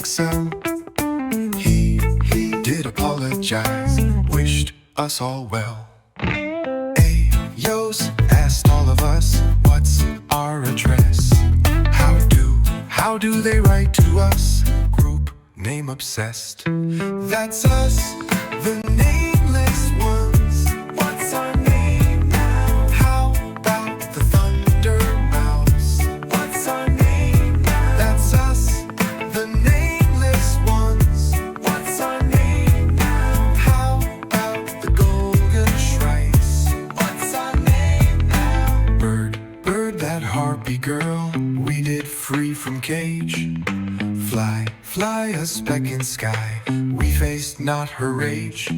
excel. He did apologize, wished us all well. Ayos asked all of us, what's our address? How do they write to us? Group name obsessed. That's us, the nameless ones. What's our name now? How about the Thunder Mouse? What's our name now? That's us, the nameless ones. What's our name now? How about the Golden Shrikes? What's our name now? Bird, that harpy girl we did free from cage. Fly a speck in sky, we faced not her rage.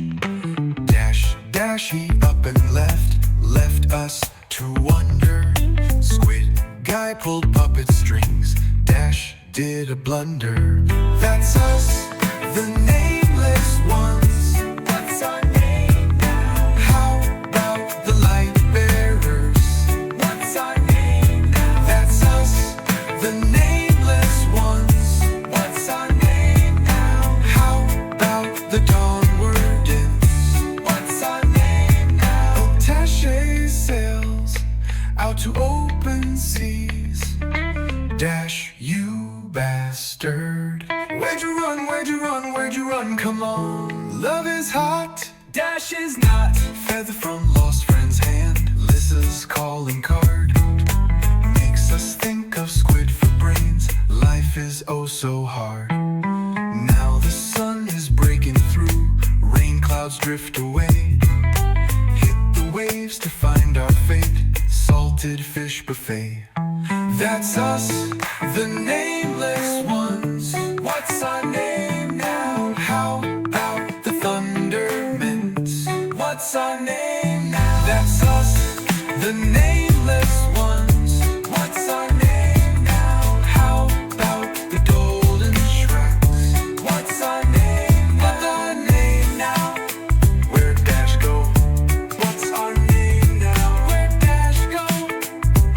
Dash he up and left us to wonder. Squid guy pulled puppet strings, Dash did a blunder. That's us, the nameless ones. What's our name now? How about the light bearers? What's our name now? That's us, the nameless ones. What's our name now? How about the dawn wardens? What's our name now? Attaché sails out to open seas. Dash, you bastard. Where'd you run, where'd you run, where'd you run? Come on, love is hot, Dash is not. Feather from lost friend's hand, Lissa's calling card makes us think of squid for brains. Life is oh so hard. Now the sun is breaking through, rain clouds drift away. Hit the waves to find our fate, salted fish buffet. That's us, the nameless ones. What's our name now? How about the Thunder Mints? What's our name now? That's us, the nameless ones. What's our name now? How about the Golden Shreks? What's our name? What's our name now? Where'd Dash go? What's our name now? Where'd Dash go?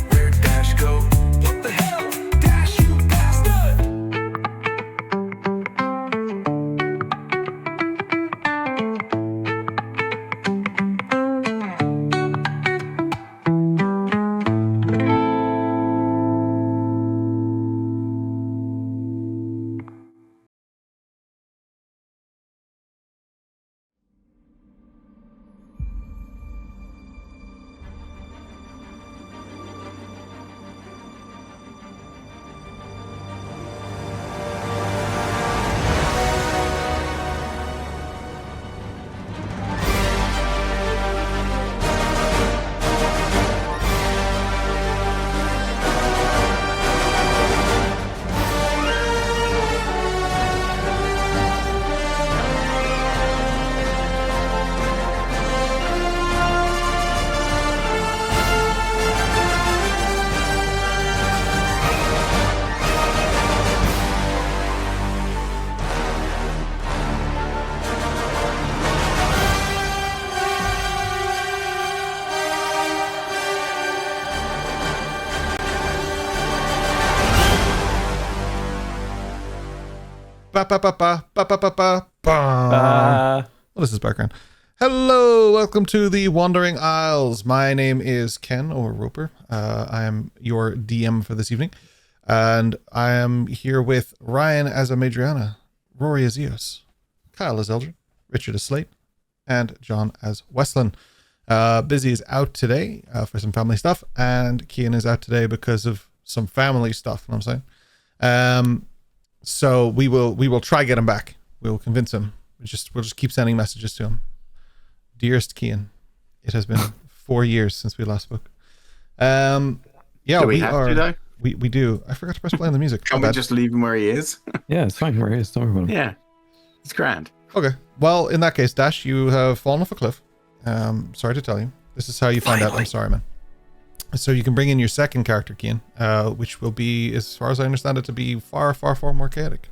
Where'd Dash go? What the hell? Dash, you bastard! Ba ba ba ba ba ba ba ba ba. Well, this is background. Hello, welcome to the Wandering Isles. My name is Ken or Roper. I am your DM for this evening, and I am here with Ryan as a Madriana, Rory as Eos, Kyle as Eldred, Richard as Slate, and John as Weslyn. Busy is out today for some family stuff, and Kian is out today because of some family stuff. You know what I'm saying? So we will try get him back. We'll convince him. We'll just keep sending messages to him. Dearest Kian, it has been 4 years since we last spoke. Yeah, do we have to, though? We do. I forgot to press play on the music. Can't we just leave him where he is? Yeah, it's fine where he is. Don't worry about it. Yeah, it's grand. Okay. Well, in that case, Dash, you have fallen off a cliff. Sorry to tell you. This is how you find out. I'm sorry, man. So you can bring in your second character, Kian, which will be, as far as I understand it, to be far, far, far more chaotic.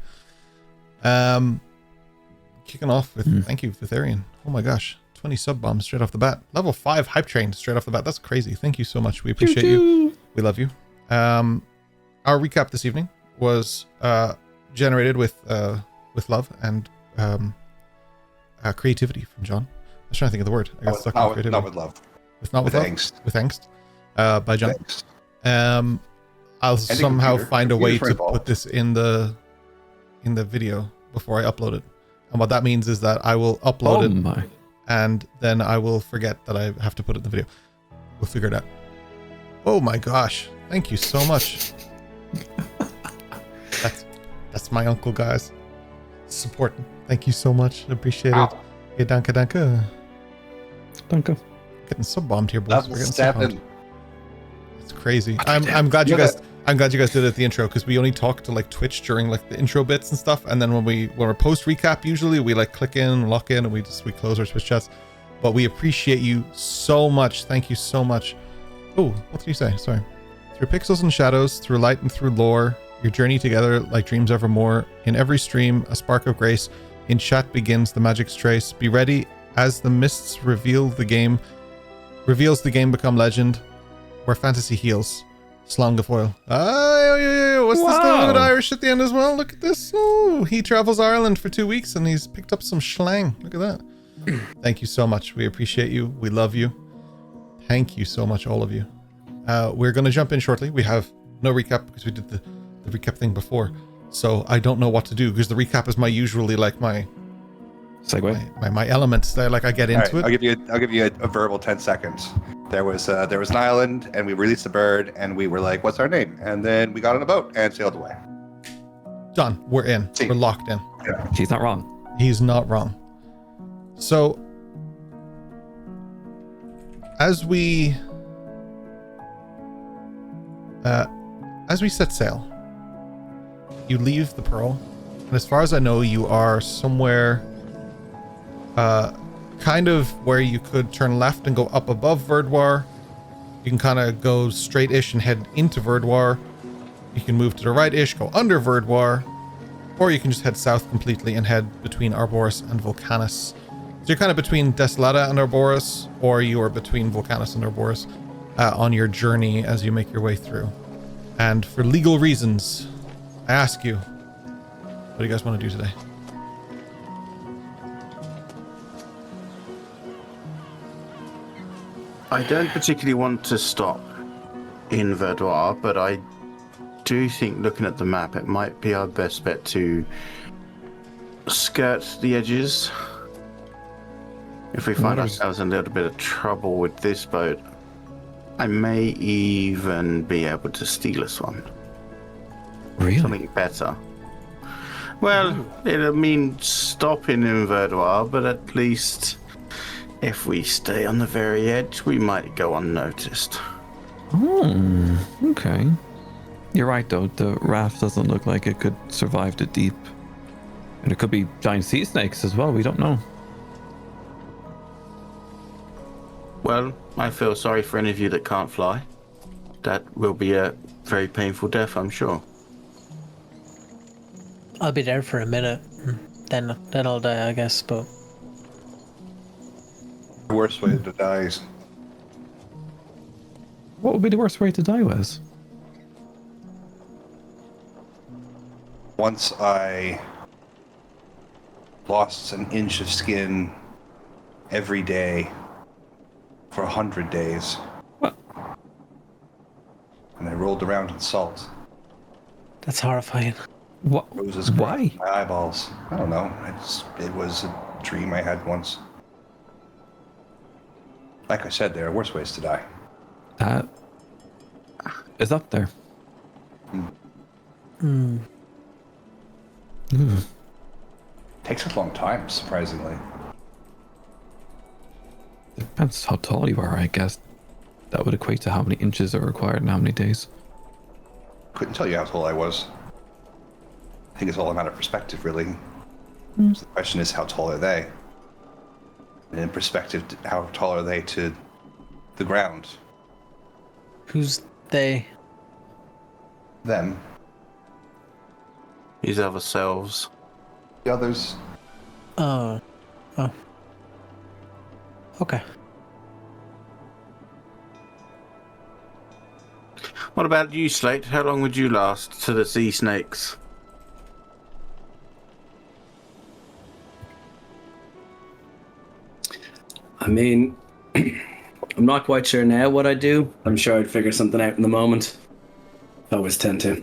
Kicking off with thank you, Vitharian. Oh my gosh, 20 sub bombs straight off the bat. Level 5 hype train straight off the bat. That's crazy. Thank you so much. We appreciate you. We love you. Our recap this evening was generated with love and creativity from John. I was trying to think of the word. I got stuck on creativity. Not with love. With love. Angst. With angst. By John. Angst. I'll somehow find a way to put this in the video before I upload it. And what that means is that I will upload it, and then I will forget that I have to put it in the video. We'll figure it out. Oh my gosh! Thank you so much. That's my uncle, guys. Supporting. Thank you so much. Appreciate it. Yeah, danke, danke. Danke. Getting sub bombed here, boys. We're getting sub bombed. It's crazy. I'm glad you guys. I'm glad you guys did it at the intro, because we only talk to like Twitch during like the intro bits and stuff, and then when we're post recap, usually we like click in, lock in, and we close our Twitch chats. But we appreciate you so much. Thank you so much. Oh, what did you say? Sorry. Through pixels and shadows, through light and through lore, your journey together like dreams evermore. In every stream, a spark of grace. In chat begins the magic's trace. Be ready as the mists reveals the game become legend, where fantasy heals. Slong the foil. What's this little bit Irish at the end as well? Look at this. Oh, he travels Ireland for 2 weeks and he's picked up some schlang. Look at that. Thank you so much. We appreciate you. We love you. Thank you so much, all of you. We're going to jump in shortly. We have no recap because we did the recap thing before. So I don't know what to do, because the recap is my segue. My elements there, like I get into it. I'll give you a verbal 10 seconds. There was an island, and we released a bird, and we were like, "What's our name?" And then we got on a boat and sailed away. Done. We're in. We're locked in. Yeah. He's not wrong. He's not wrong. So as we set sail, you leave the Pearl, and as far as I know, you are somewhere kind of where you could turn left and go up above Verdoir. You can kind of go straight-ish and head into Verdoir. You can move to the right-ish, go under Verdoir, or you can just head south completely and head between Arboris and Volcanus. So you're kind of between Desolata and Arboris, or you are between Volcanus and Arboris on your journey as you make your way through. And for legal reasons, I ask you, what do you guys want to do today? I don't particularly want to stop in Verdoir, but I do think, looking at the map, it might be our best bet to skirt the edges. If we find ourselves in a little bit of trouble with this boat, I may even be able to steal us one. Really? Something better. Well, it'll mean stopping in Verdoir, but at least if we stay on the very edge, we might go unnoticed. Oh, okay. You're right, though. The raft doesn't look like it could survive the deep. And it could be giant sea snakes as well. We don't know. Well, I feel sorry for any of you that can't fly. That will be a very painful death, I'm sure. I'll be there for a minute. Then I'll die, I guess, but... The worst way to die is... What would be the worst way to die, Wes? Once I lost an inch of skin every day for 100 days. What? And I rolled around in salt. That's horrifying. What? Roses Why? my eyeballs. I don't know. It was a dream I had once. Like I said, there are worse ways to die. That is up there. Takes a long time, surprisingly. Depends how tall you are, I guess. That would equate to how many inches are required and how many days. Couldn't tell you how tall I was. I think it's all a matter of perspective, really. So the question is, how tall are they? And in perspective, how tall are they to the ground? Who's they? Them. These other selves. The others. Oh. Okay. What about you, Slate? How long would you last to the sea snakes? I mean, I'm not quite sure now what I'd do. I'm sure I'd figure something out in the moment. I always tend to.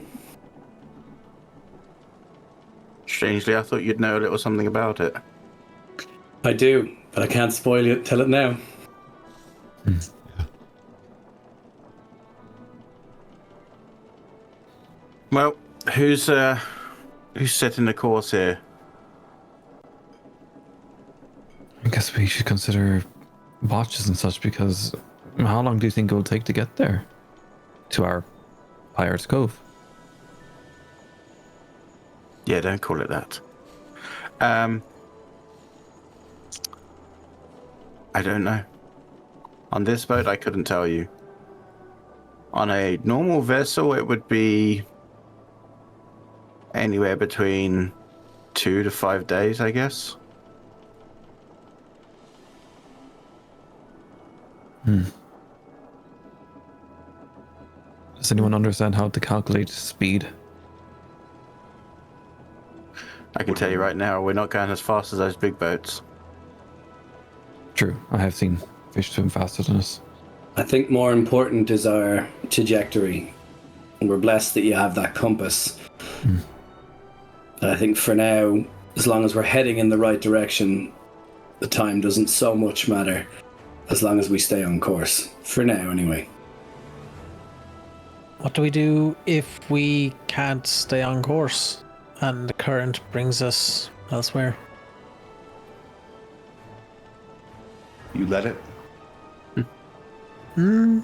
Strangely, I thought you'd know a little something about it. I do, but I can't spoil it. Tell it now. Well, who's setting the course here? I guess we should consider watches and such, because how long do you think it will take to get there? To our Pirate's Cove? Yeah, don't call it that. I don't know. On this boat, I couldn't tell you. On a normal vessel, it would be anywhere between 2 to 5 days, I guess. Does anyone understand how to calculate speed? I can tell you right now, we're not going as fast as those big boats. True, I have seen fish swim faster than us. I think more important is our trajectory. And we're blessed that you have that compass. And I think for now, as long as we're heading in the right direction, the time doesn't so much matter, as long as we stay on course. For now, anyway. What do we do if we can't stay on course and the current brings us elsewhere? You let it. I mean,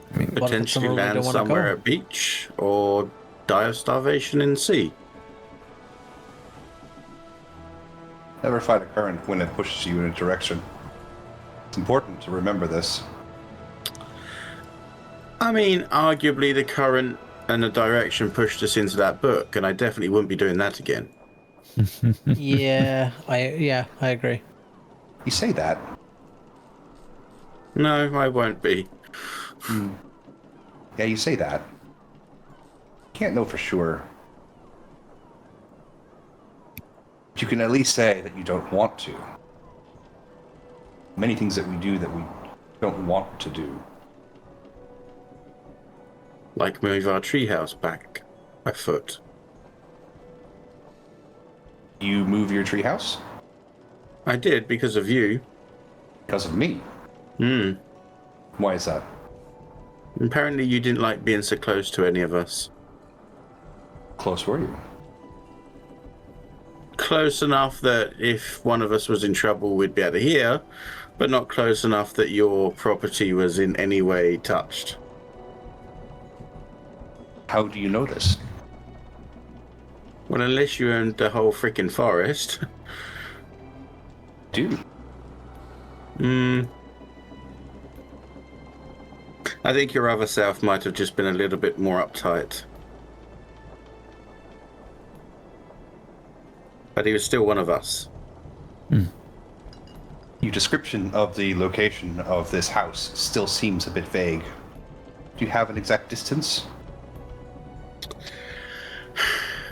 What if it's Potentially somewhere we land don't wanna somewhere go? at beach or die of starvation in sea. Never fight a current when it pushes you in a direction. It's important to remember this. I mean, arguably the current and the direction pushed us into that book, and I definitely wouldn't be doing that again. Yeah, I agree. You say that. No, I won't be. Yeah, you say that. Can't know for sure. But you can at least say that you don't want to. Many things that we do that we don't want to do. Like move our treehouse back a foot. You move your treehouse I did because of you. because of me. Why is that? Apparently you didn't like being so close to any of us. Close were you? Close enough that if one of us was in trouble, we'd be able to hear, but not close enough that your property was in any way touched. How do you know this? Well, unless you owned the whole freaking forest. Do. I think your other self might have just been a little bit more uptight. But he was still one of us. Your description of the location of this house still seems a bit vague. Do you have an exact distance?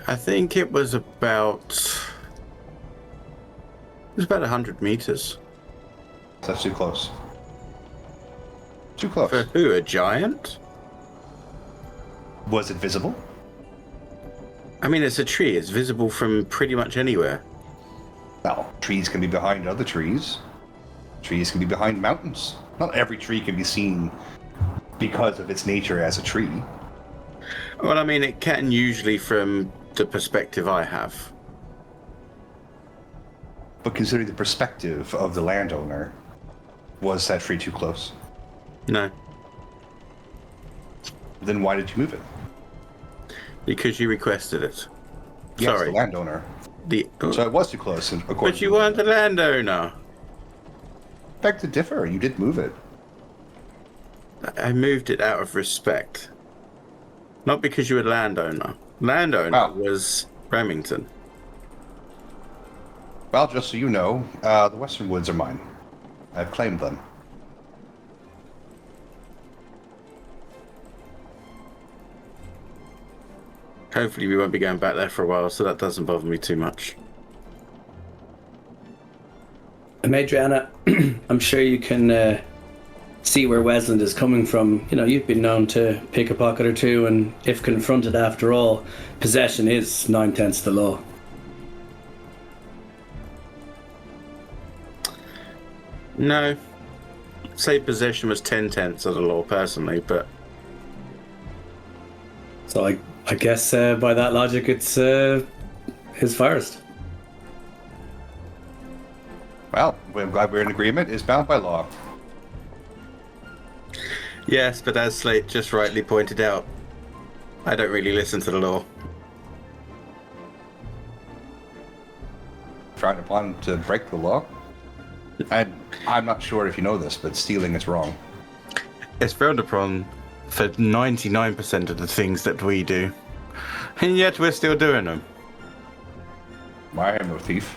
I think it was about 100 meters. That's too close. Too close. For who, a giant? Was it visible? I mean, it's a tree. It's visible from pretty much anywhere. Well, trees can be behind other trees. Trees can be behind mountains. Not every tree can be seen because of its nature as a tree. Well, I mean, it can usually from the perspective I have. But considering the perspective of the landowner, was that tree too close? No, Then why did you move it? because you requested it. Yes, Sorry. the landowner. The So it was too close, according But you to weren't the landowner. beg to differ. You did move it. I moved it out of respect. Not because you were landowner. Landowner Wow. was Remington. Well, just so you know, the Western Woods are mine. I've claimed them. Hopefully we won't be going back there for a while, so that doesn't bother me too much. Madriana, I'm sure you can see where Weslyn is coming from. You know, you've been known to pick a pocket or two, and if confronted, after all, possession is 9/10 the law. No. Say possession was 10/10 of the law, personally, but... So I guess by that logic, it's his first. Well, I'm glad we're in agreement. It's bound by law. Yes, but as Slate just rightly pointed out, I don't really listen to the law. Trying upon to break the law. And I'm not sure if you know this, but stealing is wrong. It's frowned upon for 99% of the things that we do, and yet we're still doing them. I am no thief.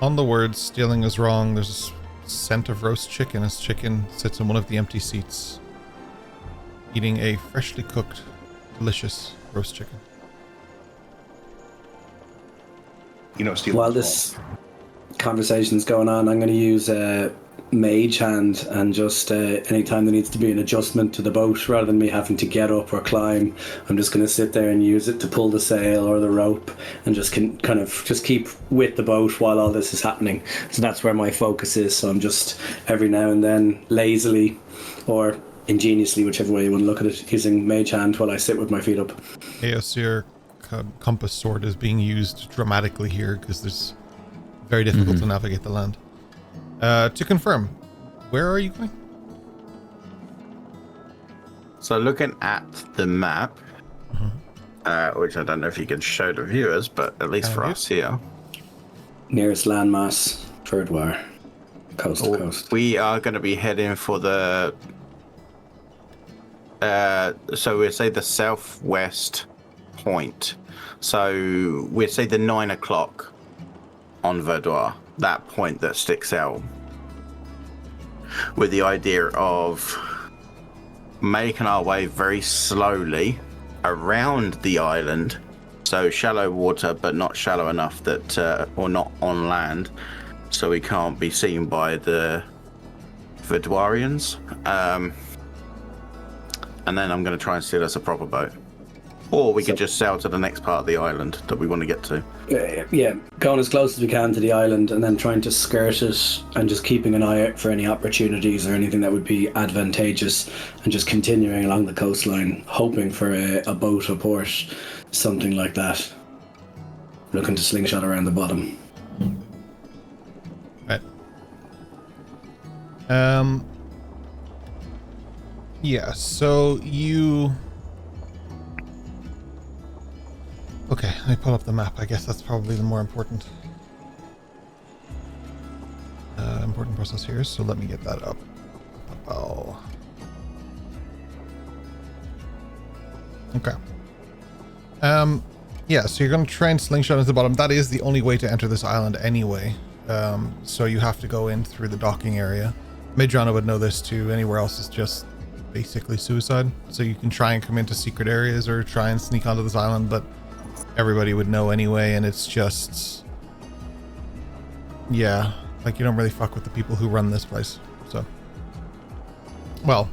On the words stealing is wrong, there's a scent of roast chicken as chicken sits in one of the empty seats, eating a freshly cooked, delicious roast chicken. You know, stealing While is this wrong. conversation's going on, I'm going to use Mage Hand, and just anytime there needs to be an adjustment to the boat, rather than me having to get up or climb, I'm just going to sit there and use it to pull the sail or the rope, and just kind of just keep with the boat while all this is happening. So that's where my focus is. So I'm just every now and then lazily or ingeniously, whichever way you want to look at it, using Mage Hand while I sit with my feet up. Yes, your compass sword is being used dramatically here because there's very difficult to navigate the land. To confirm, where are you going? So looking at the map, which I don't know if you can show the viewers, but at least for us here. Nearest landmass, Verdwar, coast to coast. We are going to be heading for the... so we'd say the southwest point. So we'd say the 9 o'clock on Verdoir, that point that sticks out, with the idea of making our way very slowly around the island, so shallow water but not shallow enough that or not on land, so we can't be seen by the Verdoirians, and then I'm going to try and steal us a proper boat. Or we could just sail to the next part of the island that we want to get to. Yeah, going as close as we can to the island and then trying to skirt it and just keeping an eye out for any opportunities or anything that would be advantageous, and just continuing along the coastline, hoping for a boat, a port, something like that. Looking to slingshot around the bottom. Right. Yeah, so you... Okay, let me pull up the map. I guess that's probably the more important process here. So let me get that up. Oh. Okay. Yeah, so you're going to try and slingshot into the bottom. That is the only way to enter this island anyway. So you have to go in through the docking area. Madrana would know this too. Anywhere else is just basically suicide. So you can try and come into secret areas or try and sneak onto this island, but everybody would know anyway, and it's just, yeah, like you don't really fuck with the people who run this place. So, well,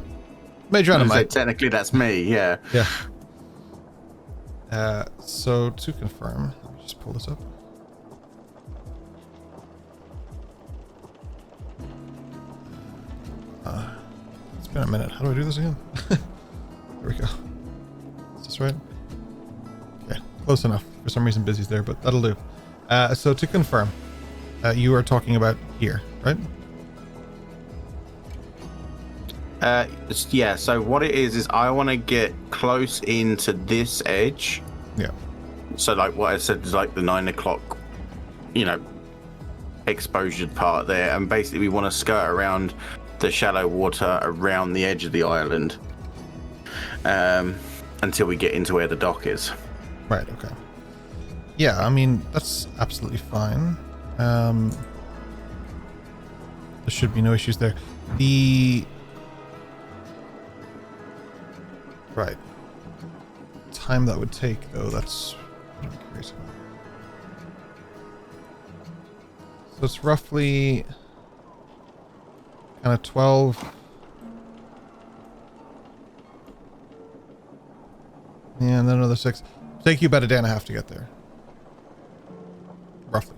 Madrana might. Technically, that's me. Yeah. Yeah. So to confirm, let me just pull this up. It's been a minute. How do I do this again? There we go. Is this right? Okay, close enough. For some reason, Busy's there, but that'll do. So to confirm, you are talking about here, right? Yeah, so what it is I want to get close into this edge. Yeah. So like what I said is like the 9 o'clock, exposure part there, and basically we want to skirt around the shallow water around the edge of the island until we get into where the dock is. Right, okay. Yeah, I mean, that's absolutely fine. There should be no issues there. Right. Time that would take, though, that's what I'm curious about. So it's roughly kind of 12. Yeah, and then another 6. Take you about a day and a half to get there. Roughly.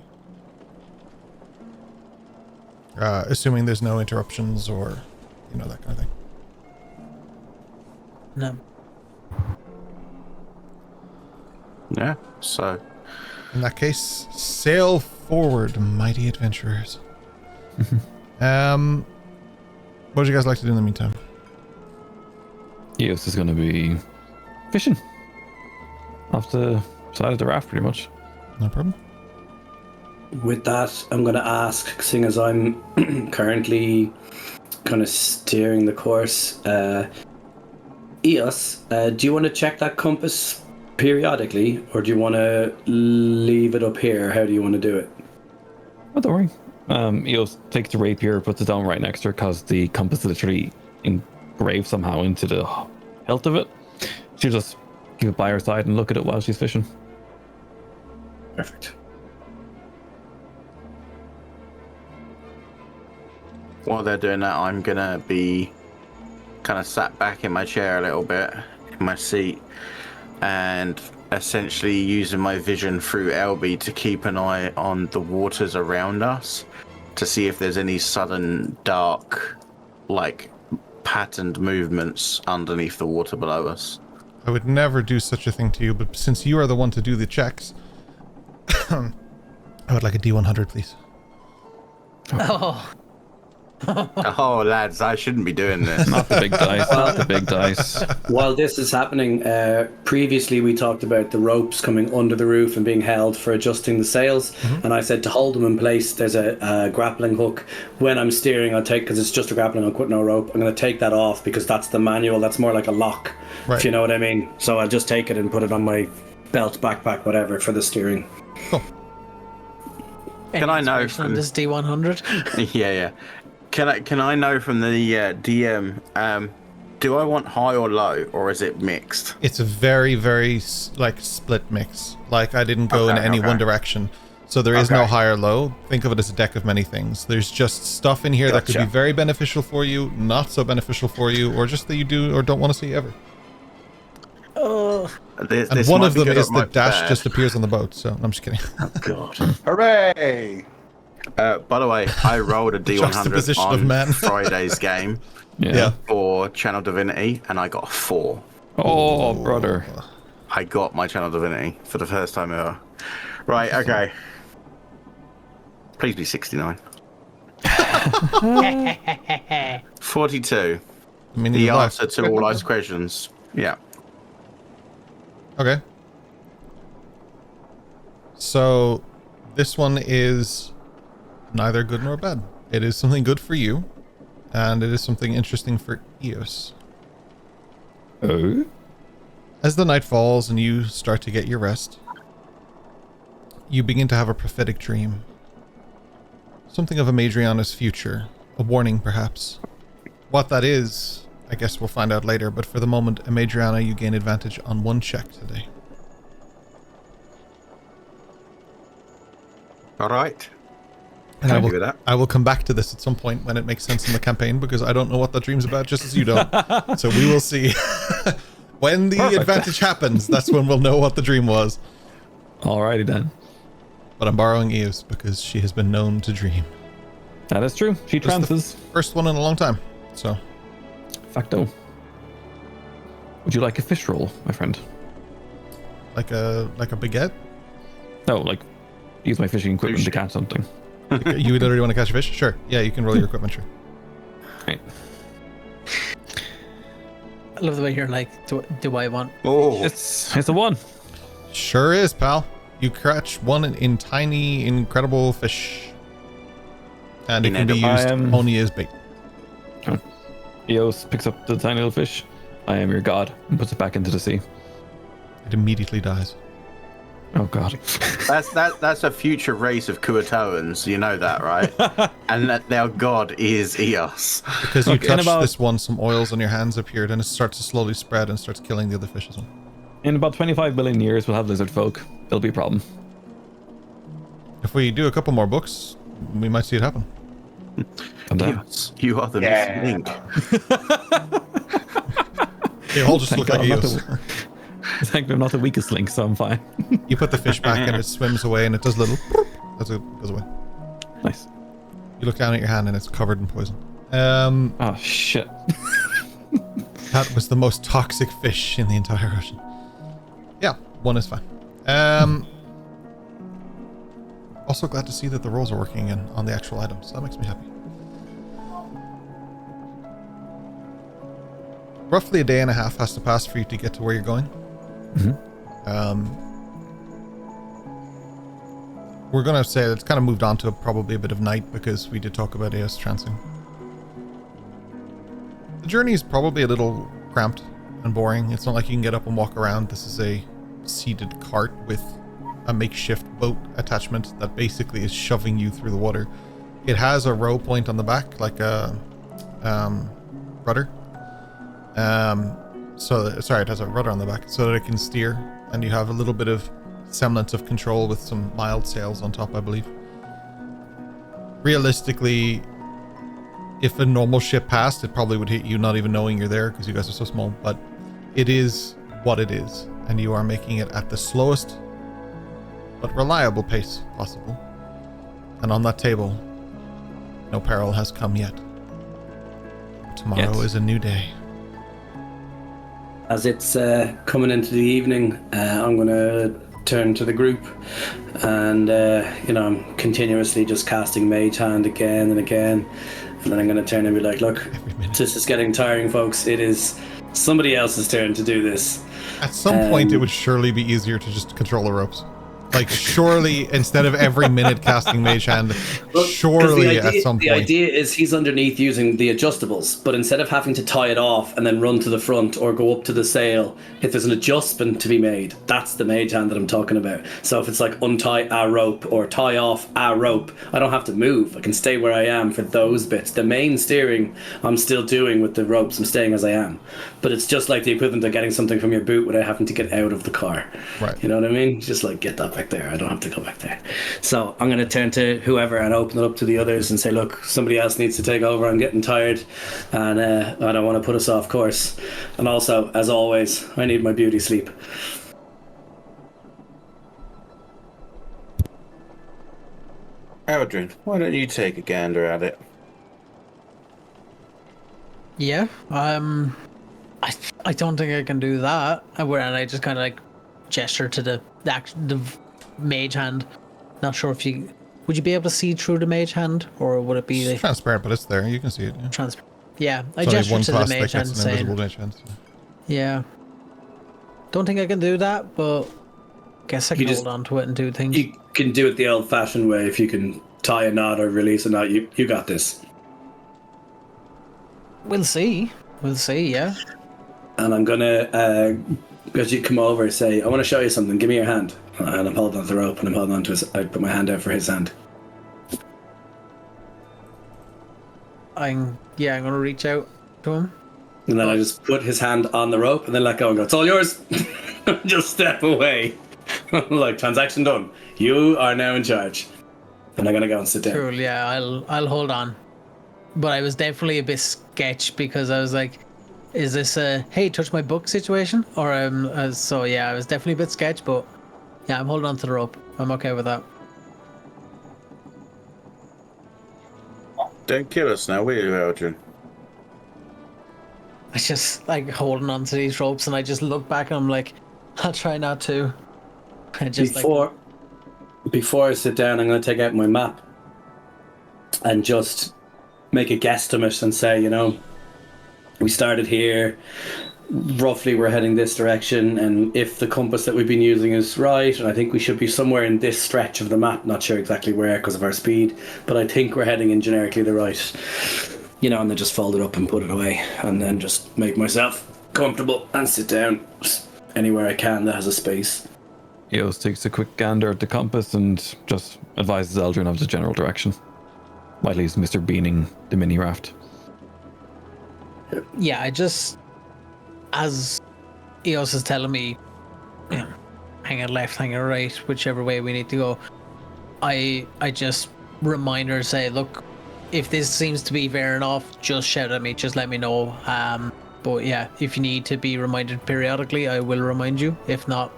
Assuming there's no interruptions or, you know, that kind of thing. No. Yeah, so In that case, sail forward, mighty adventurers. What would you guys like to do in the meantime? Eos is going to be fishing off the side of the raft, pretty much. No problem. With that, I'm going to ask, seeing as I'm currently kind of steering the course, Eos, do you want to check that compass periodically, or do you want to leave it up here? How do you want to do it? Oh, don't worry. Eos takes the rapier, puts it down right next to her, because the compass is literally engraved somehow into the hilt of it. She'll just keep it by her side and look at it while she's fishing. Perfect. while they're doing that, I'm gonna be kind of sat back in my chair a little bit, in my seat, and essentially using my vision through Elby to keep an eye on the waters around us to see if there's any sudden dark, like, patterned movements underneath the water below us. I would never do such a thing to you, but since you are the one to do the checks, I would like a D100, please. Oh. Oh, lads, I shouldn't be doing this. Not the big dice, not the big dice. While this is happening, previously we talked about the ropes coming under the roof and being held for adjusting the sails, and I said to hold them in place, there's a grappling hook. When I'm steering, I'll take, because it's just a grappling hook with no rope, I'm going to take that off because that's the manual, that's more like a lock, if you know what I mean. So I'll just take it and put it on my belt, backpack, whatever, for the steering. Cool. Can I know from this D100? yeah. Can I know from the DM? Do I want high or low, or is it mixed? It's a very, very split mix. Like I didn't go in any one direction, so there is no high or low. Think of it as a deck of many things. There's just stuff in here that could be very beneficial for you, not so beneficial for you, or just that you do or don't want to see ever. And one of them is the dash just appears on the boat. So I'm just kidding. Oh God! Hooray! By the way, I rolled a D100 on Friday's game for Channel Divinity, and I got a 4. Oh, brother. I got my Channel Divinity for the first time ever. Right, okay. Please be 69. 42. The answer to all life's questions. Yeah. Okay. So this one is neither good nor bad. It is something good for you, and it is something interesting for Eos. Oh? As the night falls and you start to get your rest, you begin to have a prophetic dream. Something of a Madriana's future. A warning, perhaps. What that is, I guess we'll find out later, but for the moment, a Madriana, you gain advantage on 1 check today. Alright. And I will come back to this at some point when it makes sense in the campaign, because I don't know what that dream's about, just as you don't. So we will see. When the advantage happens, that's when we'll know what the dream was. Alrighty then. But I'm borrowing Eos because she has been known to dream. That is true. She trances. First one in a long time. So. Facto. Would you like a fish roll, my friend? Like a baguette? No, like use my fishing equipment to catch something. You literally want to catch a fish? Sure. Yeah, you can roll your equipment, sure. Right. I love the way you're like, do I want... Oh, It's a 1. Sure is, pal. You catch one in tiny, incredible fish. And it can be used only as bait. Eos picks up the tiny little fish. I am your god, and puts it back into the sea. It immediately dies. Oh god. that's a future race of Kuatoans, you know that, right? And that their god is Eos. Because you touch this one, some oils on your hands appeared, and it starts to slowly spread and starts killing the other fish as well. In about 25 billion years, we'll have lizard folk. It'll be a problem. If we do a couple more books, we might see it happen. You Eos, you are the missing link. They all just look like God, not eels. Thankfully, I'm not the weakest link, so I'm fine. You put the fish back and it swims away and it does little as it goes away. Nice. You look down at your hand and it's covered in poison. Oh, shit. That was the most toxic fish in the entire ocean. Yeah, one is fine. Also glad to see that the rolls are working again on the actual items. That makes me happy. Roughly a day and a half has to pass for you to get to where you're going. We're going to say it's kind of moved on to probably a bit of night because we did talk about Eos trancing. The journey is probably a little cramped and boring. It's not like you can get up and walk around. This is a seated cart with a makeshift boat attachment that basically is shoving you through the water. It has a row point on the back, like a rudder. It has a rudder on the back so that it can steer, and you have a little bit of semblance of control with some mild sails on top, I believe. Realistically, if a normal ship passed, it probably would hit you not even knowing you're there because you guys are so small, but it is what it is, and you are making it at the slowest but reliable pace possible. And on that table, no peril has come yet. Tomorrow is a new day. As it's coming into the evening, I'm going to turn to the group, and I'm continuously just casting Mage Hand again and again, and then I'm going to turn and be like, look, this is getting tiring, folks. It is somebody else's turn to do this. At some point, it would surely be easier to just control the ropes. Like, surely, instead of every minute casting Mage Hand, surely at some point. The idea is he's underneath using the adjustables, but instead of having to tie it off and then run to the front or go up to the sail, if there's an adjustment to be made, that's the Mage Hand that I'm talking about. So if it's like untie a rope or tie off a rope, I don't have to move. I can stay where I am for those bits. The main steering I'm still doing with the ropes. I'm staying as I am. But it's just like the equivalent of getting something from your boot without having to get out of the car. Right. You know what I mean? Just like, get that back there. I don't have to go back there. So I'm going to turn to whoever and open it up to the others and say, look, somebody else needs to take over. I'm getting tired, and I don't want to put us off course. And also, as always, I need my beauty sleep. Aldrin, why don't you take a gander at it? Yeah. I don't think I can do that. And I just kind of like gesture to the Mage Hand. Not sure if you would you be able to see through the Mage Hand, or would it be It's transparent, but it's there. You can see it. Yeah. Yeah, I It's only gesture one to the class Mage Hand thickness and saying, invisible Mage Hand. So. yeah. Don't think I can do that, but guess I can hold on to it and do things. You can do it the old-fashioned way. If you can tie a knot or release a knot, you got this. We'll see. Yeah. And I'm gonna, as you come over, say, I want to show you something. Give me your hand. And I'm holding on to the rope, and I'm holding on to his. I put my hand out for his hand. I'm gonna reach out to him. And then I just put his hand on the rope, and then let go and go, it's all yours. Just step away. Like, transaction done. You are now in charge. And I'm gonna go and sit down. Cool. Yeah, I'll hold on. But I was definitely a bit sketch because I was like, is this a hey touch my book situation, or so yeah, I was definitely a bit sketch, but yeah, I'm holding on to the rope. I'm okay with that. Don't kill us now, will you, Aldrin? I just like holding on to these ropes, and I just look back and I'm like, I'll try not to. I just before I sit down, I'm going to take out my map and just make a guesstimate and say, we started here, roughly we're heading this direction, and if the compass that we've been using is right, and I think we should be somewhere in this stretch of the map, not sure exactly where because of our speed, but I think we're heading in generically the right, and then just fold it up and put it away, and then just make myself comfortable and sit down anywhere I can that has a space. Eos takes a quick gander at the compass and just advises Eldrin of the general direction, while he's Mr. Beaning the mini raft. Yeah, I just, as Eos is telling me, hang it left, hang it right, whichever way we need to go, I just remind her, say, look, if this seems to be veering off, just shout at me. Just let me know. But yeah, if you need to be reminded periodically, I will remind you. If not,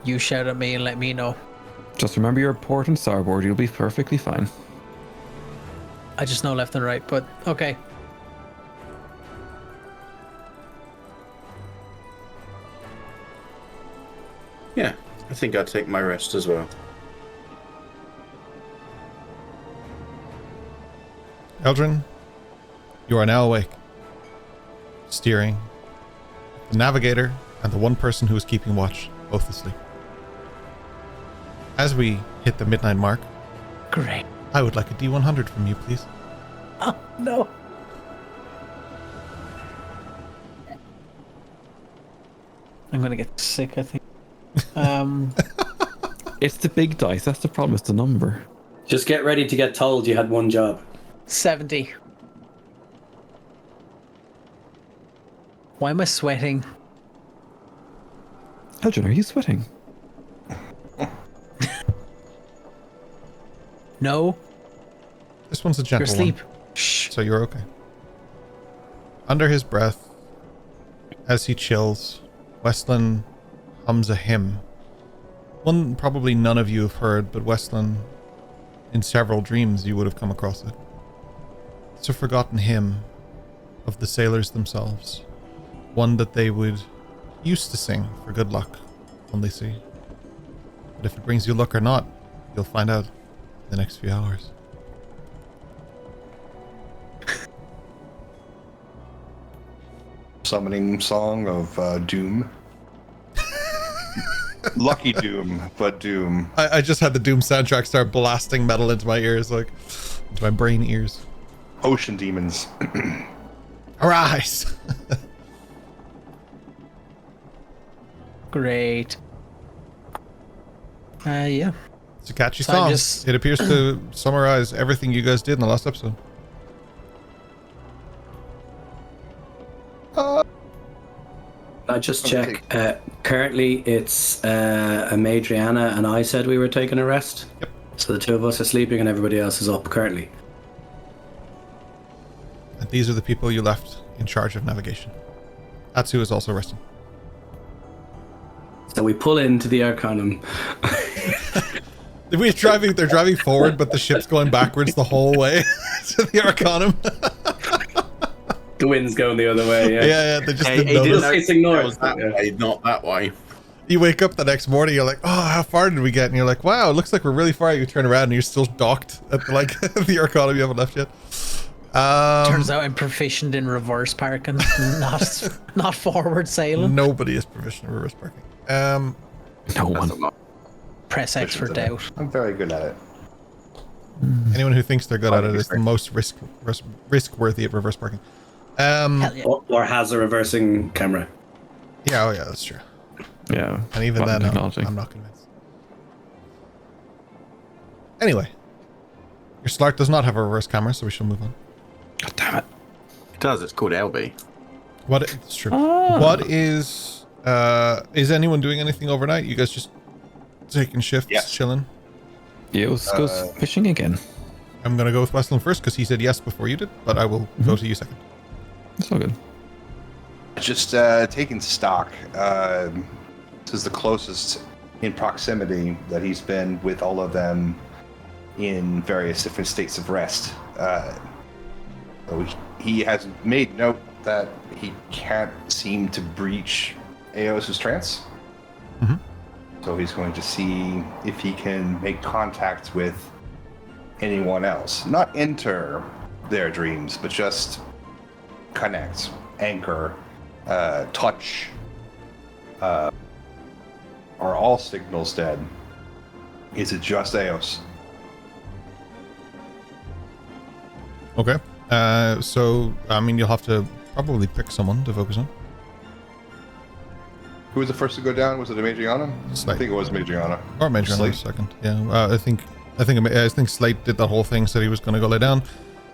you shout at me and let me know. Just remember your port and starboard. You'll be perfectly fine. I just know left and right, but okay. Yeah, I think I'll take my rest as well. Eldrin, you are now awake. Steering. The navigator and the one person who is keeping watch, both asleep. As we hit the midnight mark, Great. I would like a D100 from you, please. Oh, no. I'm gonna get sick, I think. It's the big dice. That's the problem. It's the number. Just get ready to get told you had one job. 70. Why am I sweating? Eldrin, are you sweating? No. This one's a You're gentle asleep. one, Shh. so you're okay. Under his breath, as he chills, Weslyn hums a hymn. One probably none of you have heard, but Weslyn, in several dreams you would have come across it. It's a forgotten hymn of the sailors themselves. One that they would used to sing for good luck on the sea. But if it brings you luck or not, you'll find out in the next few hours. Summoning song of Doom. Lucky Doom, but Doom. I just had the Doom soundtrack start blasting metal into my ears, like into my brain ears. Ocean demons. Arise! Great. Yeah. It's a catchy So I'm song. just- It appears to summarize everything you guys did in the last episode. I just check. Currently, it's Adriana and I said we were taking a rest. Yep. So the two of us are sleeping and everybody else is up currently. And these are the people you left in charge of navigation. Atsu is also resting. So we pull into the Arcanum. They're driving forward, but the ship's going backwards the whole way to the Arcanum. The wind's going the other way. Yeah. Yeah, they just He didn't didn't notice. know Facing north. it was that Yeah. way, not that way. You wake up the next morning, you're like, oh, how far did we get? And you're like, wow, it looks like we're really far. You turn around and you're still docked at like the Arcanum. You haven't left yet. Turns out I'm proficient in reverse parking, not forward sailing. Nobody is proficient in reverse parking. No That's a one. lot. Press X for doubt. I'm very good at it. Anyone who thinks they're good at it is the most risk worthy at reverse parking. Hell yeah. Or has a reversing camera. Yeah, oh yeah, that's true. Yeah. And even modern then, technology. I'm not convinced. Anyway, your Slart does not have a reverse camera, so we shall move on. God damn it. It does. It's called LB. It's true. What is anyone doing anything overnight? You guys just taking shifts, Yes. chilling? Yeah, let's go fishing again. I'm gonna go with Weslyn first because he said yes before you did, but I will go to you second. It's all good. Just taking stock. This is the closest in proximity that he's been with all of them in various different states of rest. So he has made note that he can't seem to breach Eos's trance. Mhm. So he's going to see if he can make contact with anyone else. Not enter their dreams, but just connect, anchor, touch. Are all signals dead? Is it just Eos? Okay. So I mean, you'll have to probably pick someone to focus on. Who was the first to go down? Was it Adriana? Slate. I think it was Adriana. Or Major in a Slate. second. Yeah. I think Slate did that whole thing. Said he was going to go lay down,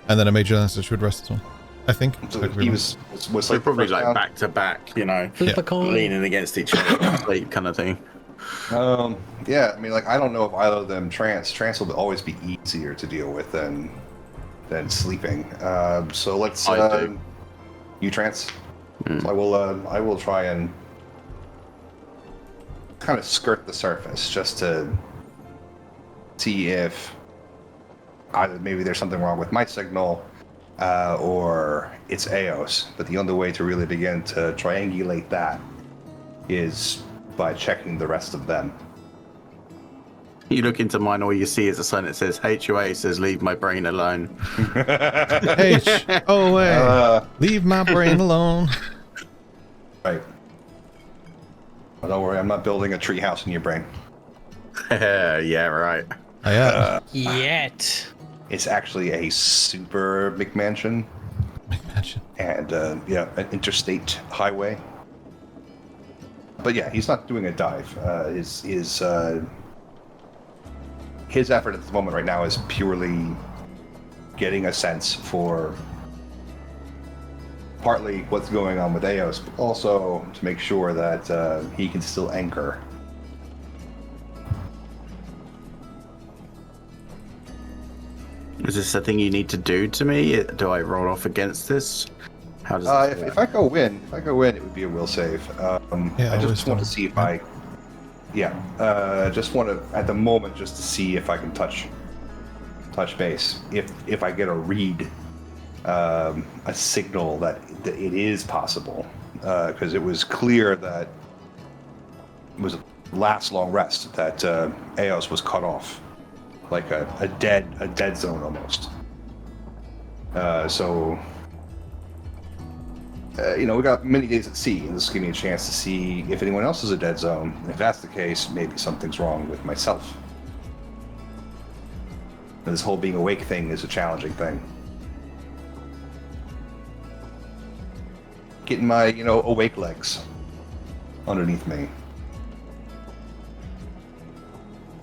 and then a Major said she would rest as well. I think. So I could be he wrong. was So Slate probably first like down? back to back, you know, Flip a coin. leaning against each other, sleep kind of thing. Yeah, I mean, like, I don't know if either of them trance will always be easier to deal with than than sleeping. So let's. I do. You trance. So I will try and kind of skirt the surface just to see if either maybe there's something wrong with my signal or it's Eos. But the only way to really begin to triangulate that is by checking the rest of them. You look into mine, all you see is a sign that says HOA, says leave my brain alone. HOA, leave my brain alone. Right. Well, don't worry, I'm not building a tree house in your brain. Yeah, right. Yet. It's actually a super McMansion. And an interstate highway. But yeah, he's not doing a dive. His effort at the moment right now is purely getting a sense for partly what's going on with Eos, but also to make sure that he can still anchor. Is this a thing you need to do to me? Do I roll off against this? How does this if I go in, it would be a will save. I just want to see if I. Just want to at the moment just to see if I can touch base. If I get a read, a signal that it is possible, because it was clear that it was last long rest that Eos was cut off, like a dead zone almost. We got many days at sea, and this will give me a chance to see if anyone else is a dead zone. If that's the case, maybe something's wrong with myself. And this whole being awake thing is a challenging thing. Getting my, awake legs underneath me.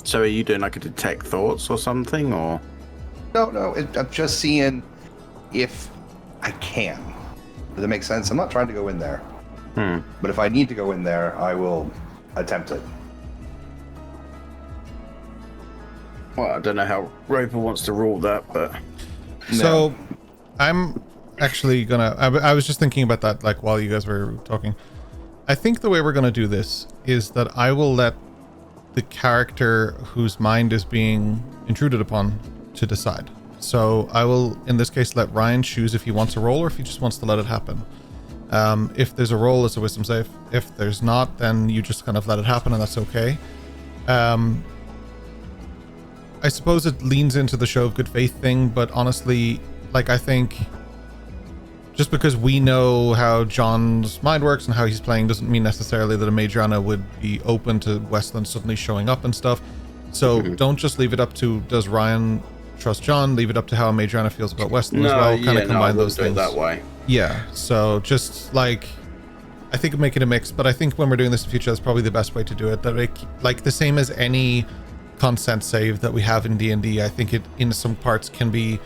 So are you doing like a detect thoughts or something, or? No, I'm just seeing if I can. Does that make sense? I'm not trying to go in there. But if I need to go in there, I will attempt it. Well, I don't know how Roper wants to rule that, but... So, I'm actually gonna... I was just thinking about that, like, while you guys were talking. I think the way we're gonna do this is that I will let the character whose mind is being intruded upon to decide. So I will, in this case, let Ryan choose if he wants a roll or if he just wants to let it happen. If there's a roll, it's a wisdom save. If there's not, then you just kind of let it happen, and that's okay. I suppose it leans into the show of good faith thing, but honestly, like, I think just because we know how John's mind works and how he's playing doesn't mean necessarily that a Mageana would be open to Weslyn suddenly showing up and stuff. So don't just leave it up to, does Ryan trust John? Leave it up to how Mageana feels about Weslyn as well. Kind of combine those things that way. Yeah. So just like, I think make it a mix, but I think when we're doing this in future, that's probably the best way to do it. That like the same as any consent save that we have in D&D, I think it in some parts can be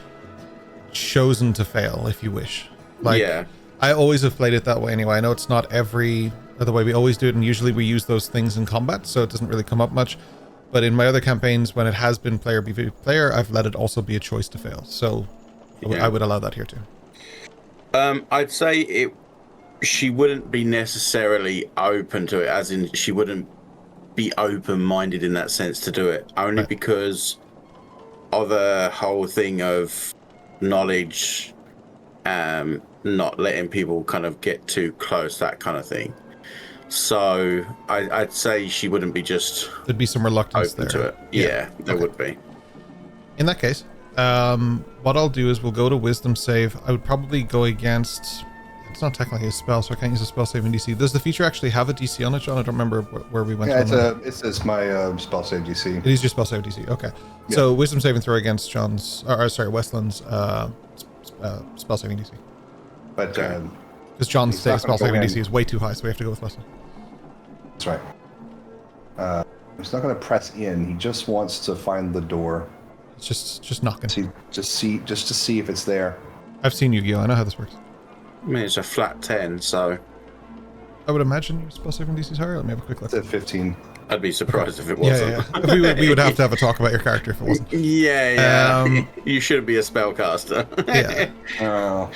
chosen to fail if you wish. Like, yeah. I always have played it that way anyway. I know it's not the way we always do it, and usually we use those things in combat, so it doesn't really come up much. But in my other campaigns, when it has been player v player, I've let it also be a choice to fail. So I would allow that here too. I'd say she wouldn't be necessarily open to it, as in she wouldn't be open-minded in that sense to do it, only because of the whole thing of knowledge, not letting people kind of get too close, that kind of thing. So I'd say she wouldn't be just there'd be some reluctance open there to it. Yeah, there would be. In that case, what I'll do is we'll go to wisdom save. I would probably go against, it's not technically a spell, so I can't use a spell saving DC. Does the feature actually have a DC on it, John? I don't remember where we went. Yeah, it's my spell save DC. It is your spell save DC. Okay. Yeah. So wisdom saving throw against Weslyn's spell saving DC. But because John's spell saving DC is way too high, so we have to go with Weslyn. That's right. He's not going to press in. He just wants to find the door. It's just knocking. Just to see if it's there. I've seen Yu-Gi-Oh! I know how this works. I mean, it's a flat 10, so I would imagine your spell saving DC is higher. Let me have a quick look. It's at 15. I'd be surprised if it Yeah, wasn't. yeah. We would have to have a talk about your character if it wasn't. Yeah. You should be a spellcaster. Yeah.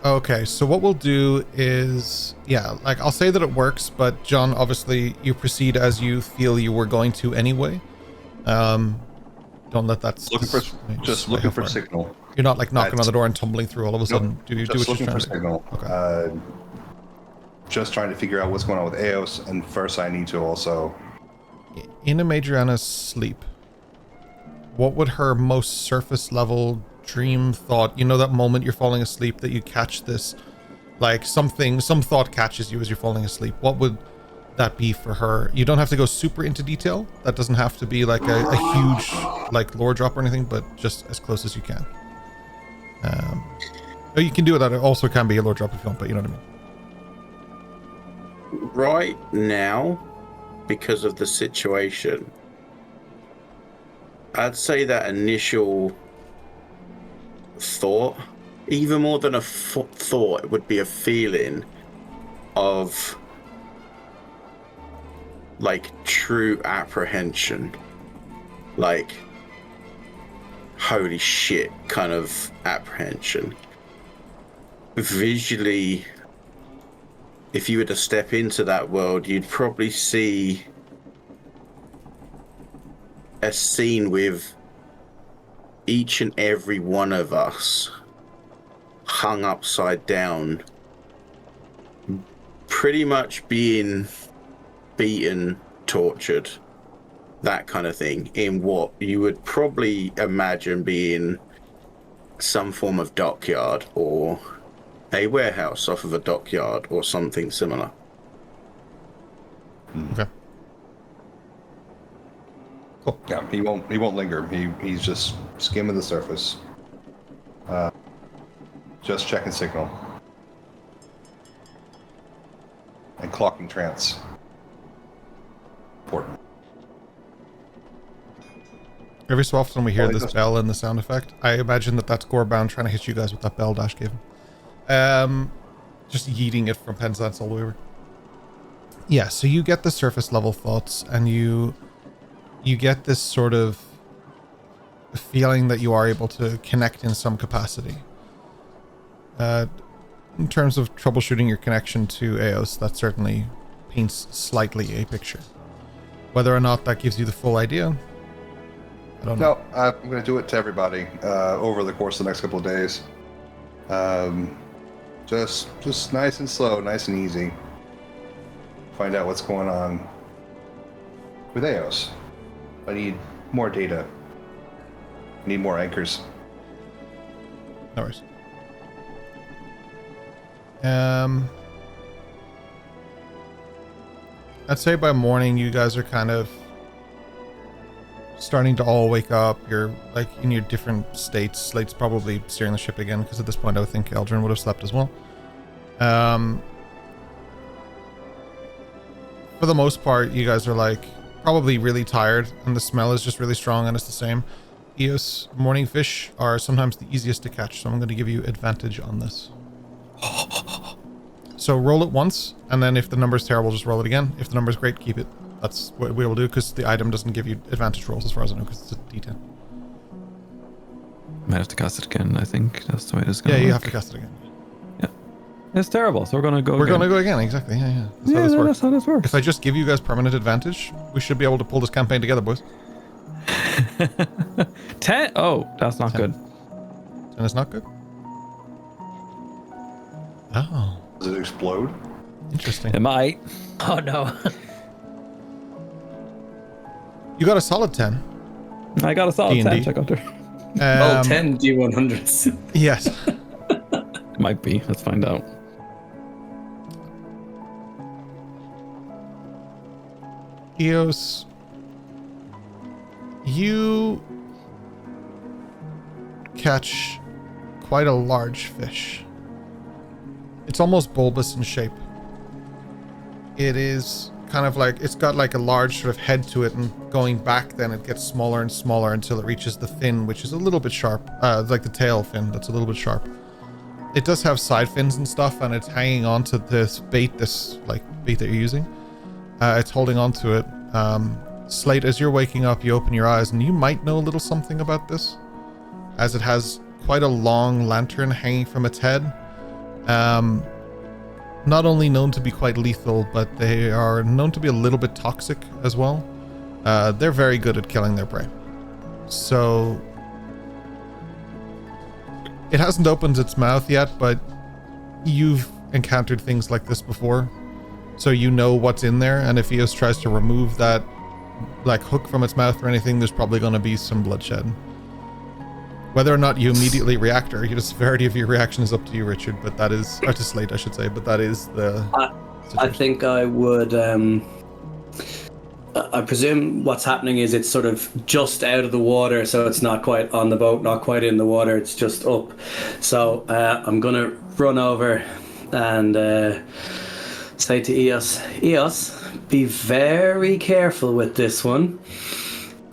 Okay, so what we'll do is, like I'll say that it works, but John, obviously you proceed as you feel you were going to anyway. Don't let that. Looking for signal. You're not like knocking on the door and tumbling through all of a sudden. Do what you're looking trying for to do? signal. Okay. Just trying to figure out what's going on with Eos, and first I need to also. In Adriana's sleep, what would her most surface level dream thought, that moment you're falling asleep that you catch this, like some thought catches you as you're falling asleep, what would that be for her? You don't have to go super into detail. That doesn't have to be like a huge like lore drop or anything, but just as close as you can. You can do that. It also can be a lore drop if you want, but you know what I mean. Right now, because of the situation, I'd say that initial thought, even more than a thought, it would be a feeling of like true apprehension, like holy shit kind of apprehension. Visually, if you were to step into that world, you'd probably see a scene with each and every one of us hung upside down, pretty much being beaten, tortured, that kind of thing, in what you would probably imagine being some form of dockyard or a warehouse off of a dockyard or something similar. Okay. Cool. Yeah, he won't linger. He's just skimming the surface. Just checking signal. And clocking trance. Important. Every so often we hear this bell and the sound effect. I imagine that's Gorebound trying to hit you guys with that bell Dash gave him. Just yeeting it from Penzance all the way over. Yeah, so you get the surface level thoughts, and you get this sort of feeling that you are able to connect in some capacity. In terms of troubleshooting your connection to Eos, that certainly paints slightly a picture. Whether or not that gives you the full idea, I don't know. No, I'm going to do it to everybody over the course of the next couple of days. Just nice and slow, nice and easy. Find out what's going on with Eos. I need more data. I need more anchors. No worries. I'd say by morning you guys are kind of starting to all wake up. You're like in your different states. Slate's probably steering the ship again, because at this point I would think Eldrin would have slept as well. For the most part, you guys are like probably really tired, and the smell is just really strong, and it's the same. Eos morning fish are sometimes the easiest to catch, so I'm going to give you advantage on this. So roll it once, and then if the number's terrible, just roll it again. If the number's great, keep it. That's what we will do, because the item doesn't give you advantage rolls as far as I know, because it's a D10. Might have to cast it again, I think. That's the way this is going Yeah, to you work. have to cast it again. Yeah. It's terrible, so we're going to go We're again. going to go again, exactly. Yeah. That's how this works. If I just give you guys permanent advantage, we should be able to pull this campaign together, boys. 10? Oh, that's not 10. good. And it's not good? Oh, Does it explode? interesting. It might. Oh no. You got a solid 10. I got a solid D&D. 10. Check out there. Oh, 10 G100s. Yes. It might be. Let's find out. Eos, you catch quite a large fish. It's almost bulbous in shape. It is kind of like, it's got like a large sort of head to it, and going back then it gets smaller and smaller until it reaches the fin, which is a little bit sharp, like the tail fin that's a little bit sharp. It does have side fins and stuff, and it's hanging on to this bait that you're using. It's holding on to it. Slate, as you're waking up, you open your eyes, and you might know a little something about this, as it has quite a long lantern hanging from its head. Not only known to be quite lethal, but they are known to be a little bit toxic as well. They're very good at killing their prey. So it hasn't opened its mouth yet, but you've encountered things like this before, so you know what's in there. And if Eos tries to remove that like hook from its mouth or anything, there's probably going to be some bloodshed. Whether or not you immediately react, or the severity of your reaction is up to you, Richard, but that is, or to Slate, I should say, but that is the I think I would, I presume what's happening is it's sort of just out of the water, so it's not quite on the boat, not quite in the water, it's just up. So I'm going to run over and say to Eos, be very careful with this one.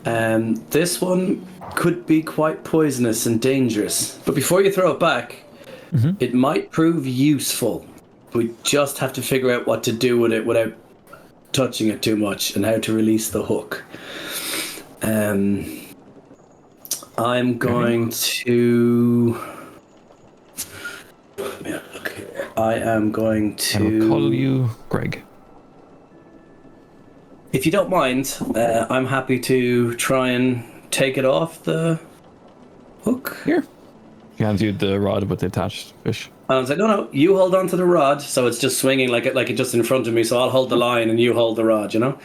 This one could be quite poisonous and dangerous. But before you throw it back, it might prove useful. We just have to figure out what to do with it without touching it too much, and how to release the hook. I'm going to... I am going to... I'll call you Greg. If you don't mind, I'm happy to try and take it off the hook. Here. She hands you the rod with the attached fish. And I was like, no, you hold on to the rod, so it's just swinging like it just in front of me, so I'll hold the line and you hold the rod, you know?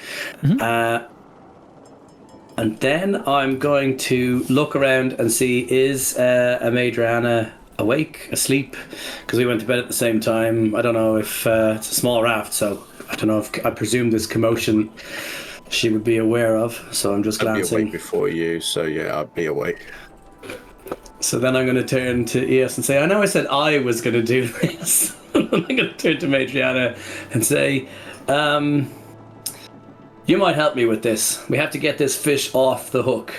And then I'm going to look around and see, is Amadriana awake, asleep? Because we went to bed at the same time. I don't know if it's a small raft, so I don't know if, I presume this commotion she would be aware of, so I'm just glancing. I'd be awake before you, so yeah, I'd be awake. So then I'm going to turn to Eos and say, I know I said I was going to do this. I'm going to turn to Madriana and say, you might help me with this. We have to get this fish off the hook.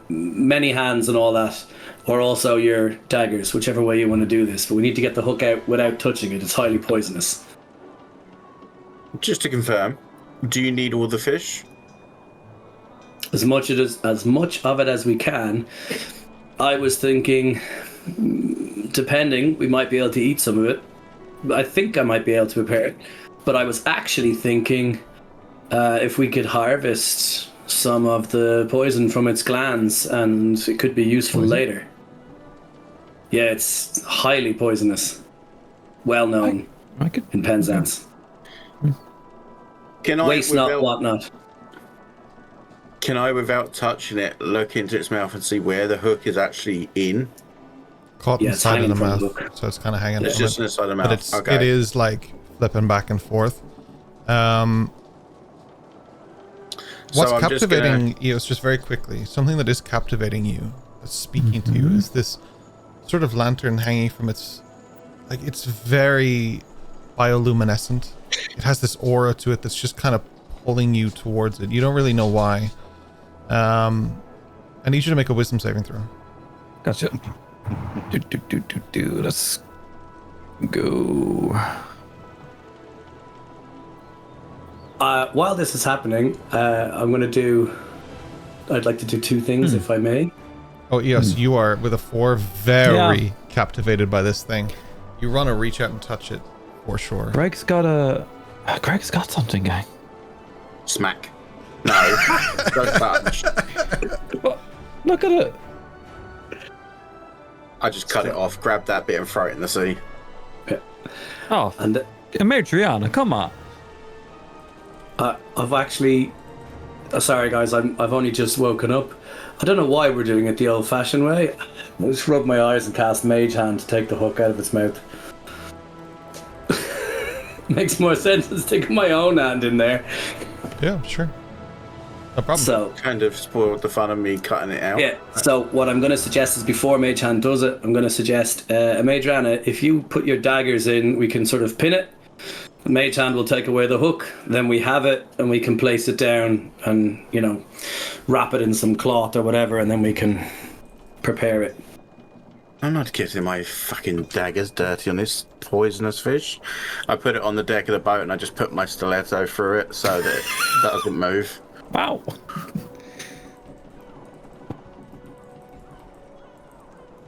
Many hands and all that, or also your daggers, whichever way you want to do this. But we need to get the hook out without touching it. It's highly poisonous. Just to confirm, do you need all the fish? As much of it as we can. I was thinking, depending, we might be able to eat some of it. I think I might be able to prepare it. But I was actually thinking if we could harvest some of the poison from its glands, and it could be useful later. Yeah, it's highly poisonous. Well known in Penzance. Waste not, whatnot. Can I, without touching it, look into its mouth and see where the hook is actually in? Caught inside of the mouth, so it's kind of hanging. It's just inside the mouth. But it is like flipping back and forth. What's captivating Eos, just very quickly, something that is captivating you, that's speaking to you, is this sort of lantern hanging from its, like, it's very bioluminescent. It has this aura to it that's just kind of pulling you towards it. You don't really know why. I need you to make a wisdom saving throw. Gotcha. Let's go. While this is happening, I'd like to do two things, if I may. Oh, Eos, you are, with a 4, very captivated by this thing. You want to reach out and touch it, for sure. Greg's got something, gang. Smack. No. Don't touch. Look at it. I just cut it off, grab that bit and throw it in the sea. Oh, and Amadriana, come on. I've actually... sorry, guys, I've only just woken up. I don't know why we're doing it the old-fashioned way. I just rub my eyes and cast Mage Hand to take the hook out of its mouth. Makes more sense than sticking my own hand in there. Yeah, sure. No problem. So, kind of spoiled the fun of me cutting it out. Yeah, so what I'm going to suggest is before Mage Hand does it, I'm going to suggest, Amadriana, if you put your daggers in, we can sort of pin it. Mage Hand will take away the hook, then we have it, and we can place it down and, you know, wrap it in some cloth or whatever, and then we can prepare it. I'm not getting my fucking daggers dirty on this poisonous fish. I put it on the deck of the boat and I just put my stiletto through it so that it doesn't move. Wow.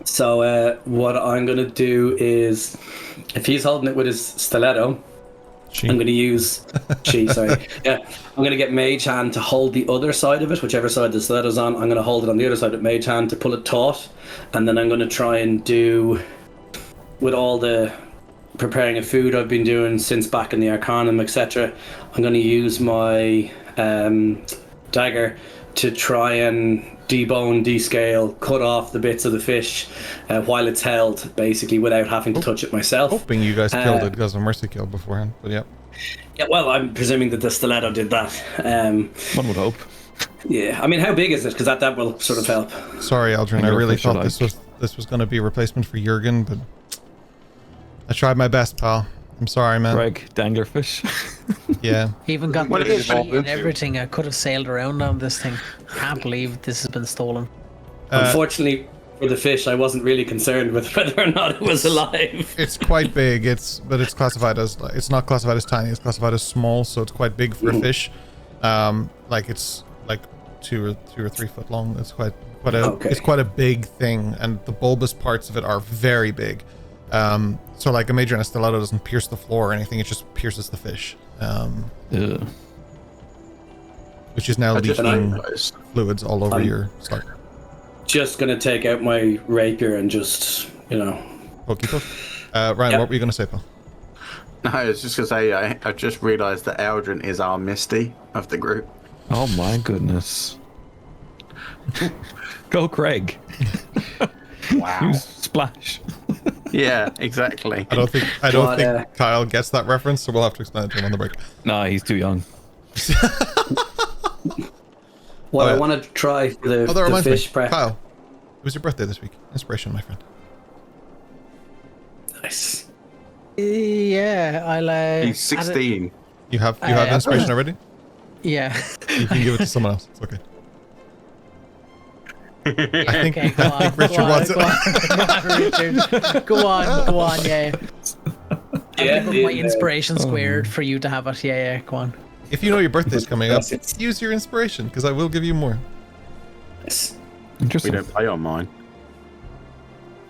So what I'm going to do is, if he's holding it with his stiletto, I'm going to use... sorry. Yeah, I'm going to get Mage Hand to hold the other side of it, whichever side the stiletto's on. I'm going to hold it on the other side with Mage Hand to pull it taut. And then I'm going to try and do, with all the preparing of food I've been doing since back in the Arcanum, etc., I'm going to use my dagger to try and debone, descale, cut off the bits of the fish while it's held, basically, without having to touch it myself. Hoping you guys killed it because of mercy kill beforehand, but yeah. Yeah, well, I'm presuming that the stiletto did that. One would hope. Yeah, I mean, how big is it? Because that will sort of help. Sorry, Aldrin, I really thought like. this was going to be a replacement for Jurgen, but I tried my best, pal. I'm sorry, man. Greg, danglerfish. Yeah. Even got What the is it tree evolved and into? everything. I could have sailed around on this thing. Can't believe this has been stolen. Unfortunately for the fish, I wasn't really concerned with whether or not it was alive. It's quite big. But it's classified as, it's not classified as tiny. It's classified as small, so it's quite big for a fish. It's like 2 or 3 foot long. It's it's quite a big thing, and the bulbous parts of it are very big. So like a Major and a stiletto doesn't pierce the floor or anything. It just pierces the fish. Which is now leaking fluids all over your slug. Just gonna take out my rapier and just, Pokey poke. Ryan, what were you going to say, Paul? No, I was just going to say, I just realised that Aldrin is our Misty of the group. Oh my goodness. Go, Craig. Wow. Use splash. Yeah, exactly. I don't think Kyle gets that reference, so we'll have to explain it to him on the break. Nah, he's too young. What I want to try for that the reminds fish me. prep. Kyle, it was your birthday this week. Inspiration, my friend. Nice. Yeah, I'll. He's 16. You have inspiration already? Yeah. You can give it to someone else. It's okay. Yeah, think- okay, go on. I think Richard wants it. Go on, yeah. I'll Yeah, give up my inspiration squared for you to have it. Yeah, go on. If you know your birthday's coming up, Yes. use your inspiration, because I will give you more. Nice. We Interesting. don't play on mine.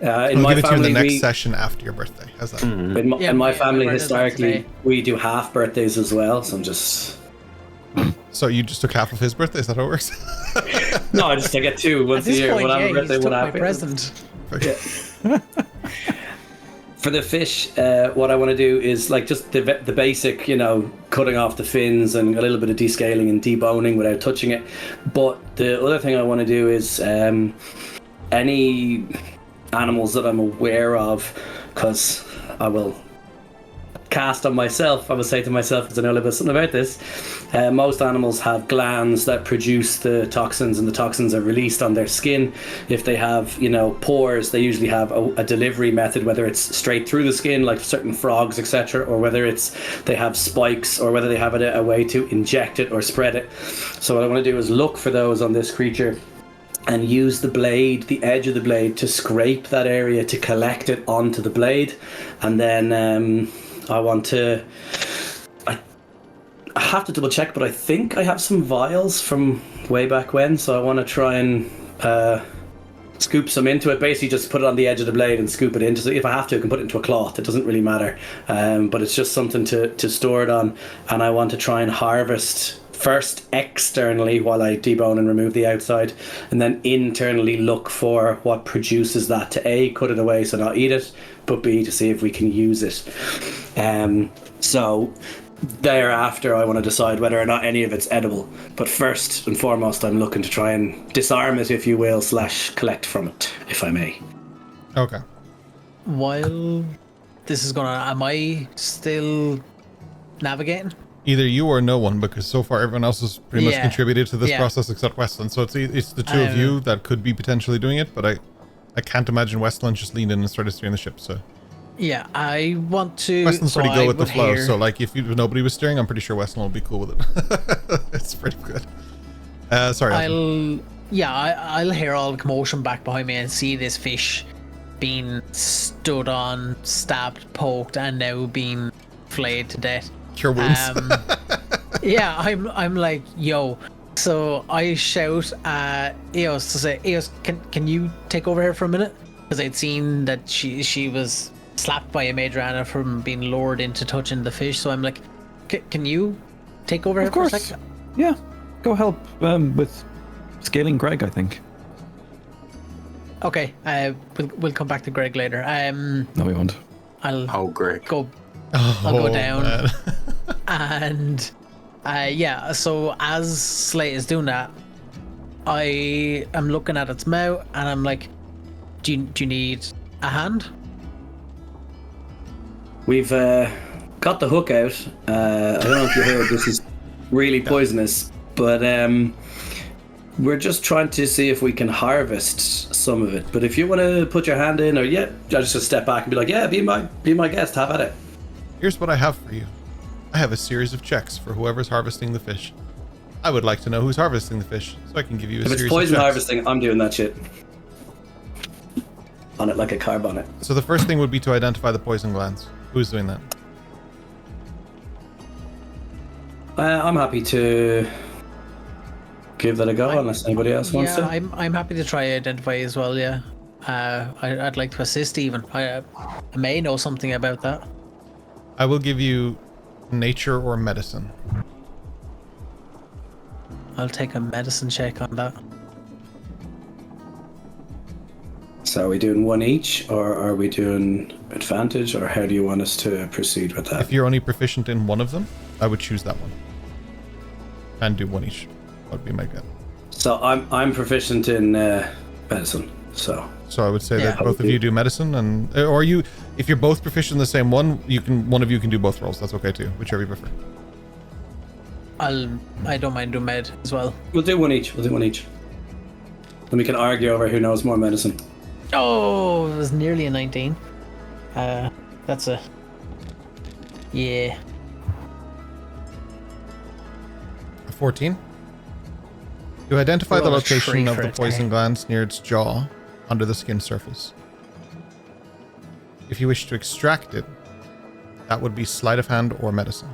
In I'll my give it to you in the family, next session after your birthday. How's that? in my family, my birthday's not historically, today. we do half birthdays as well. So I'm just So you just took half of his birthday? Is that how it works? no, I get 2 At once a this year. point, Whatever yeah, birthday, he's took my whatever. present. For the fish, what I want to do is like just the basic, cutting off the fins and a little bit of descaling and deboning without touching it. But the other thing I want to do is any animals that I'm aware of, because I will cast on myself. I will say to myself, because I know a little bit something about this. Most animals have glands that produce the toxins, and the toxins are released on their skin. If they have, pores, they usually have a delivery method, whether it's straight through the skin, like certain frogs, etc., or whether it's they have spikes, or whether they have a way to inject it or spread it. So what I want to do is look for those on this creature and use the edge of the blade, to scrape that area to collect it onto the blade, and then I want to. I have to double check, but I think I have some vials from way back when, so I want to try and scoop some into it. Basically, just put it on the edge of the blade and scoop it into. So if I have to, I can put it into a cloth. It doesn't really matter, but it's just something to store it on. And I want to try and harvest first externally while I debone and remove the outside, and then internally look for what produces that, to A, cut it away so not eat it, but B, to see if we can use it. So thereafter I want to decide whether or not any of it's edible, but first and foremost I'm looking to try and disarm it, if you will, / collect from it, if I may. Okay. While this is going on, am I still navigating? Either you or no one, because so far everyone else has pretty much Yeah. contributed to this Yeah. process except Weslyn. So it's the two of you that could be potentially doing it, but I can't imagine Weslyn just leaned in and started steering the ship. So Yeah, I want to. Westlyn's pretty so good I with the would flow. hear- So like if nobody was steering, I'm pretty sure Weslyn will be cool with it. It's pretty good. Sorry. Aldrin. I'll hear all the commotion back behind me and see this fish being stood on, stabbed, poked, and now being flayed to death. Cure wounds. Yeah, I'm like, yo. So I shout at Eos to say, Eos, can you take over here for a minute? Because I'd seen that she was slapped by a Madrana from being lured into touching the fish. So I'm like, can you take over here for a second? Yeah. Go help with scaling Greg, I think. Okay, we'll come back to Greg later. No, we won't. I'll Greg. I'll go down. Man. And yeah, so as Slate is doing that, I am looking at its mouth and I'm like, do you need a hand? We've got the hook out. I don't know if you heard, this is really poisonous, but we're just trying to see if we can harvest some of it. But if you want to put your hand in, or I'll just step back and be like, yeah, be my guest, have at it. Here's what I have for you. I have a series of checks for whoever's harvesting the fish. I would like to know who's harvesting the fish, so I can give you a If series it's of poison checks. harvesting, I'm doing that shit. On it like a carb on it. So the first thing would be to identify the poison glands. Who's doing that? I'm happy to give that a go, unless anybody else wants to. I'm happy to try identify as well. Yeah, I'd like to assist. Even I may know something about that. I will give you nature or medicine. I'll take a medicine check on that. So are we doing one each, or are we doing advantage, or how do you want us to proceed with that? If you're only proficient in one of them, I would choose that one. And do one each. That would be my gut. So I'm proficient in medicine, so I would say Yeah. that both of you do medicine, and or you, if you're both proficient in the same one, one of you can do both rolls. That's okay too, whichever you prefer. I don't mind doing med as well. we'll do one each. Then we can argue over who knows more medicine. Oh, it was nearly a 19. That's a... Yeah. A 14. You identify the Roll a location tree of for the it, poison eh? glands near its jaw, under the skin surface. If you wish to extract it, that would be sleight of hand or medicine.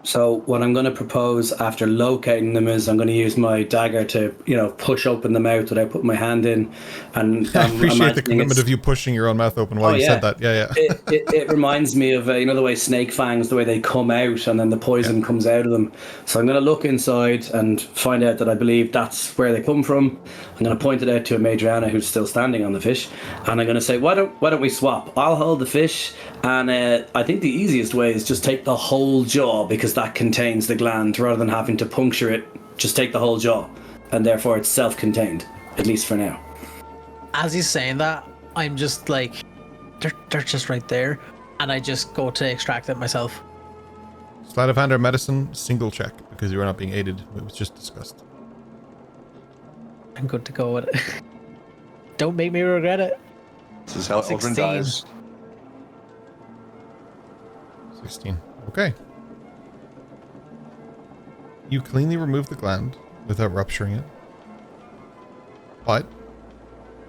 So what I'm going to propose after locating them is I'm going to use my dagger to, push open the mouth without putting my hand in. And I I'm appreciate the imagining commitment it's- of you pushing your own mouth open while Oh, you yeah. said that. Yeah. it reminds me of the way snake fangs, the way they come out and then the poison comes out of them. So I'm going to look inside and find out that I believe that's where they come from. I'm going to point it out to a Madrana who's still standing on the fish, and I'm going to say, why don't we swap? I'll hold the fish, and I think the easiest way is just take the whole jaw, because that contains the gland, rather than having to puncture it. Just take the whole jaw, and therefore it's self-contained, at least for now. As he's saying that, I'm just like, they're just right there. And I just go to extract it myself. Sleight of hand or medicine, single check, because you are not being aided. It was just discussed. I'm good to go with it. Don't make me regret it. This is how Eldrin 16. dies. 16. Okay. You cleanly remove the gland without rupturing it. But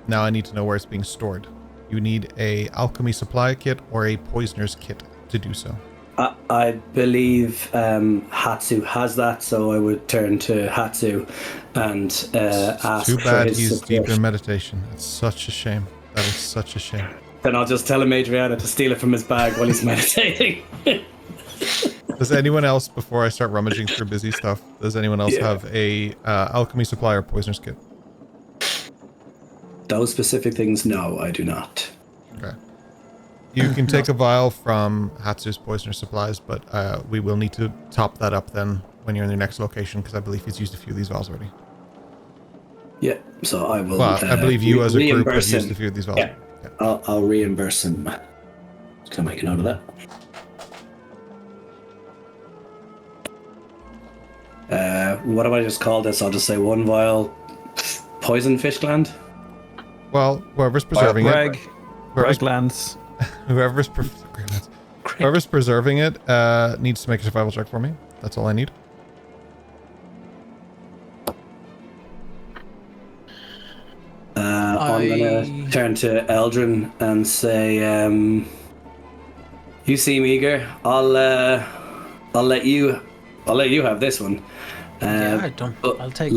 now I need to know where it's being stored. You need a alchemy supply kit or a poisoner's kit to do so. I believe Hatsu has that, so I would turn to Hatsu and ask Too for bad his he's support. deep in meditation. It's such a shame. That is such a shame. Then I'll just tell him Adriana to steal it from his bag while he's meditating. Does anyone else, before I start rummaging through busy stuff, does anyone else have a alchemy supply or poisoner's kit? Those specific things, no, I do not. Okay. You can take a vial from Hatsu's poisoner supplies, but we will need to top that up then when you're in your next location, because I believe he's used a few of these vials already. Yeah, so I will. Well, I believe you as a group have reimburse used him. a few of these vials. Yeah, I'll reimburse him. Just gonna make a note of that. What have I just called this? I'll just say one vial poison fish gland. Well, whoever's preserving Greg. it, Greg lands. whoever's preserving it needs to make a survival check for me. That's all I need. I'm gonna turn to Eldrin and say, "You seem eager. I'll let you have this one." Yeah, I don't. But I'll take.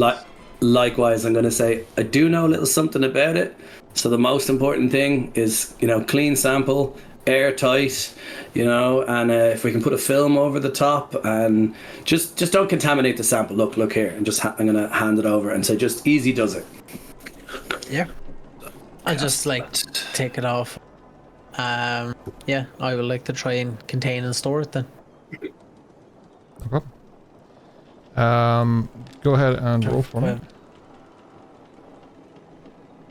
Likewise, I'm gonna say I do know a little something about it. So the most important thing is, clean sample, airtight, and if we can put a film over the top and just don't contaminate the sample. Look here, and I'm gonna hand it over and say, just easy does it. Yeah. I'll just take it off. Yeah, I would like to try and contain and store it then. No problem. Go ahead and roll for me.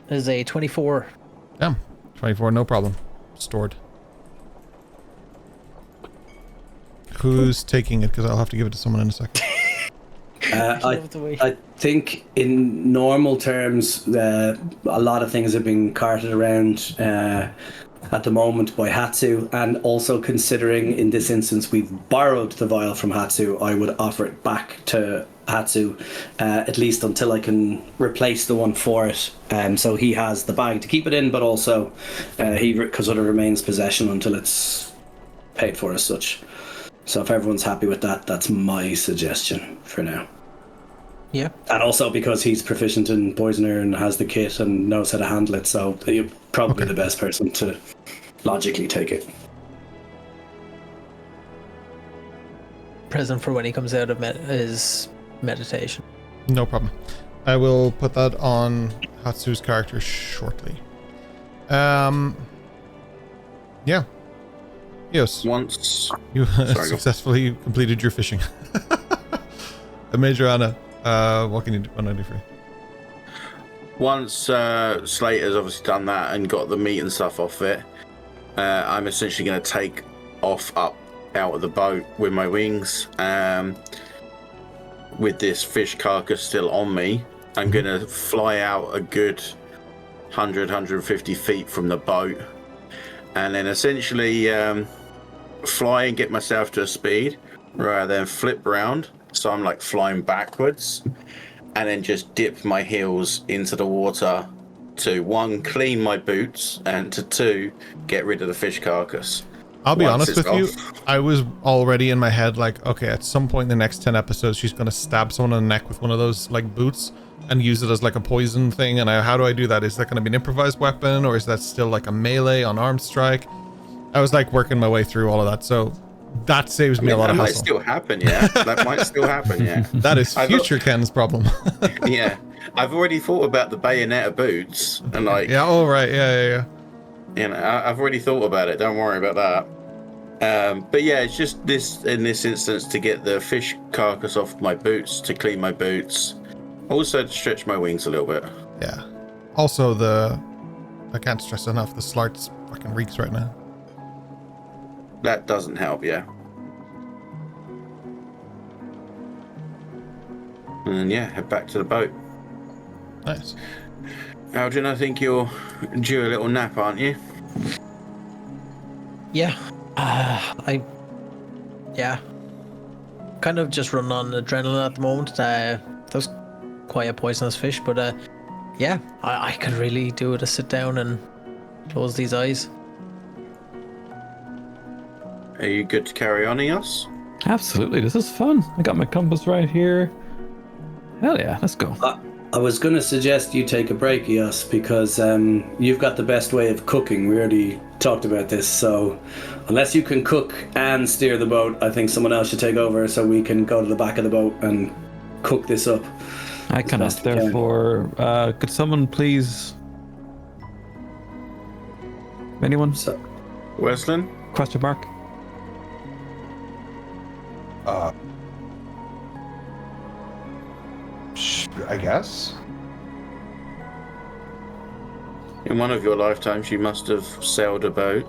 There's a 24. Yeah, 24, no problem. Stored. Who's taking it? Because I'll have to give it to someone in a second. I think in normal terms, a lot of things have been carted around at the moment by Hatsu, and also considering in this instance we've borrowed the vial from Hatsu, I would offer it back to Hatsu, at least until I can replace the one for it. So he has the bag to keep it in, but also he sort of remains possession until it's paid for as such. So if everyone's happy with that, that's my suggestion for now. Yeah. And also because he's proficient in Poisoner and has the kit and knows how to handle it, so you're probably the best person to logically take it. Present for when he comes out of his meditation. No problem. I will put that on Hatsu's character shortly. Yeah. Yes. Once You Sorry, successfully completed your fishing. Major Anna, what can you do? What can I do for you? Once Slate has obviously done that and got the meat and stuff off it, I'm essentially going to take off up out of the boat with my wings. With this fish carcass still on me, I'm going to fly out a good 150 feet from the boat, and then essentially fly and get myself to a speed rather than flip round. So I'm like flying backwards, and then just dip my heels into the water to, one, clean my boots, and to, two, get rid of the fish carcass. I'll be honest with you, off. I was already in my head like, okay, at some point in the next 10 episodes, she's going to stab someone in the neck with one of those like boots and use it as like a poison thing. And how do I do that? Is that going to be an improvised weapon, or is that still like a melee unarmed strike? I was like working my way through all of that. So that saves me a lot of hassle. That might still happen, yeah. That might still happen, yeah. That is future Ken's problem. Yeah. I've already thought about the bayonetta boots, and like... Yeah, all right, yeah. I've already thought about it. Don't worry about that. But yeah, it's just in this instance to get the fish carcass off my boots, to clean my boots, also to stretch my wings a little bit. Yeah. Also, I can't stress enough, the slart's fucking reeks right now. That doesn't help, yeah. And then, yeah, head back to the boat. Nice. Aldrin, I think you're due a little nap, aren't you? Yeah. Yeah. Kind of just running on adrenaline at the moment. That's quite a poisonous fish, but yeah, I could really do with a sit down and close these eyes. Are you good to carry on, Eos? Absolutely, this is fun. I got my compass right here. Hell yeah, let's go. I was going to suggest you take a break, Eos, because you've got the best way of cooking. We already talked about this, so unless you can cook and steer the boat, I think someone else should take over so we can go to the back of the boat and cook this up. I cannot, therefore, could someone please... Anyone? Weslyn? Question mark? I guess. In one of your lifetimes, you must have sailed a boat.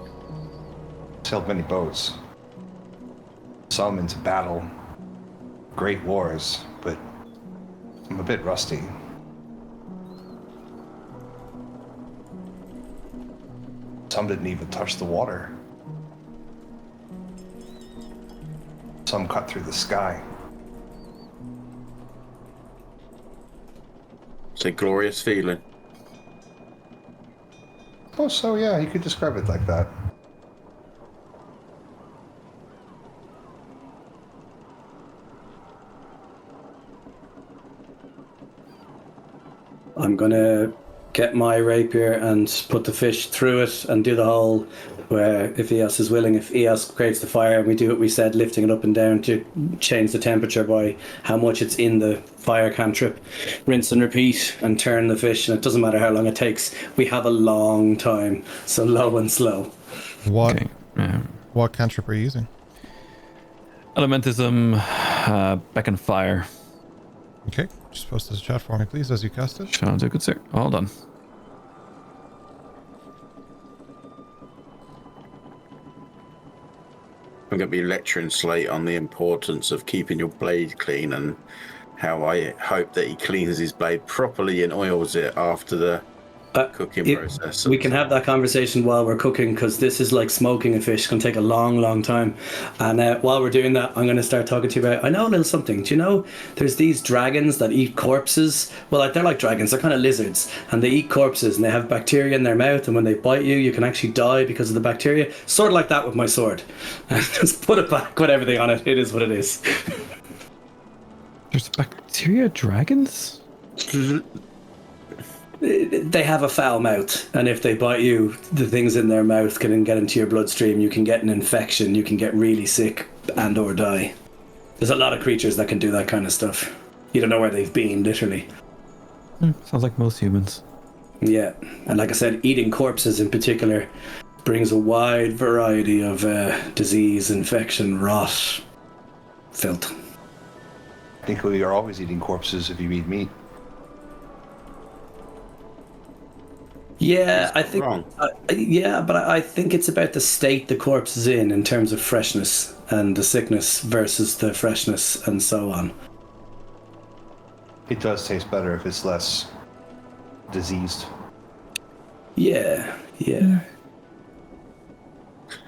Sailed many boats. Some into battle. Great wars, but I'm a bit rusty. Some didn't even touch the water. Some cut through the sky. It's a glorious feeling. Oh, so yeah, you could describe it like that. I'm gonna get my rapier and put the fish through it and do the whole where if Eos is willing, if Eos creates the fire and we do what we said, lifting it up and down to change the temperature by how much it's in the fire cantrip, rinse and repeat and turn the fish, and it doesn't matter how long it takes. We have a long time, so low and slow. What Okay. what cantrip are you using? Elementism, beckon fire. Okay, just post this chat for me, please, as you cast it. Shall do, good sir. All done. I'm going to be lecturing Slate on the importance of keeping your blade clean and how I hope that he cleans his blade properly and oils it after the cooking process. We can have that conversation while we're cooking, because this is like smoking a fish. It's going to take a long time. And while we're doing that, I'm going to start talking to you about, I know a little something. Do you know there's these dragons that eat corpses? Well, they're like dragons. They're kind of lizards, and they eat corpses, and they have bacteria in their mouth, and when they bite you, you can actually die because of the bacteria. Sort of like that with my sword. Just put it back with everything on it. It is what it is. There's bacteria dragons? They have a foul mouth, and if they bite you, the things in their mouth can get into your bloodstream. You can get an infection, you can get really sick and or die. There's a lot of creatures that can do that kind of stuff. You don't know where they've been, literally. Sounds like most humans. Yeah, and like I said, eating corpses in particular brings a wide variety of disease, infection, rot, filth. I think we are always eating corpses if you eat meat. Yeah, I think. wrong. But I think it's about the state the corpse is in terms of freshness and the sickness versus the freshness and so on. It does taste better if it's less diseased. Yeah.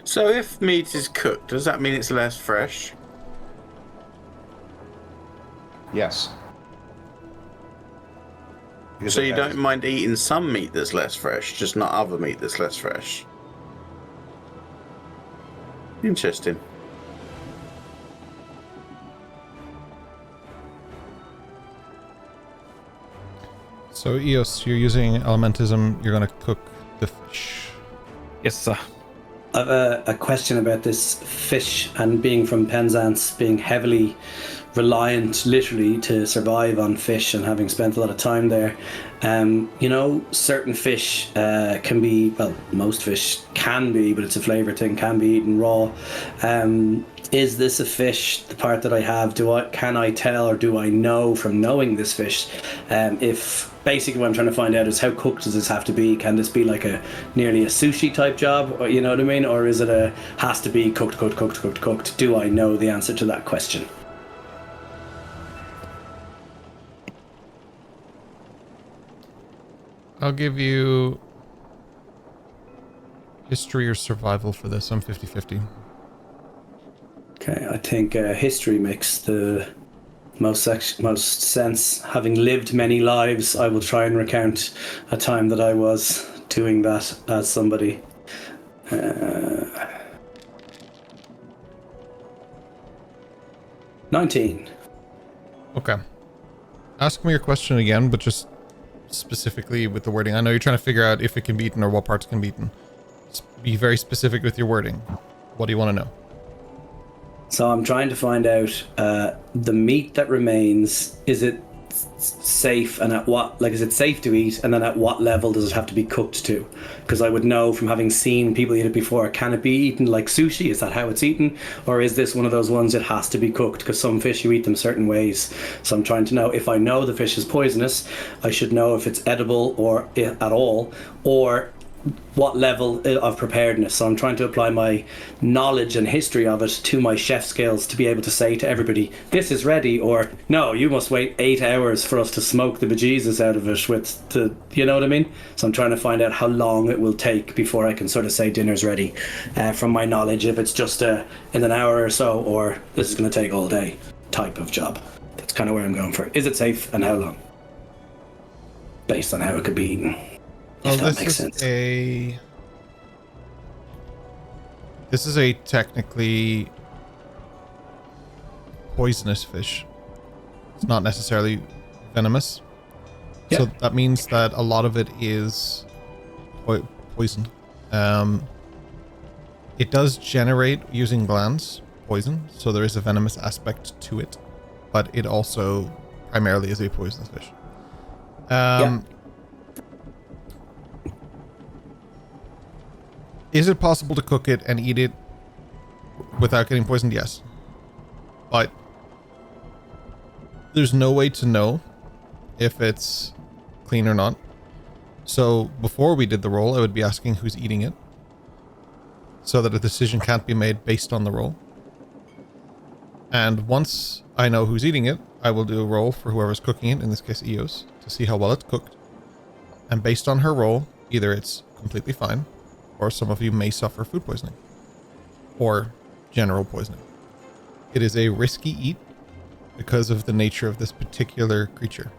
So if meat is cooked, does that mean it's less fresh? Yes. Because So it you has- don't mind eating some meat that's less fresh, just not other meat that's less fresh? Interesting. So, Eos, you're using elementism. You're going to cook the fish. Yes, sir. I have a question about this fish, and being from Penzance, being heavily reliant literally to survive on fish and having spent a lot of time there. Certain fish can be, well, most fish can be, but it's a flavour thing, can be eaten raw. Is this a fish, the part that I have, can I tell or do I know from knowing this fish if basically what I'm trying to find out is how cooked does this have to be? Can this be like nearly a sushi type job, or, you know what I mean? Or is it has to be cooked? Do I know the answer to that question? I'll give you history or survival for this. I'm 50-50. Okay, I think history makes the most sense. Having lived many lives, I will try and recount a time that I was doing that as somebody. 19. Okay. Ask me your question again, but just specifically with the wording. I know you're trying to figure out if it can be eaten or what parts can be eaten. Be very specific with your wording. What do you want to know? So I'm trying to find out the meat that remains, is it safe, and at what, like, is it safe to eat, and then at what level does it have to be cooked to? Because I would know from having seen people eat it before, can it be eaten like sushi? Is that how it's eaten? Or is this one of those ones it has to be cooked? Because some fish, you eat them certain ways. So I'm trying to know, if I know the fish is poisonous, I should know if it's edible or at all, or what level of preparedness. So I'm trying to apply my knowledge and history of it to my chef skills to be able to say to everybody, this is ready, or no, you must wait 8 hours for us to smoke the bejesus out of it with the, you know what I mean? So I'm trying to find out how long it will take before I can sort of say dinner's ready from my knowledge, if it's just in an hour or so, or this is going to take all day type of job. That's kind of where I'm going for. Is it safe, and how long? Based on how it could be eaten. Well, that makes sense. This is a technically poisonous fish. It's not necessarily venomous. Yeah. So that means that a lot of it is poisoned. It does generate, using glands, poison, so there is a venomous aspect to it, but it also primarily is a poisonous fish. Is it possible to cook it and eat it without getting poisoned? Yes. But there's no way to know if it's clean or not. So before we did the roll, I would be asking who's eating it, so that a decision can't be made based on the roll. And once I know who's eating it, I will do a roll for whoever's cooking it, in this case Eos, to see how well it's cooked. And based on her roll, either it's completely fine, or some of you may suffer food poisoning, or general poisoning. It is a risky eat because of the nature of this particular creature.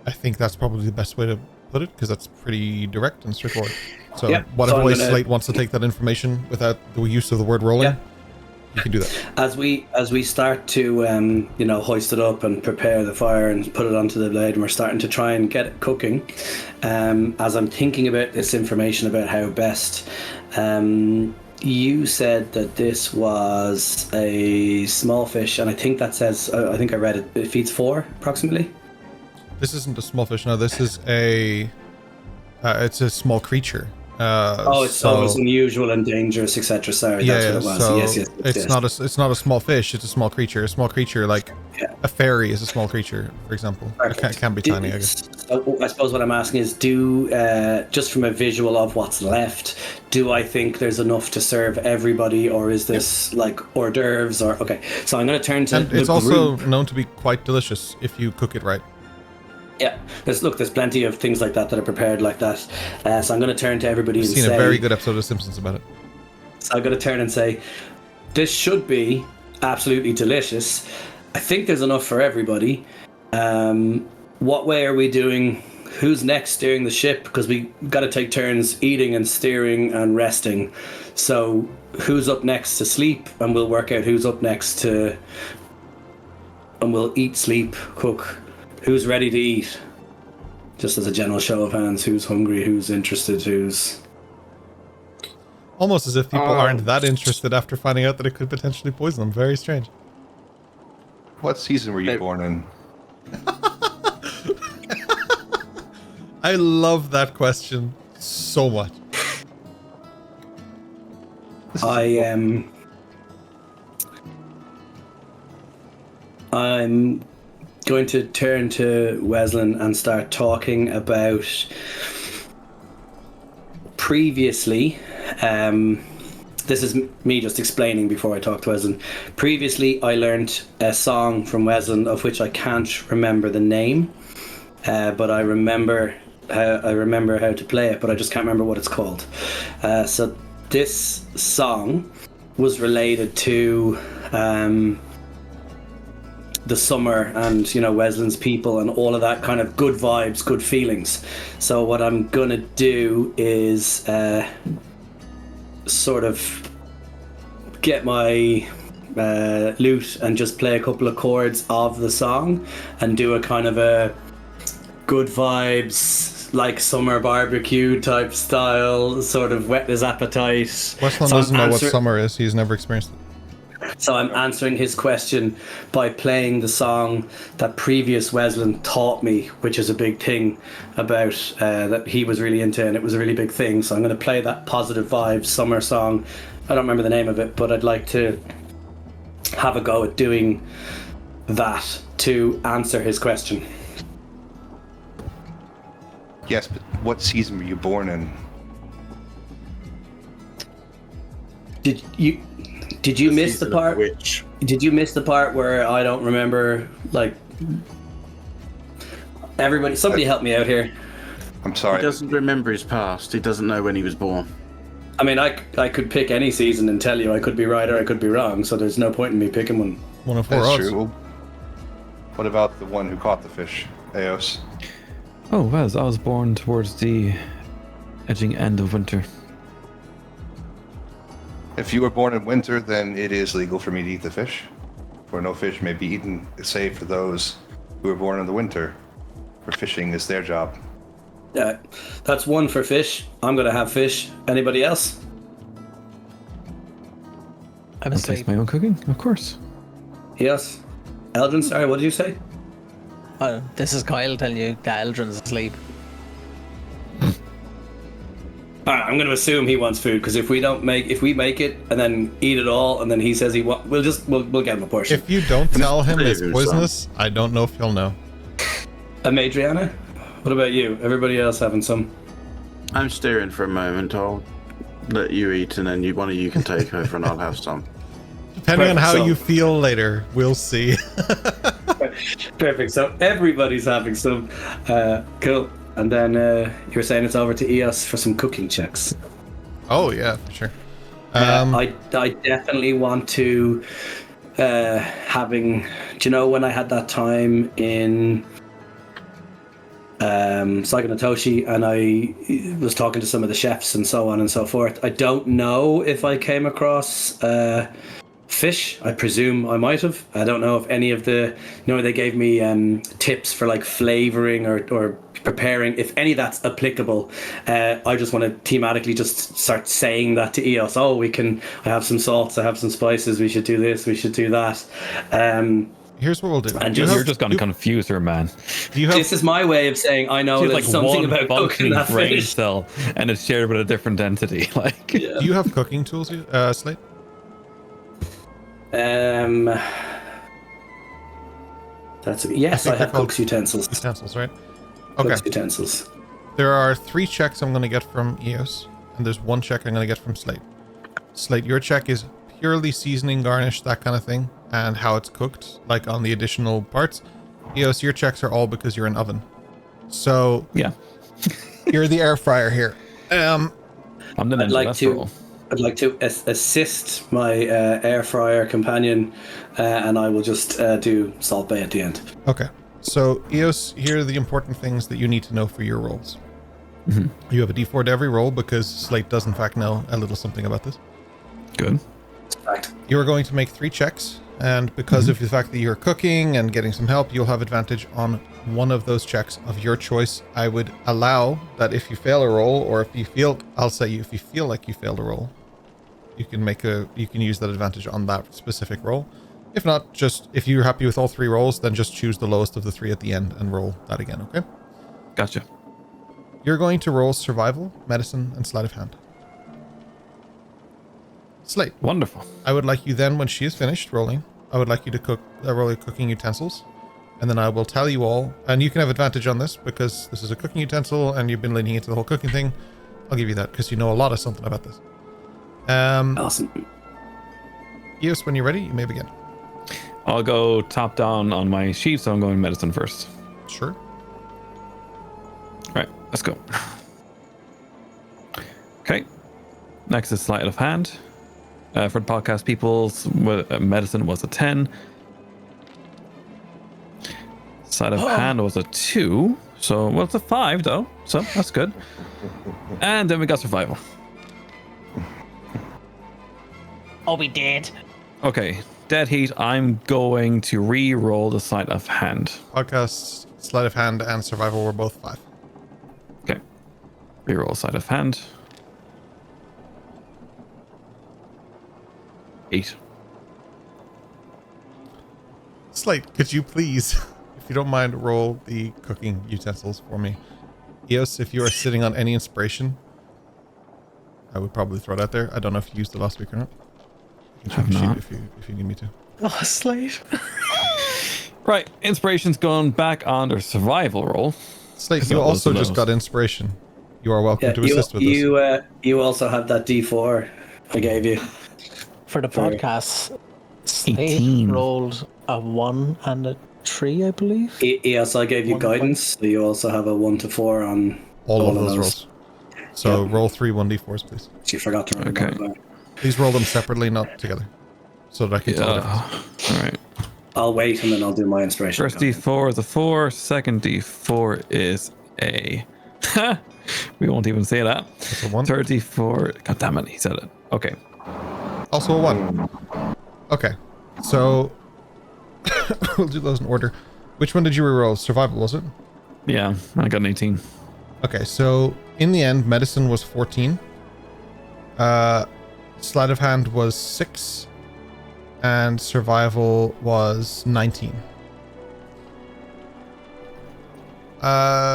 I think that's probably the best way to put it, because that's pretty direct and straightforward. So whatever way Slate wants to take that information without the use of the word rolling, you can do that. As we start to hoist it up and prepare the fire and put it onto the blade, and we're starting to try and get it cooking, as I'm thinking about this information about how best, you said that this was a small fish, and I think that says, I think I read it, it feeds 4 approximately. This isn't a small fish. No, this is it's a small creature. It's unusual and dangerous, etc. Sorry, that's what it was. So yes. It's not a small fish. It's a small creature. A small creature, like a fairy, is a small creature, for example. It can be tiny, I guess. So I suppose what I'm asking is, just from a visual of what's left, do I think there's enough to serve everybody, or is this like hors d'oeuvres? Or okay, so I'm going to turn to. And it's also known to be quite delicious if you cook it right. Yeah, there's plenty of things like that are prepared like that. So I'm going to turn to everybody and say... I've seen a very good episode of Simpsons about it. So I'm going to turn and say, this should be absolutely delicious. I think there's enough for everybody. What way are we doing? Who's next steering the ship? Because we got to take turns eating and steering and resting. So who's up next to sleep? And we'll work out who's up next to... And we'll eat, sleep, cook... Who's ready to eat? Just as a general show of hands, who's hungry, who's interested, who's... Almost as if people aren't that interested after finding out that it could potentially poison them. Very strange. What season were you born in? I love that question so much. I'm going to turn to Weslyn and start talking about previously. This is me just explaining before I talk to Weslyn. Previously, I learned a song from Weslyn of which I can't remember the name, but I remember how to play it, but I just can't remember what it's called. So this song was related to the summer and Weslyn's people and all of that kind of good vibes, good feelings. So what I'm gonna do is sort of get my lute and just play a couple of chords of the song and do a kind of a good vibes, like summer barbecue type style, sort of whet his appetite. Weslyn doesn't know what summer is. He's never experienced it. So I'm answering his question by playing the song that previous Weslyn taught me, which is a big thing about that he was really into, and it was a really big thing. So I'm going to play that positive vibes summer song. I don't remember the name of it, but I'd like to have a go at doing that to answer his question. Yes, but what season were you born in? Did you miss the part? Did you miss the part where I don't remember? Like, everybody, somebody help me out here. I'm sorry. He doesn't remember his past. He doesn't know when he was born. I mean, I could pick any season and tell you I could be right or I could be wrong. So there's no point in me picking one. One of four That's odds. true. What about the one who caught the fish, Eos? Oh, Wes, I was born towards the edging end of winter. If you were born in winter, then it is legal for me to eat the fish. For no fish may be eaten, save for those who were born in the winter. For fishing is their job. That's one for fish. I'm gonna have fish. Anybody else? I'm I'll taste asleep. my own cooking, of course. Yes. Eldrin, sorry, what did you say? This is Kyle telling you that Eldrin's asleep. Alright, I'm gonna assume he wants food because if we make it and then eat it all and then he says we'll get him a portion. If you don't tell him it's Maybe poisonous, I don't know if he'll know. Adriana, what about you? Everybody else having some? I'm steering for a moment. I'll let you eat, and then one of you can take over, and I'll have some. Depending on Perfect, how so- you feel later, we'll see. Perfect. So everybody's having some. Cool. And then you were saying it's over to Eos for some cooking checks. Oh yeah, for sure. I definitely want to having. Do you know when I had that time in Saganatoshi and I was talking to some of the chefs and so on and so forth? I don't know if I came across fish. I presume I might have. I don't know if any of the, they gave me tips for like flavoring or preparing, if any of that's applicable. I just want to thematically just start saying that to Eos. Oh, I have some salts, I have some spices, we should do this, we should do that. Here's what we'll do. And You're just going to confuse her, man. Do you have This is my way of saying I know She's there's like something one about cooking functioning that brain fish. cell, and it's shared with a different entity. Like, Yeah. do you have cooking tools, Slate? Yes, I they're have called cook's utensils. Utensils, right? Okay. Cook's utensils. There are 3 checks I'm going to get from Eos, and there's 1 check I'm going to get from Slate. Slate, your check is purely seasoning, garnish, that kind of thing, and how it's cooked, like on the additional parts. Eos, your checks are all because you're an oven. So yeah, you're the air fryer here. I'm the ninja. like That's to- all. I'd like to assist my air fryer companion, and I will just do Salt Bay at the end. Okay. So, Eos, here are the important things that you need to know for your rolls. You have a d4 to every roll because Slate does in fact know a little something about this. Good. Fact. You are going to make 3 checks, and because of the fact that you're cooking and getting some help, you'll have advantage on one of those checks of your choice. I would allow that if you fail a roll, or if you feel like you failed a roll, you can use that advantage on that specific roll. If not, just if you're happy with all 3 rolls, then just choose the lowest of the 3 at the end and roll that again, okay? Gotcha. You're going to roll survival, medicine, and sleight of hand. Slate. Wonderful. I would like you then, when she is finished rolling, I would like you to roll your cooking utensils. And then I will tell you all, and you can have advantage on this because this is a cooking utensil and you've been leaning into the whole cooking thing. I'll give you that because you know a lot of something about this. Awesome. Eos, when you're ready, you may begin. I'll go top down on my sheet, so I'm going medicine first. Sure. Right, let's go. Okay. Next is sleight of hand. For the podcast people's medicine was a 10. Sleight of hand was a 2. So, well, it's a 5 though. So that's good. And then we got survival. Oh, we did. Okay. Dead heat. I'm going to re-roll the sleight of hand. Podcast, sleight of hand, and survival were both 5. Okay. Reroll sleight of hand. 8. Slate, could you please, if you don't mind, roll the cooking utensils for me? Eos, if you are sitting on any inspiration, I would probably throw it out there. I don't know if you used it last week or not. I can check the not. sheet if you need me to. Oh, Slate. Right. Inspiration's gone back on their survival roll. Slate, So you that was also the just lowest. got inspiration. You are welcome Yeah, to assist with this. you also have that D4 I gave you. For the Sorry. podcast, Slate 18. rolled a 1 and a 3, I believe. Yes, I gave you 1 guidance, so you also have a 1 to 4 on All of those rolls. So Yep. roll 3 1d4s, please. You forgot to remember Okay. that. Please roll them separately, not together, so that I can tell the difference. All right. I'll wait and then I'll do my inspiration. First D4 is a 4. Second D4 is a... we won't even say that. That's a 1. 34. God damn it, he said it. Okay. Also a 1. Okay. So we'll do those in order. Which one did you reroll? Survival, was it? Yeah, I got an 18. Okay, so in the end, medicine was 14. Sleight of hand was 6. And survival was 19.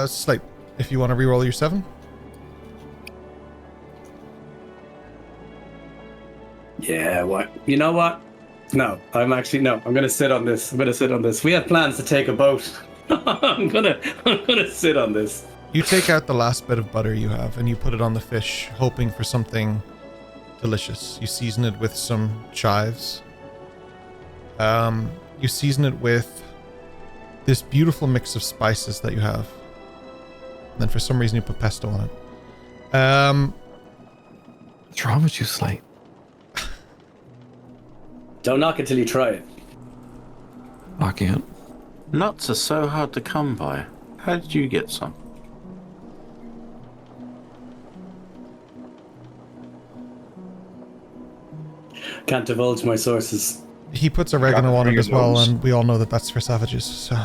Slate, if you want to reroll your 7. Yeah, what? You know what? No, I'm gonna sit on this. We have plans to take a boat. I'm gonna sit on this. You take out the last bit of butter you have and you put it on the fish, hoping for something delicious. You season it with some chives. You season it with this beautiful mix of spices that you have. And then for some reason you put pesto on it. What's wrong with you, Slate? Don't knock it till you try it. I can't. Nuts are so hard to come by. How did you get some? Can't divulge my sources. He puts oregano on it as well, and we all know that that's for savages. So,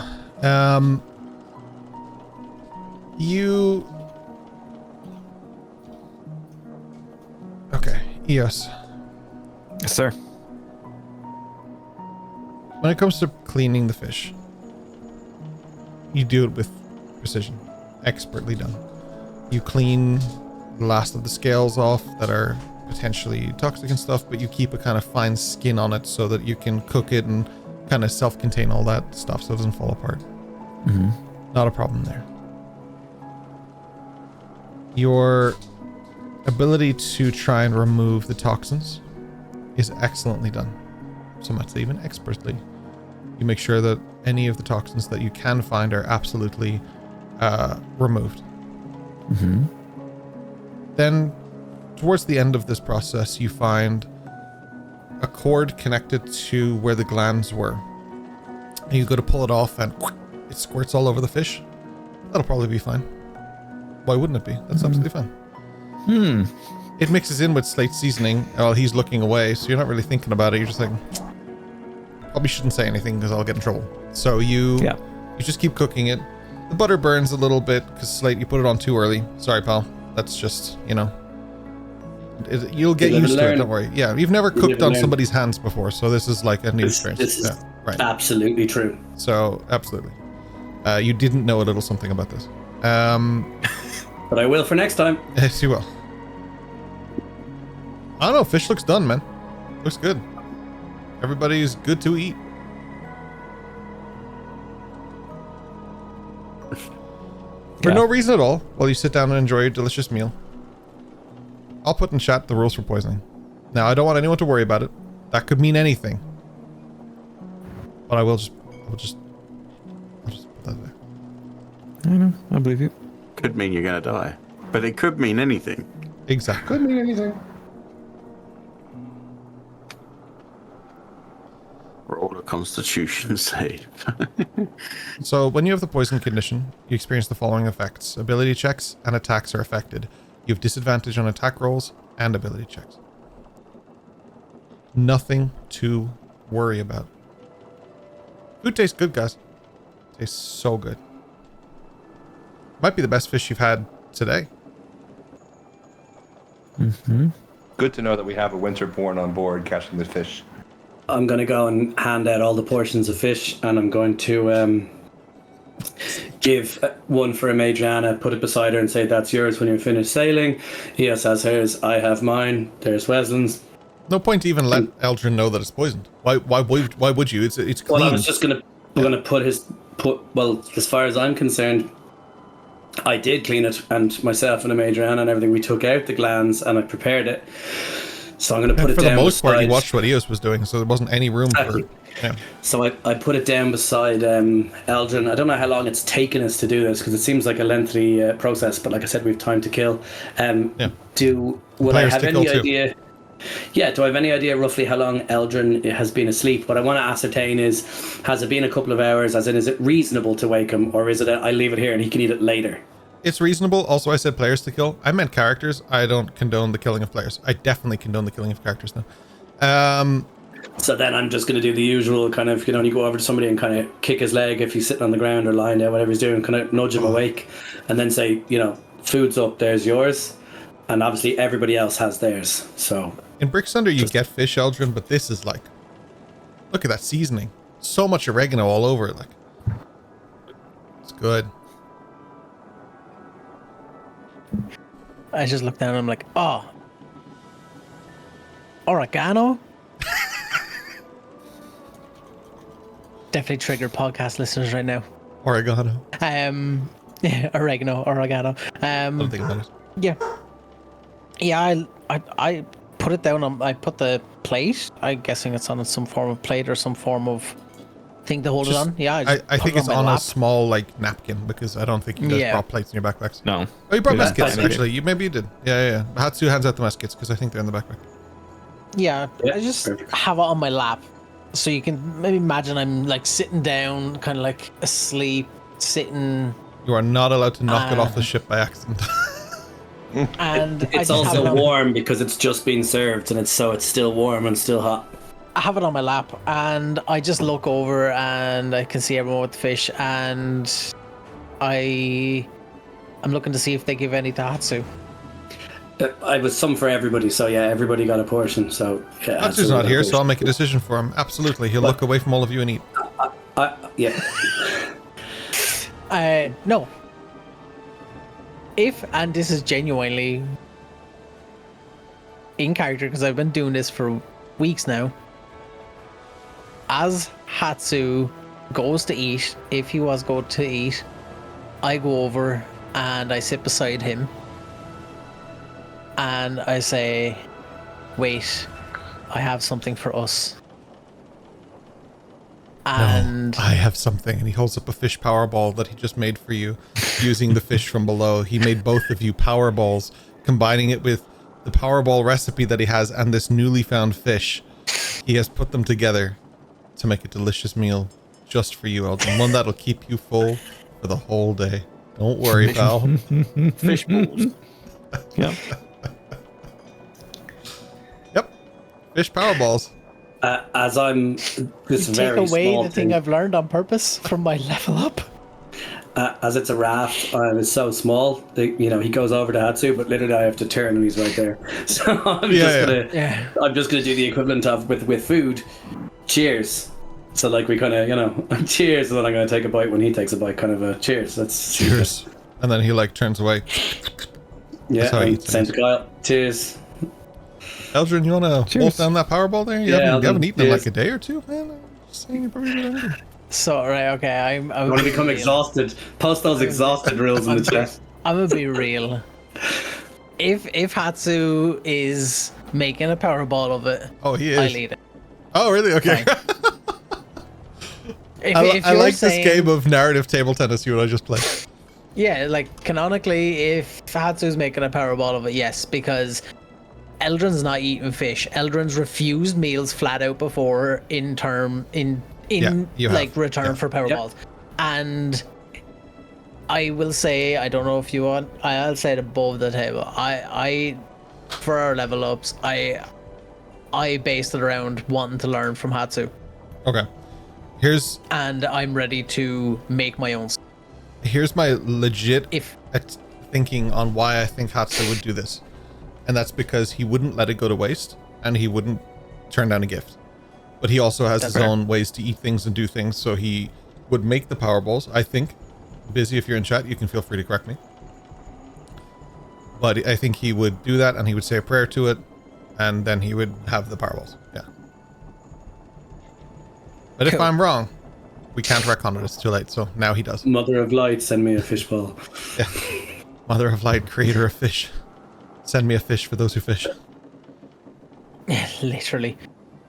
okay, Eos. Yes, sir. When it comes to cleaning the fish, you do it with precision, expertly done. You clean the last of the scales off that are potentially toxic and stuff, but you keep a kind of fine skin on it so that you can cook it and kind of self-contain all that stuff so it doesn't fall apart. Mm-hmm. Not a problem there. Your ability to try and remove the toxins is excellently done. So much even expertly. You make sure that any of the toxins that you can find are absolutely removed. Mm-hmm. Then, towards the end of this process, you find a cord connected to where the glands were. And you go to pull it off and it squirts all over the fish. That'll probably be fine. Why wouldn't it be? That's absolutely fine. It mixes in with Slate seasoning while he's looking away, so you're not really thinking about it. You're just like, probably shouldn't say anything because I'll get in trouble. So you just keep cooking it. The butter burns a little bit because Slate, you put it on too early. Sorry, pal. That's just, you'll get used to it. Don't worry. Yeah, you've never cooked on somebody's hands before, so this is like a new experience. This is right. Absolutely true. So, absolutely. You didn't know a little something about this. But I will for next time. Yes, you will. I don't know. Fish looks done, man. Looks good. Everybody's good to eat. For no reason at all, while you sit down and enjoy your delicious meal. I'll put in chat the rules for poisoning. Now, I don't want anyone to worry about it. That could mean anything. But I will just put that there. I know. I believe you. Could mean you're gonna die. But it could mean anything. Exactly. Could mean anything. Roll a constitution save. So, when you have the poison condition, you experience the following effects. Ability checks and attacks are affected. You have disadvantage on attack rolls and ability checks. Nothing to worry about. Food tastes good, guys. Tastes so good. Might be the best fish you've had today. Mm-hmm. Good to know that we have a winterborn on board catching the fish. I'm going to go and hand out all the portions of fish, and I'm going to give one for Adriana, put it beside her and say, that's yours when you're finished sailing. Eos has hers, I have mine. There's Weslyn's. No point to even let Eldrin know that it's poisoned. Why would you? It's clean. Well, I was just going to well, as far as I'm concerned, I did clean it, and myself and Adriana and everything, we took out the glands and I prepared it. So I'm going to put it down. For the most part, beside... you watched what Eos was doing, so there wasn't any room for... Yeah. So I put it down beside Eldrin. I don't know how long it's taken us to do this, because it seems like a lengthy process, but like I said, we have time to kill. Would I have any idea... Yeah, do I have any idea roughly how long Eldrin has been asleep? What I want to ascertain is, has it been a couple of hours, as in, is it reasonable to wake him, or is it I leave it here and he can eat it later? It's reasonable. Also, I said players to kill. I meant characters. I don't condone the killing of players. I definitely condone the killing of characters now. So then I'm just going to do the usual kind of, you go over to somebody and kind of kick his leg if he's sitting on the ground or lying down, whatever he's doing, kind of nudge him awake, and then say, food's up, there's yours, and obviously everybody else has theirs. So in Bricksunder, you get fish, Eldrin, but this is like, look at that seasoning. So much oregano all over it. Like, it's good. I just looked down and I'm like, oh, oregano? Definitely triggered podcast listeners right now. Oregano. Yeah, oregano. I don't think about it. Yeah. Yeah, I put it down on, I put the plate. I'm guessing it's on some form of plate or some form of thing to hold it on. Yeah, I think it's on a small napkin, because I don't think you guys brought plates in your backpacks. No. Oh, you brought mess kits, actually. Maybe you did. Yeah. Hatsu hands out the mess kits because I think they're in the backpack. Yeah, I just have it on my lap. So you can maybe imagine I'm like sitting down, kind of like asleep, sitting. You are not allowed to knock it off the ship by accident. And it's also warm because it's just been served, and it's still warm and still hot. I have it on my lap, and I just look over and I can see everyone with the fish, and I'm looking to see if they give any to Hatsu. I was some for everybody, so yeah, everybody got a portion. So yeah, Hatsu's not here, so I'll make a decision for him. Absolutely, he'll look away from all of you and eat. Yeah. No. If, and this is genuinely in character because I've been doing this for weeks now, as Hatsu goes to eat, if he was going to eat, I go over and I sit beside him and I say, wait, I have something for us. And no, I have something. And he holds up a fish power ball that he just made for you using the fish from below. He made both of you power balls, combining it with the power ball recipe that he has and this newly found fish. He has put them together to make a delicious meal just for you, Eldrin. One that'll keep you full for the whole day. Don't worry, pal. fish balls. Yep. Yep. Fish power balls. As I'm this You very take away small the thing I've learned on purpose from my level up. As it's a raft, I was so small that he goes over to Hatsu, but literally I have to turn and he's right there. So I'm just gonna do the equivalent of with food. Cheers. So like we kind of cheers, and then I'm gonna take a bite when he takes a bite. Kind of a cheers. That's cheers. And then he turns away. Yeah. Same to Kyle. Cheers. Eldrin, you want to wolf down that Powerball there? You haven't eaten in like a day or two? Man, I'm just saying you're probably hungry. So, right, okay, I'm want to become exhausted. Post those exhausted rules in the chat. I'm gonna be real. If Hatsu is making a Powerball of it, he is. I'll eat it. Oh, really? Okay. If I like this game of narrative table tennis you and I just played. Yeah, canonically, if Hatsu's making a Powerball of it, yes, because Eldrin's not eating fish. Eldrin's refused meals flat out before in return for Powerballs. And I will say, I don't know if you want, I'll say it above the table. I for our level ups, I based it around wanting to learn from Hatsu. Okay. And I'm ready to make my own. Here's my legit thinking on why I think Hatsu would do this. And that's because he wouldn't let it go to waste, and he wouldn't turn down a gift. But he also has his own ways to eat things and do things, so he would make the Powerballs. I think, Busy, if you're in chat, you can feel free to correct me. But I think he would do that, and he would say a prayer to it, and then he would have the Powerballs. Yeah. But if I'm wrong, we can't retcon it. It's too late, so now he does. Mother of Light, send me a fish ball. Yeah. Mother of Light, creator of fish. Send me a fish for those who fish. Literally.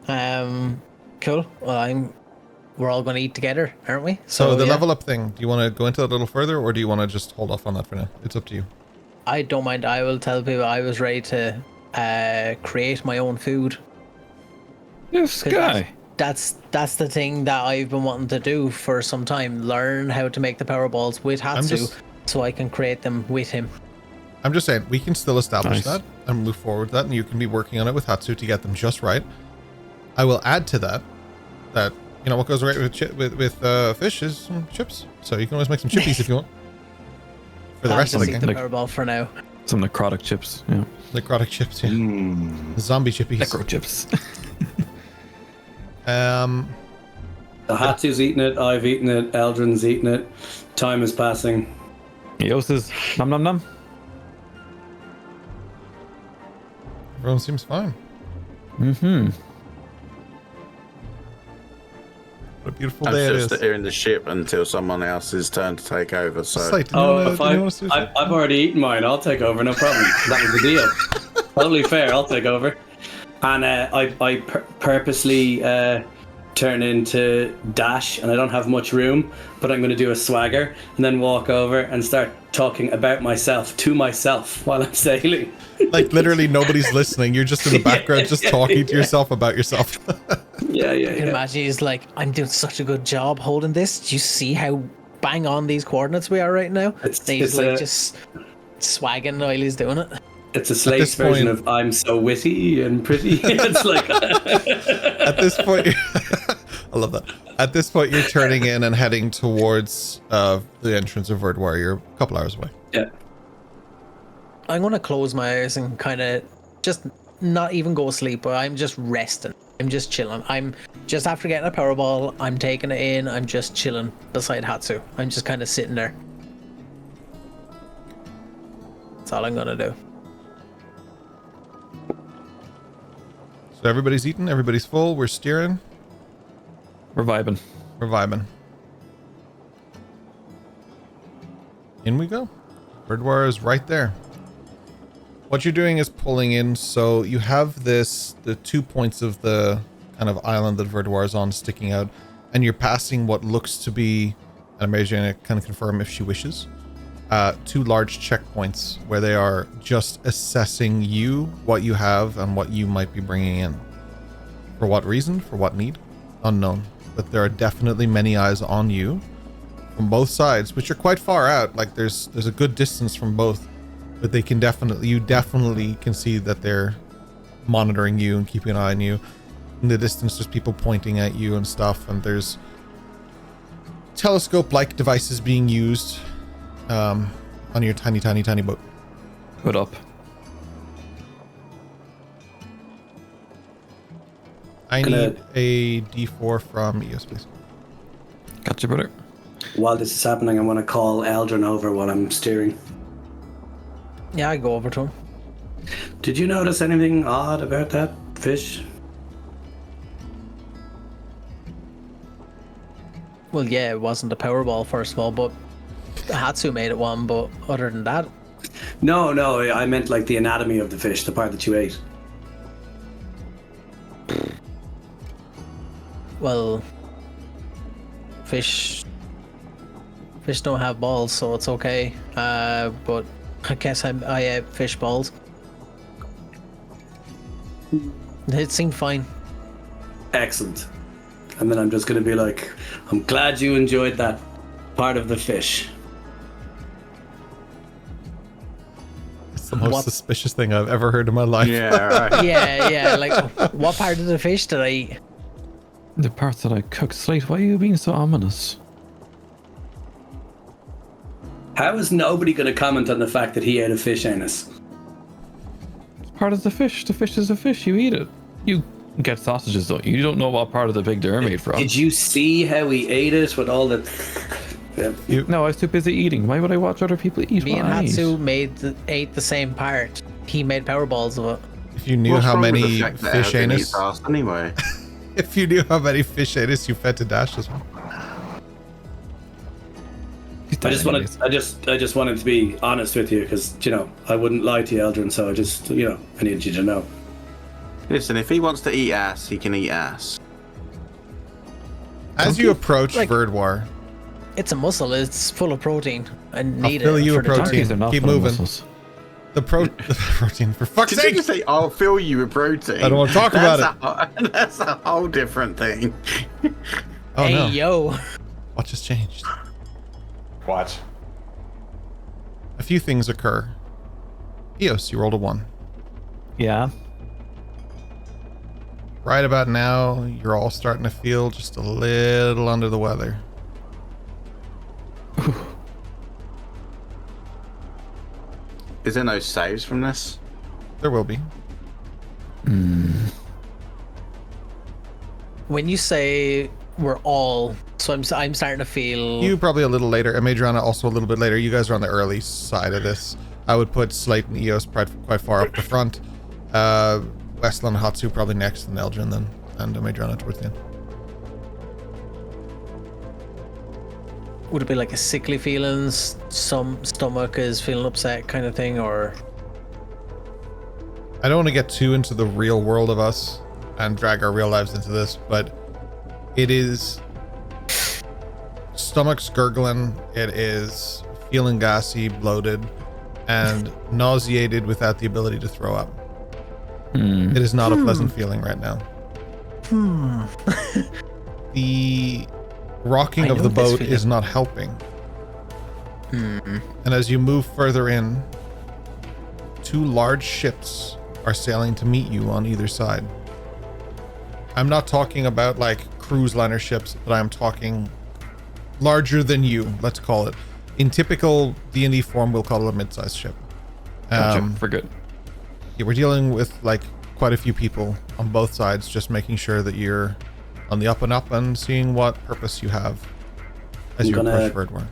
Cool. Well, we're all going to eat together, aren't we? So the level up thing, do you want to go into that a little further, or do you want to just hold off on that for now? It's up to you. I don't mind. I will tell people I was ready to create my own food. This guy. That's the thing that I've been wanting to do for some time. Learn how to make the Powerballs with Hatsu. so I can create them with him. I'm just saying, we can still establish Nice. that and move forward with that, and you can be working on it with Hatsu to get them just right. I will add to that, you know, what goes right with fish is some chips. So you can always make some chippies if you want. For the I'll rest of just the eat game. the Powerball for now. Some necrotic chips. Yeah. Necrotic chips, yeah. Mm. Zombie chippies. Necro chips. The Hatsu's eating it, I've eaten it, Eldrin's eaten it. Time is passing. Eos is nom nom nom. Everyone seems fine. Mm-hmm. What a beautiful I'm day it just is. here in the ship until someone else's turn to take over. So Slate, did you Oh, wanna- if did you wanna say something? I've already eaten mine, I'll take over, no problem. That was the deal. Totally fair, I'll take over. And I purposely turn into Dash, and I don't have much room, but I'm going to do a swagger and then walk over and start talking about myself to myself while I'm sailing. Like literally nobody's listening. You're just in the background, just talking to yourself about yourself. Yeah. I can imagine he's like, I'm doing such a good job holding this. Do you see how bang on these coordinates we are right now? It's- And he's it's like a- just swagging while he's doing it. It's a Slate's this version point- of I'm so witty and pretty. It's like At this point, I love that. At this point, you're turning in and heading towards the entrance of Verdwar. You're a couple hours away. yeah. I'm gonna close my eyes and kind of just not even go sleep, but I'm just resting. I'm just chilling. I'm just after getting a Powerball, I'm taking it in. I'm just chilling beside Hatsu. I'm just kind of sitting there. That's all I'm gonna do. So everybody's eating. Everybody's full. We're steering. We're vibing. We're vibing. In we go. Verdwar is right there. What you're doing is pulling in, so you have the 2 points of the kind of island that Verdwar is on sticking out, and you're passing what looks to be, and I'm going to kind of confirm if she wishes, 2 large checkpoints where they are just assessing you, what you have, and what you might be bringing in. For what reason? For what need? Unknown. But there are definitely many eyes on you from both sides, which are quite far out. Like there's a good distance from both, but they can you definitely can see that they're monitoring you and keeping an eye on you. In the distance, there's people pointing at you and stuff, and there's telescope-like devices being used on your tiny boat. Put up. I Gonna- need a D4 from ES, please. Gotcha, brother. While this is happening, I want to call Eldrin over while I'm steering. Yeah, I go over to him. Did you notice anything odd about that fish? Well, yeah, it wasn't a Powerball first of all, but Hatsu made it one. But other than that, No, I meant like the anatomy of the fish, the part that you ate. well, fish don't have balls, so it's okay. But I guess I ate fish balls. It seemed fine. Excellent. And then I'm just going to be like, I'm glad you enjoyed that part of the fish. It's the most What? suspicious thing I've ever heard in my life. yeah, right. Yeah. Like, what part of the fish did I eat? The parts that I cooked. Slate, why are you being so ominous? How is nobody going to comment on the fact that he ate a fish anus? It's part of the fish. The fish is a fish. You eat it. You get sausages, though. You don't know what part of the pig they're made from. Did you see how he ate it with all the... Yeah. No, I was too busy eating. Why would I watch other people eat Me what and I Hatsu eat? ate the same part. He made Powerballs of it. If you knew What's how wrong with many the fact that fish Eldrin anus, eats ass anyway. if you knew how many fish anus you fed to Dash as well. He's I dead just anyways. I just wanted to be honest with you because, you know, I wouldn't lie to you, Eldrin, so I just, you know, I needed you to know. Listen, if he wants to eat ass, he can eat ass. As you approach like- Verdwar, It's a muscle. It's full of protein. I need fill it you for a the protein. target. Donkeys are not Keep full of moving. muscles. the protein, for fuck's Did you sake! just say, I'll fill you with protein? I don't want to talk about it. That's a whole different thing. Oh Hey no! yo, What just changed? What? few things occur. Eos, you rolled a 1. Yeah. Right about now, you're all starting to feel just a little under the weather. Is there no saves from this? There will be. When you say we're all, so I'm starting to feel. You probably a little later, and Madriana also a little bit later. You guys are on the early side of this. I would put Slate and Eos quite far up the front. Weslyn and Hatsu probably next, and Eldrin then, and Madriana towards the end. Would it be like a sickly feelings, some stomach is feeling upset kind of thing, or? I don't want to get too into the real world of us and drag our real lives into this, but it is stomach's gurgling, it is feeling gassy, bloated, and nauseated without the ability to throw up. It is not a pleasant feeling right now. The rocking of the boat is not helping. And as you move further in, 2 large ships are sailing to meet you on either side. I'm not talking about like cruise liner ships, but I'm talking larger than you, let's call it. In typical D&D form, we'll call it a mid-sized ship. Gotcha. For good. Yeah, we're dealing with like quite a few people on both sides, just making sure that you're on the up and up and seeing what purpose you have as you approach Verdwar.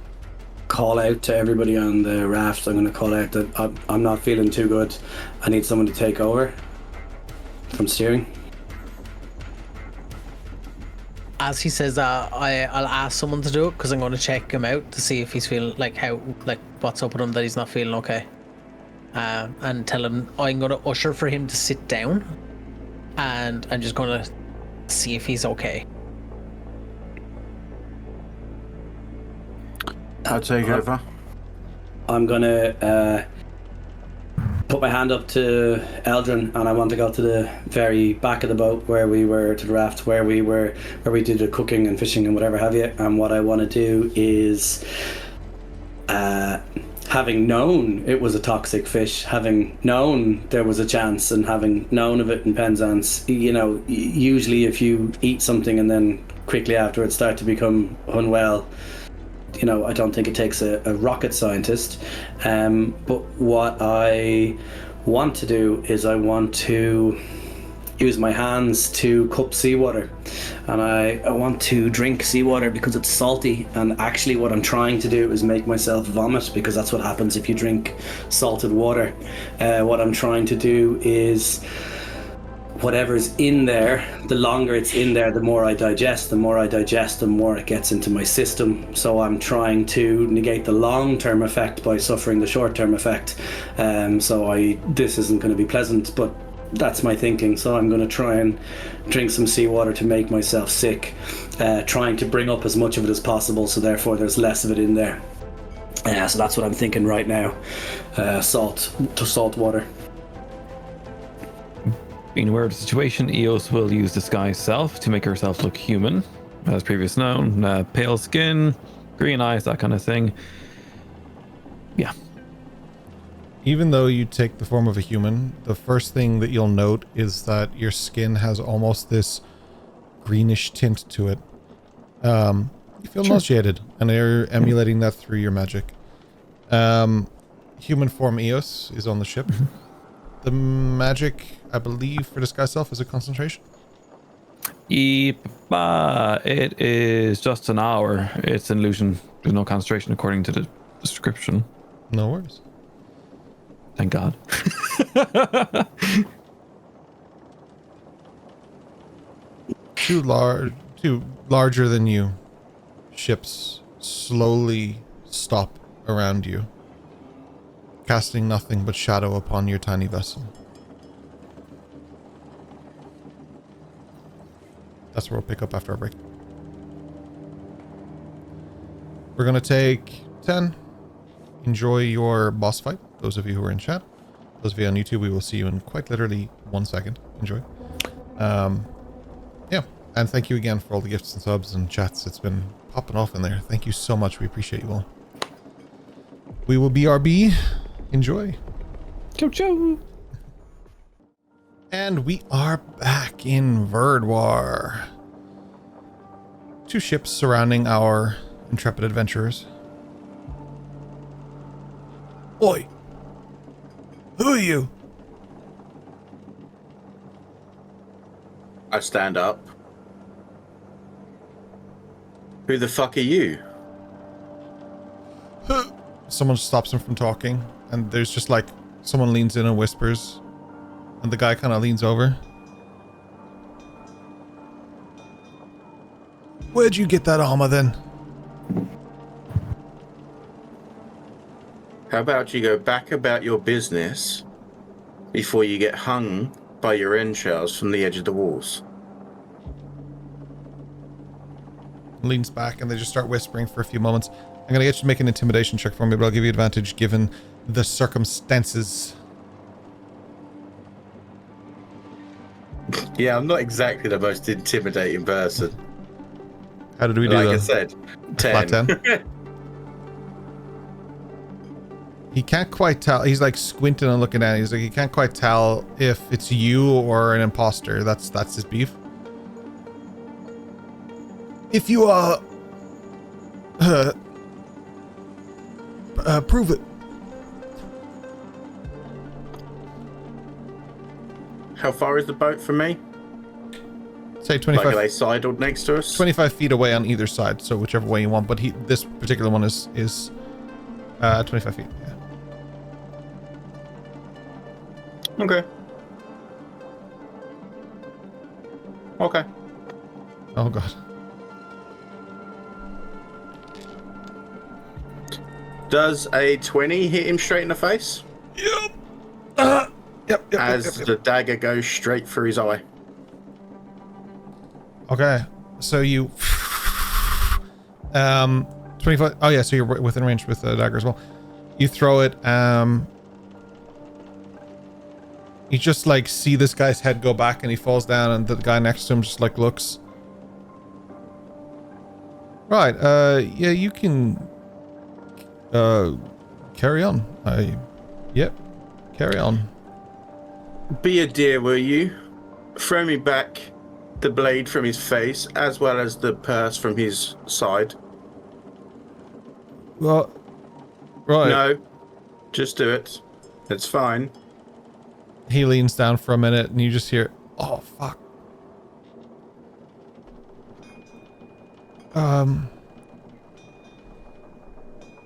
Call out to everybody on the raft. I'm going to call out that I'm not feeling too good. I need someone to take over from steering. As he says that, I'll ask someone to do it because I'm going to check him out to see if he's feeling like what's up with him that he's not feeling okay. And tell him I'm going to usher for him to sit down, and I'm just going to see if he's okay. I'll take over. I'm going to put my hand up to Eldrin, and I want to go to the very back of the boat where we were, to the raft where we did the cooking and fishing and whatever have you. And what I want to do is, having known it was a toxic fish, having known there was a chance, and having known of it in Penzance, you know, usually if you eat something and then quickly afterwards start to become unwell, you know, I don't think it takes a rocket scientist. But what I want to do is I want to use my hands to cup seawater, and I want to drink seawater because it's salty, and actually what I'm trying to do is make myself vomit, because that's what happens if you drink salted water. What I'm trying to do is, whatever's in there, the longer it's in there, the more I digest. The more I digest, the more it gets into my system. So I'm trying to negate the long-term effect by suffering the short-term effect. This isn't going to be pleasant, but that's my thinking. So I'm going to try and drink some seawater to make myself sick, trying to bring up as much of it as possible, so therefore there's less of it in there. So that's what I'm thinking right now. Salt water. Being aware of the situation, Eos will use disguise self to make herself look human, as previously known. Pale skin, green eyes, that kind of thing. Yeah. Even though you take the form of a human, the first thing that you'll note is that your skin has almost this greenish tint to it. You feel nauseated, and you're emulating that through your magic. Human form Eos is on the ship. The magic, I believe, for disguise self is a concentration. It is just an hour. It's an illusion. There's no concentration according to the description. No worries. Thank God. Two larger than you ships slowly stop around you, casting nothing but shadow upon your tiny vessel. That's where we'll pick up after our break. We're going to take 10. Enjoy your boss fight. Those of you who are in chat. Those of you on YouTube, we will see you in quite literally 1 second. Enjoy. Yeah. And thank you again for all the gifts and subs and chats. It's been popping off in there. Thank you so much. We appreciate you all. we will BRB. Enjoy. Ciao, ciao. And we are back in Verdoir. 2 ships surrounding our intrepid adventurers. Oi! Who are you? I stand up. Who the fuck are you? Someone stops him from talking, and there's just like someone leans in and whispers, and the guy kind of leans over. Where'd you get that armor then? How about you go back about your business before you get hung by your entrails from the edge of the walls? Leans back, and they just start whispering for a few moments. I'm gonna get you to make an intimidation check for me, but I'll give you advantage given the circumstances. Yeah, I'm not exactly the most intimidating person. How did we do Like that? I said, 10. Flat 10? He can't quite tell. He's like squinting and looking at it. He's like, he can't quite tell if it's you or an imposter. That's his beef. If you are, prove it. How far is the boat from me? Say Like, 25. are they sidled next to us? 25 feet away on either side, so whichever way you want. But this particular one is 25 feet. Yeah. Okay. Okay. Oh god. Does a 20 hit him straight in the face? Yep. As the dagger goes straight through his eye. Okay, so you 25. Oh yeah, so you're within range with the dagger as well. You throw it. You just like see this guy's head go back, and he falls down, and the guy next to him just like looks. Right. Yeah, you can. Carry on. Yep. Carry on. Be a dear, will you? Throw me back the blade from his face, as well as the purse from his side. Well, right. No, just do it. It's fine. He leans down for a minute, and you just hear, "Oh fuck."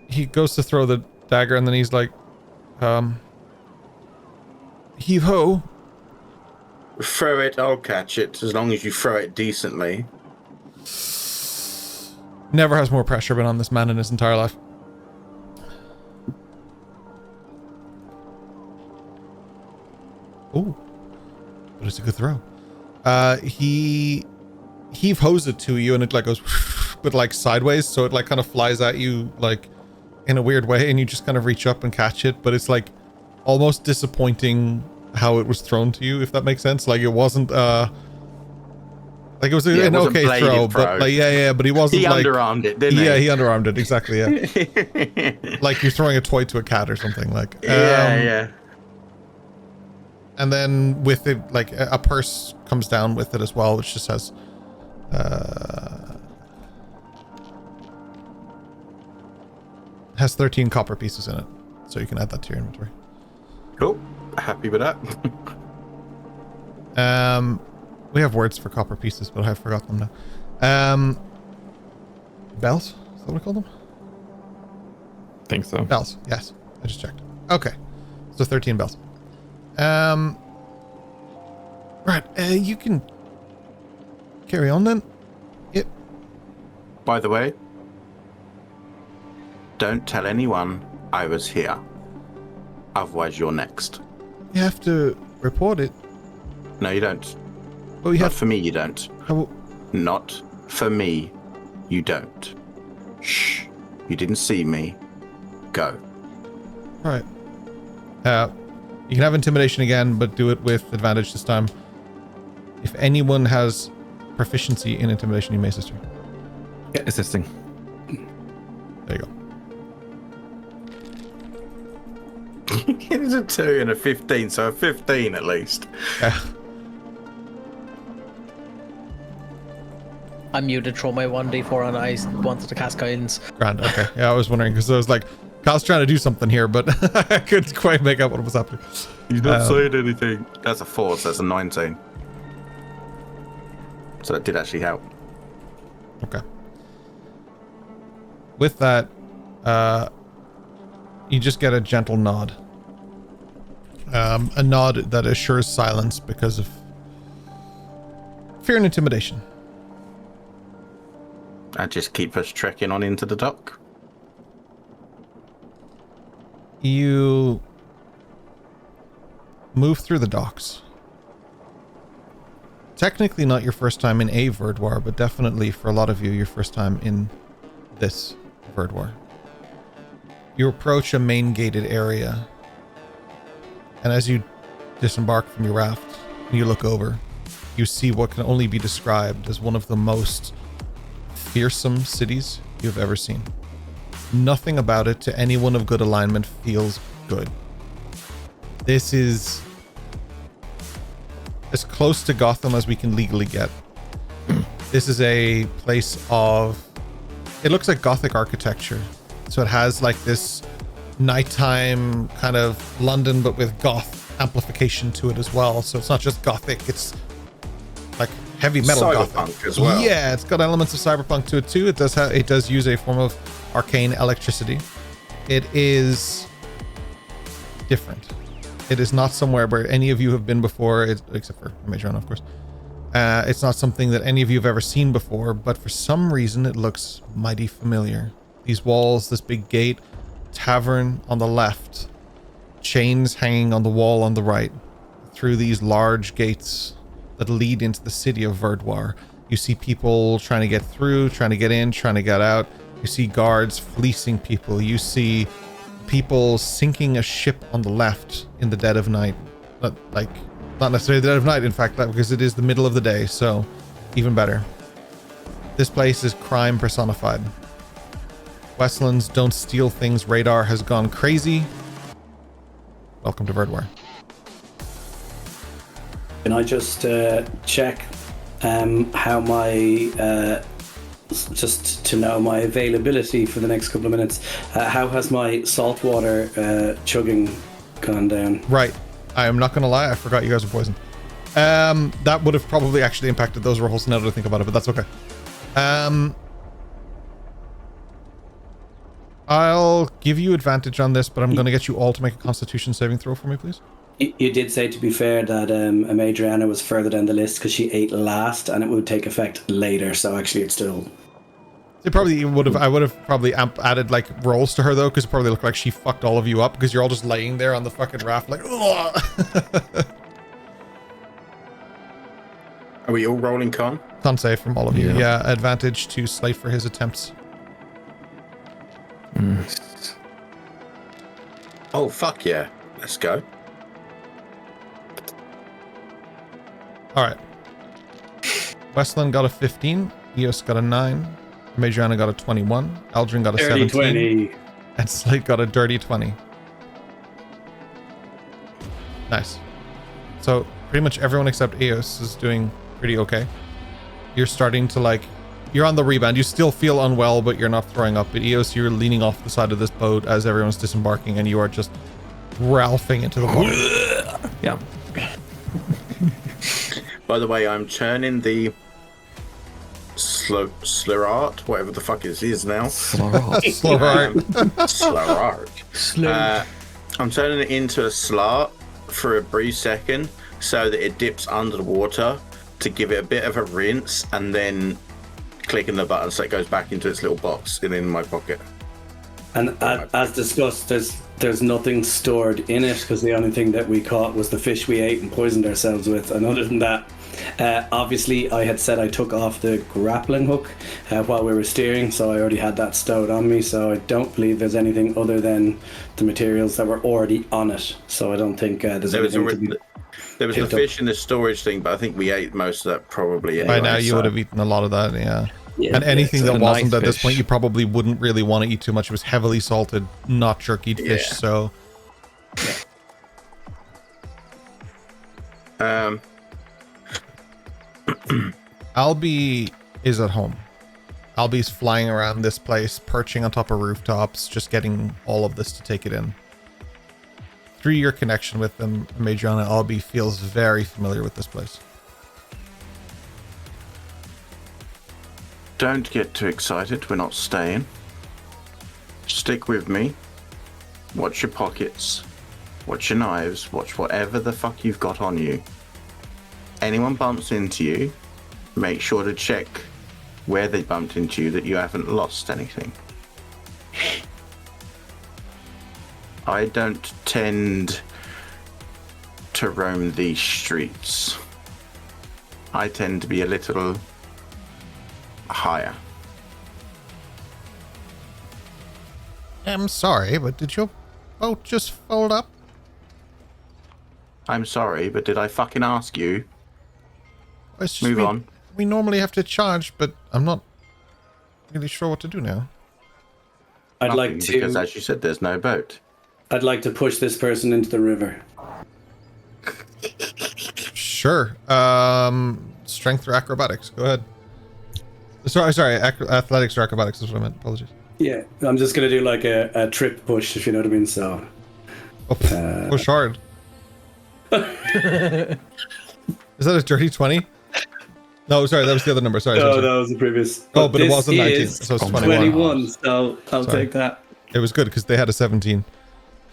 He goes to throw the dagger, and then he's like, heave ho. Throw it, I'll catch it, as long as you throw it decently. Never has more pressure been on this man in his entire life. Ooh, but it's a good throw. He heave hose it to you, and it like goes, but like sideways, so it like kind of flies at you like in a weird way, and you just kind of reach up and catch it, but it's like almost disappointing how it was thrown to you, if that makes sense. Like it wasn't like it was an okay throw, but like but he wasn't he like underarmed it, didn't he? Yeah, he underarmed it, exactly. Yeah. Like you're throwing a toy to a cat or something. Like yeah. And then with it, like a purse comes down with it as well, which just has has 13 copper pieces in it, so you can add that to your inventory. Cool. Happy with that. We have words for copper pieces, but I have forgotten them now. Bells? Is that what we call them? Think so. Bells, yes. I just checked. Okay. So 13 bells. Right, you can carry on then. Yep. By the way, don't tell anyone I was here. Otherwise you're next. You have to report it. No, you don't. Well, you Not have for me, you don't. How, Not for me, you don't. Shh. You didn't see me. Go. right. You can have intimidation again, but do it with advantage this time. If anyone has proficiency in intimidation, you may assist her. Yeah, assisting. There you go. It's a 2 and a 15, so a 15 at least. Yeah. I'm muted. Throw my 1d4 on. I wanted to cast guidance. Grand. Okay. Yeah, I was wondering because I was like, Kyle's trying to do something here, but I couldn't quite make out what was happening. He's not saying anything. That's a 4, so that's a 19. So that did actually help. Okay. With that, you just get a gentle nod. A nod that assures silence because of fear and intimidation. And just keep us trekking on into the dock. You move through the docks. Technically not your first time in a Verdoir, but definitely for a lot of you, your first time in this Verdoir. You approach a main gated area, and as you disembark from your raft and you look over, you see what can only be described as one of the most fearsome cities you've ever seen. Nothing about it to anyone of good alignment feels good. This is as close to Gotham as we can legally get. This is a place of... It looks like Gothic architecture. So it has like this nighttime kind of London, but with goth amplification to it as well. So it's not just Gothic, it's like heavy metal Cyberpunk Gothic as well. Yeah, it's got elements of cyberpunk to it too. It does use a form of arcane electricity. It is different. It is not somewhere where any of you have been before, except for Major Anna, of course. It's not something that any of you have ever seen before, but for some reason it looks mighty familiar. These walls, this big gate, tavern on the left, chains hanging on the wall on the right, through these large gates that lead into the city of Verdoir. You see people trying to get through, trying to get in, trying to get out. You see guards fleecing people. You see people sinking a ship on the left in the dead of night. Not necessarily the dead of night, in fact, because it is the middle of the day, so even better. This place is crime personified. Weslyn's don't steal things radar has gone crazy. Welcome to Verdoir. Can I just check how my just to know my availability for the next couple of minutes? How has my saltwater chugging gone down? Right. I am not going to lie. I forgot you guys were poisoned. That would have probably actually impacted those rolls now that I think about it, but that's okay. I'll give you advantage on this, but I'm going to get you all to make a Constitution saving throw for me, please. You did say, to be fair, that Adriana was further down the list because she ate last, and it would take effect later. So actually, it's still. It probably would have. I would have probably added like rolls to her though, because it probably looked like she fucked all of you up because you're all just laying there on the fucking raft like. Ugh. Are we all rolling con? Con save from all of you. Yeah, advantage to Slate for his attempts. Oh fuck yeah! Let's go. All right. Weslyn got a 15. Eos got a 9. Majorana got a 21. Aldrin got a 17. 20. And Slate got a dirty 20. Nice. So pretty much everyone except Eos is doing pretty okay. You're starting to like, you're on the rebound. You still feel unwell, but you're not throwing up. But Eos, you're leaning off the side of this boat as everyone's disembarking, and you are just ralphing into the water. Yeah. By the way, I'm turning the Slurart, whatever the fuck it is now. Slurart. Slurart. I'm turning it into a slart for a brief second so that it dips under the water to give it a bit of a rinse, and then clicking the button so it goes back into its little box in my pocket. And as discussed, there's nothing stored in it because the only thing that we caught was the fish we ate and poisoned ourselves with. And other than that, obviously I had said I took off the grappling hook while we were steering, so I already had that stowed on me. So I don't believe there's anything other than the materials that were already on it. So I don't think there's anything to be. There was the fish in the storage thing, but I think we ate most of that probably anyway. By now you would have eaten a lot of that, yeah. And anything that wasn't at this point, you probably wouldn't really want to eat too much. It was heavily salted, not jerkied fish, so Albie is at home. Albie's flying around this place, perching on top of rooftops, just getting all of this to take it in. Through your connection with them, Madriana, Albie feels very familiar with this place. Don't get too excited. We're not staying. Stick with me. Watch your pockets. Watch your knives. Watch whatever the fuck you've got on you. Anyone bumps into you, make sure to check where they bumped into you, that you haven't lost anything. I don't tend to roam these streets. I tend to be a little higher. I'm sorry, but did your boat just fold up? I'm sorry, but did I fucking ask you? It's just Move on. We normally have to charge, but I'm not really sure what to do now. I'd Nothing, like to. because as you said, there's no boat. I'd like to push this person into the river. Sure. Strength or acrobatics? Go ahead. Sorry. Athletics or acrobatics is what I meant. Apologies. Yeah, I'm just gonna do like a trip push, if you know what I mean. So. Push hard. Is that a dirty 20? No, sorry, that was the other number. Sorry. No, that was the previous. Oh, but it this wasn't 19, is so it's 21. 21, so I'll take that. It was good because they had a 17.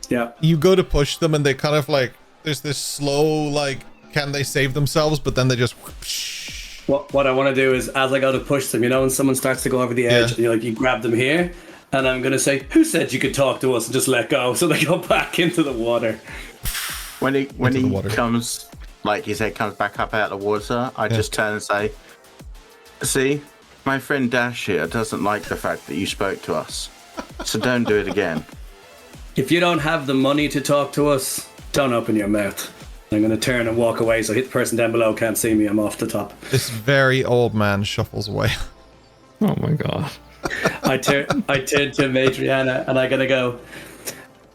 Yeah. You go to push them and they kind of like, there's this slow, like, can they save themselves? But then they just whoosh. What I want to do is, as I go to push them, you know, when someone starts to go over the edge, Yeah. and you grab them here, and I'm going to say, who said you could talk to us, and just let go, so they go back into the water. When he water. comes, like his head comes back up out of the water, I just turn and say, see, my friend Dash here doesn't like the fact that you spoke to us. So don't do it again. If you don't have the money to talk to us, don't open your mouth. I'm going to turn and walk away, so hit the person down below can't see me. I'm off the top. This very old man shuffles away. Oh my god. I turn to Madriana, and I'm going to go,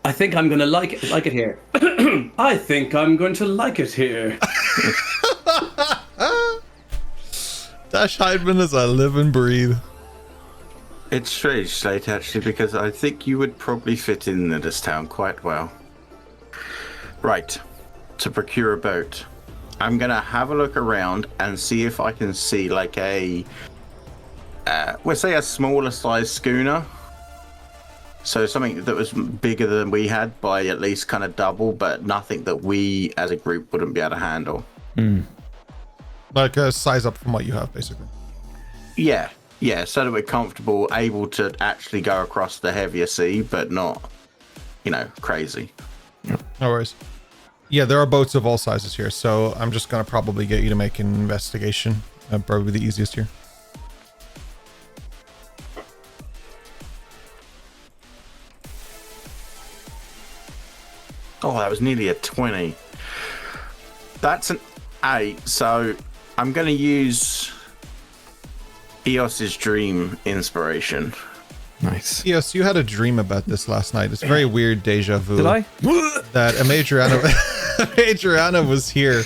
I think I'm going to like it here. I think I'm going to like it here. Dash Heidman is a live and breathe. It's strange, Slate, actually, because I think you would probably fit in this town quite well. Right. To procure a boat, I'm going to have a look around and see if I can see like a, we'll say a smaller size schooner. So something that was bigger than we had by at least kind of double, but nothing that we as a group wouldn't be able to handle. Like a size up from what you have, basically. Yeah, so that we're comfortable, able to actually go across the heavier sea, but not, crazy. No worries. Yeah, there are boats of all sizes here, so I'm just going to probably get you to make an investigation. Probably the easiest here. Oh, that was nearly a 20. That's an 8, so I'm going to use Eos's dream inspiration. Nice. Yes, you had a dream about this last night. It's very weird deja vu. Did I? That Madriana was here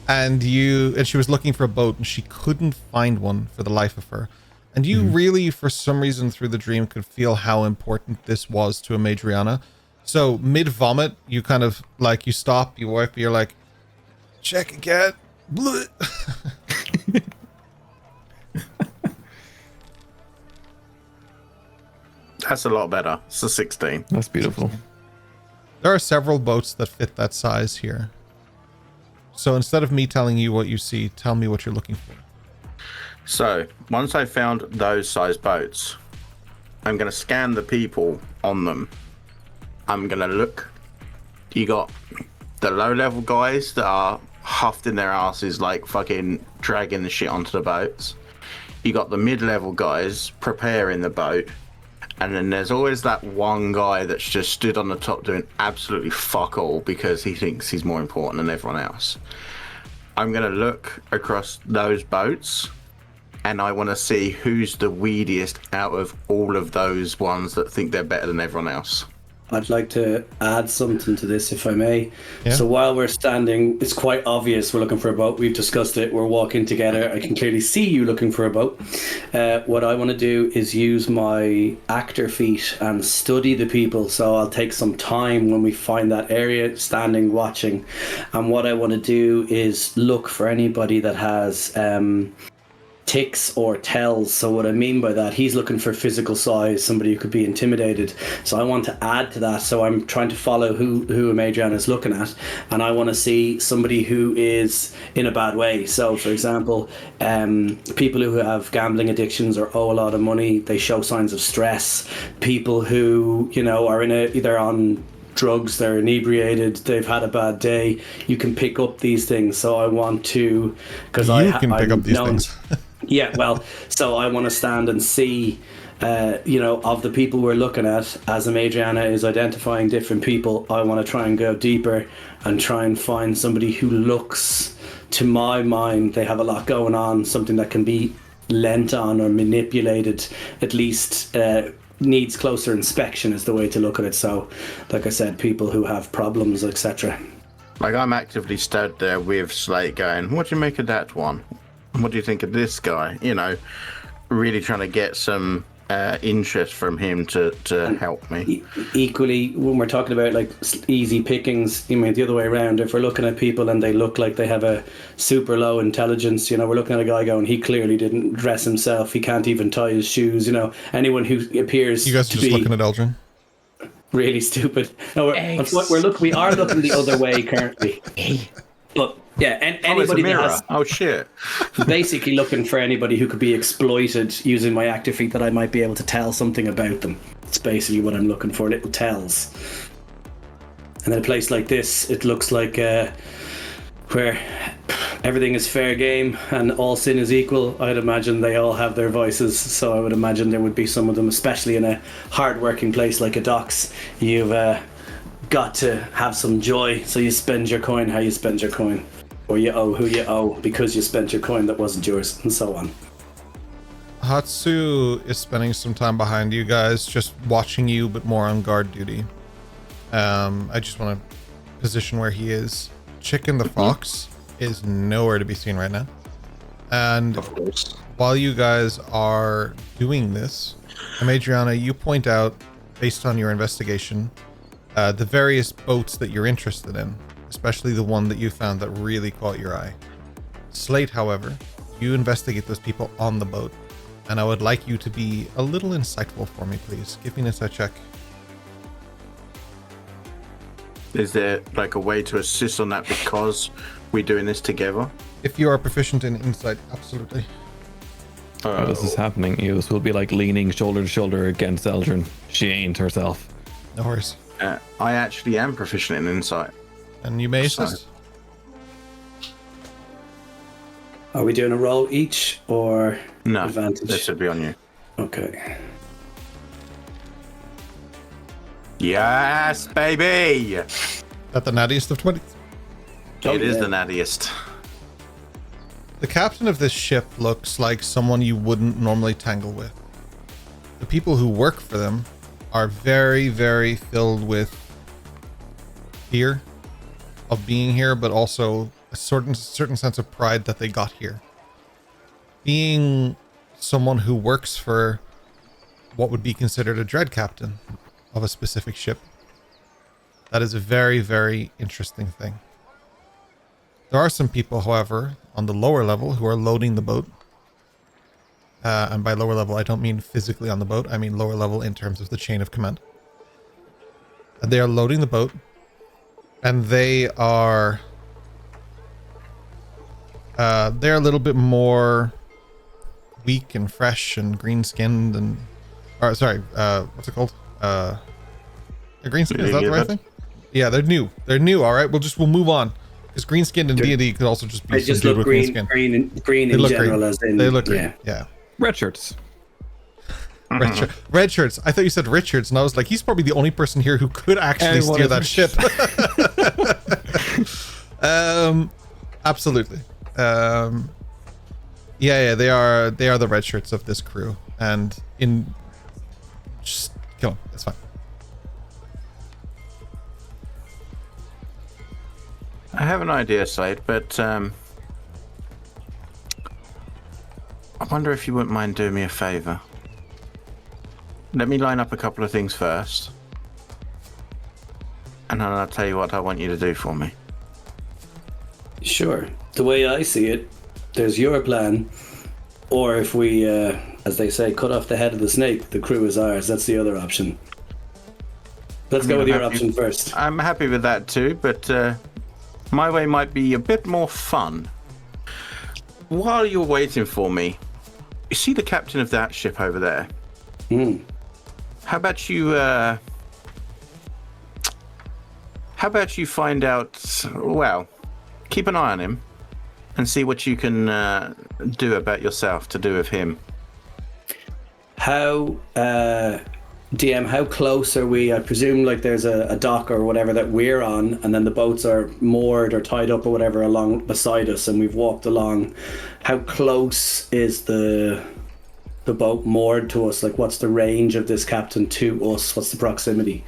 and she was looking for a boat and she couldn't find one for the life of her. And you really, for some reason through the dream, could feel how important this was to a Madriana. So mid-vomit, you kind of, like, you stop, you wipe, you're like, check again. That's a lot better. It's a 16. That's beautiful. There are several boats that fit that size here. So instead of me telling you what you see, tell me what you're looking for. So, once I found those size boats, I'm going to scan the people on them. I'm going to look. You got the low-level guys that are huffed in their asses like fucking dragging the shit onto the boats. You got the mid-level guys preparing the boat. And then there's always that one guy that's just stood on the top doing absolutely fuck all because he thinks he's more important than everyone else. I'm going to look across those boats and I want to see who's the weediest out of all of those ones that think they're better than everyone else. I'd like to add something to this, if I may. Yeah. So while we're standing, it's quite obvious we're looking for a boat. We've discussed it. We're walking together. I can clearly see you looking for a boat. What I want to do is use my actor feat and study the people. So I'll take some time when we find that area, standing, watching. And what I want to do is look for anybody that has ticks or tells. So what I mean by that, he's looking for physical size, somebody who could be intimidated. So I want to add to that. So I'm trying to follow who Adriana is looking at, and I want to see somebody who is in a bad way. So for example, people who have gambling addictions or owe a lot of money, they show signs of stress. People who, you know, are either on drugs, they're inebriated, they've had a bad day. You can pick up these things. So I want to, because You can pick up these things. Yeah, well, so I want to stand and see, you know, of the people we're looking at, as Adriana is identifying different people, I want to try and go deeper and try and find somebody who looks, to my mind, they have a lot going on, something that can be lent on or manipulated, at least needs closer inspection is the way to look at it. So, like I said, people who have problems, etc. Like, I'm actively stood there with Slate going, what do you make of that one? What do you think of this guy? You know, really trying to get some interest from him to help me. Equally, when we're talking about like easy pickings, you mean the other way around. If we're looking at people and they look like they have a super low intelligence, you know, we're looking at a guy going, he clearly didn't dress himself. He can't even tie his shoes. You know, anyone who appears You guys are to just be looking at Eldrin. really stupid. No, we are looking the other way currently. But yeah, and anybody that has, oh shit, basically looking for anybody who could be exploited using my active feat that I might be able to tell something about them. It's basically what I'm looking for, little tells. And in a place like this, it looks like where everything is fair game and all sin is equal. I'd imagine they all have their voices, so I would imagine there would be some of them, especially in a hard-working place like a docks. You've got to have some joy, so you spend your coin how you spend your coin, or you owe who you owe because you spent your coin that wasn't yours, and so on. Hatsu is spending some time behind you guys, just watching you, but more on guard duty. I just want to position where he is. Chicken the Fox is nowhere to be seen right now. And Of course. while you guys are doing this, Adriana, you point out, based on your investigation, the various boats that you're interested in, especially the one that you found that really caught your eye. Slate, however, you investigate those people on the boat, and I would like you to be a little insightful for me, please. Give me an insight check. is there like a way to assist on that because we're doing this together? If you are proficient in insight, absolutely. How this is happening, Eos will be like leaning shoulder to shoulder against Eldrin. She ain't herself. No worries. I actually am proficient in insight. And you may assist. Are we doing a roll each or No, advantage? this should be on you. Okay. Yes, baby! At the nattiest of 20s. It is yeah. the nattiest. The captain of this ship looks like someone you wouldn't normally tangle with. The people who work for them are very, very filled with fear of being here, but also a certain sense of pride that they got here. Being someone who works for what would be considered a dread captain of a specific ship, that is a very, very interesting thing. There are some people, however, on the lower level who are loading the boat. And by lower level, I don't mean physically on the boat. I mean lower level in terms of the chain of command. And they are loading the boat. And they are... they're a little bit more weak and fresh and green-skinned and... Or, sorry, what's it called? Green-skinned, is that the right thing? Yeah, they're new. They're new, alright? We'll move on. Because green-skinned in D&D could also just be They just some dude look with green green skin. in general, as in They look green, yeah. Red shirts. Red shirts. I thought you said Richards, and I was like, he's probably the only person here who could actually Everyone steer is that ship. Absolutely. Yeah, they are the red shirts of this crew, and just kill them. It's fine. I have an idea, Slate, but I wonder if you wouldn't mind doing me a favor. Let me line up a couple of things first, and then I'll tell you what I want you to do for me. Sure. The way I see it, there's your plan, or if we, as they say, cut off the head of the snake, the crew is ours. That's the other option. Let's go with your option first. I'm happy with that too, but my way might be a bit more fun. While you're waiting for me, you see the captain of that ship over there? How about you find out, well, keep an eye on him and see what you can do about yourself to do with him. How, DM, how close are we? I presume like there's a dock or whatever that we're on, and then the boats are moored or tied up or whatever along beside us, and we've walked along. How close is the boat moored to us? Like, what's the range of this captain to us? What's the proximity?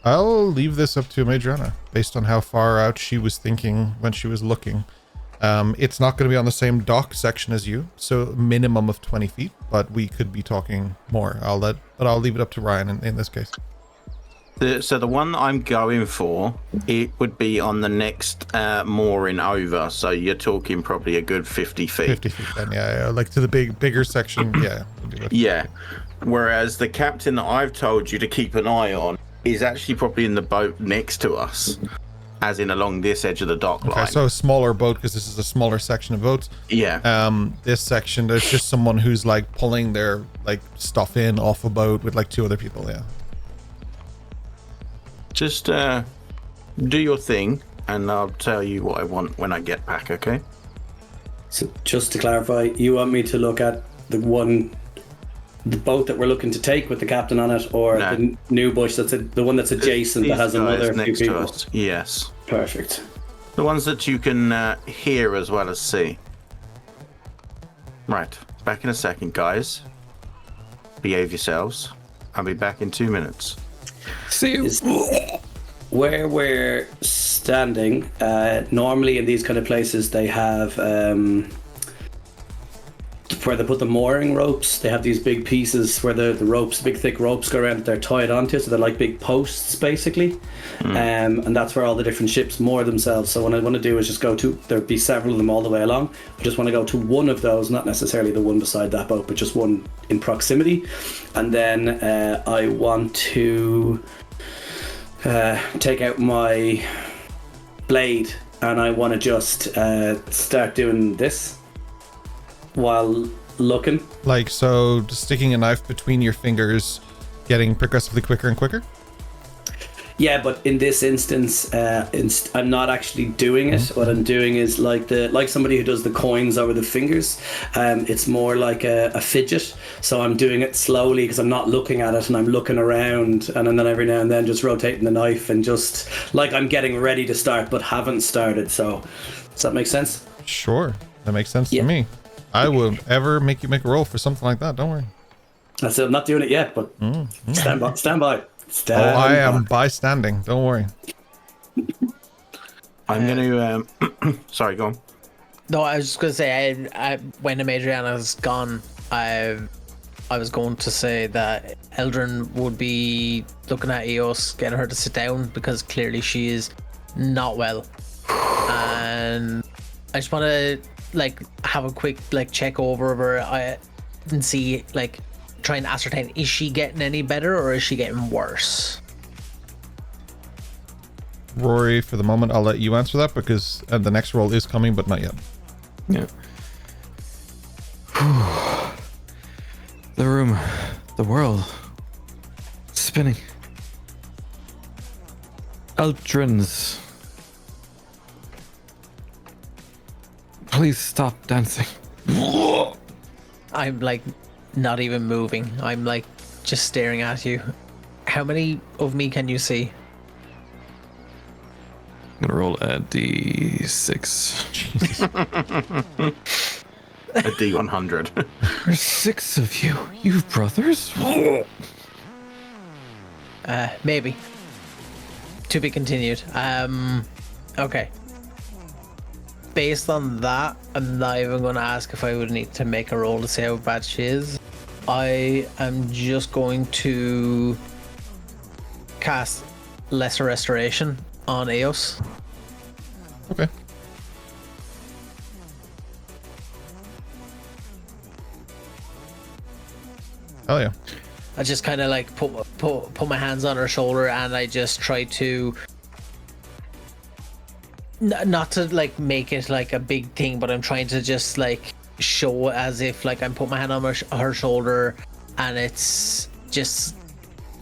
I'll leave this up to Madriana based on how far out she was thinking when she was looking. It's not going to be on the same dock section as you, so minimum of 20 feet, but we could be talking more. I'll leave it up to Ryan in this case. So the one that I'm going for, it would be on the next mooring over. So you're talking probably a good 50 feet. 50 feet then, yeah. Like to the bigger section, yeah. Yeah. Whereas the captain that I've told you to keep an eye on is actually probably in the boat next to us, as in along this edge of the dock line. Okay, so a smaller boat because this is a smaller section of boats. Yeah. This section, there's just someone who's like pulling their like stuff in off a boat with like 2 other people, yeah. Just do your thing, and I'll tell you what I want when I get back, okay? So just to clarify, you want me to look at the boat that we're looking to take with the captain on it, or the new bush the one that's adjacent that has another few people? To us. Yes. Perfect. The ones that you can hear as well as see. Right. Back in a second, guys. Behave yourselves. I'll be back in 2 minutes. See you. Where we're standing, normally in these kind of places they have where they put the mooring ropes. They have these big pieces where the ropes, big thick ropes go around that they're tied onto, so they're like big posts basically. And that's where all the different ships moor themselves. So what I want to do is just go to, there'll be several of them all the way along. I just want to go to one of those, not necessarily the one beside that boat, but just one in proximity. And then I want to take out my blade, and I want to just start doing this while looking. Like, so just sticking a knife between your fingers, getting progressively quicker and quicker? Yeah, but in this instance, I'm not actually doing it. What I'm doing is like somebody who does the coins over the fingers. It's more like a fidget. So I'm doing it slowly because I'm not looking at it, and I'm looking around, and then every now and then just rotating the knife, and just like I'm getting ready to start but haven't started. So does that make sense? Sure, that makes sense to me. I will ever make you make a roll for something like that. Don't worry. That's it. I'm not doing it yet, but stand by. I am bystanding. Don't worry. I'm going to... sorry, go on. No, I was just going to say, I when Adriana's gone, I was going to say that Eldrin would be looking at Eos, getting her to sit down, because clearly she is not well. And I just want to have a quick check over of her and see, try and ascertain, is she getting any better or is she getting worse? Rory, for the moment, I'll let you answer that because the next roll is coming, but not yet. Yeah. The room, the world, spinning. Eldrin's. Please stop dancing. I'm not even moving. I'm just staring at you. How many of me can you see? I'm gonna roll a D6. A D100. There's 6 of you. You brothers? Maybe. To be continued. Okay. based on that, I'm not even going to ask if I would need to make a roll to see how bad she is. I am just going to cast Lesser Restoration on Eos. Okay. Oh yeah. I just kind of like put my hands on her shoulder, and I just try to not to like make it like a big thing, but I'm trying to just like show as if like I'm putting my hand on her shoulder, and it's just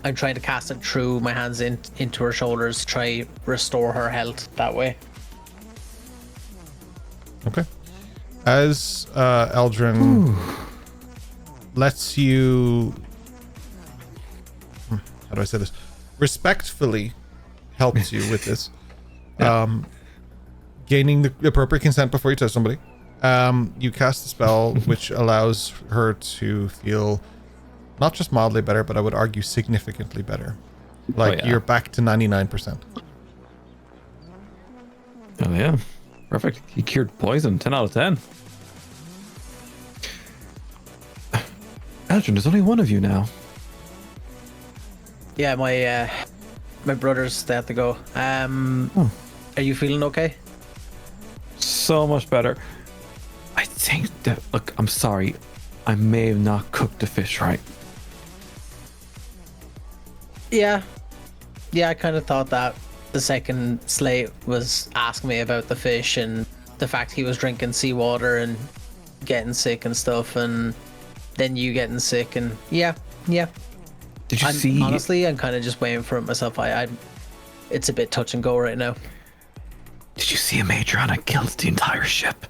I'm trying to cast it through my hands into her shoulders, try restore her health that way. Okay. As Eldrin lets you, how do I say this? Respectfully helps you with this. Gaining the appropriate consent before you touch somebody. You cast a spell which allows her to feel not just mildly better, but I would argue significantly better. Like you're back to 99%. Oh yeah. Perfect. He cured poison. 10 out of 10. Eldrin, there's only one of you now. Yeah, my brothers, they have to go. Are you feeling okay? So much better. I think that, look, I'm sorry. I may have not cooked the fish right. Yeah, I kind of thought that the second Slate was asking me about the fish and the fact he was drinking seawater and getting sick and stuff, and then you getting sick, and yeah. Did you see? Honestly, I'm kind of just waiting for it myself. It's a bit touch and go right now. Did you see a Majorana killed the entire ship?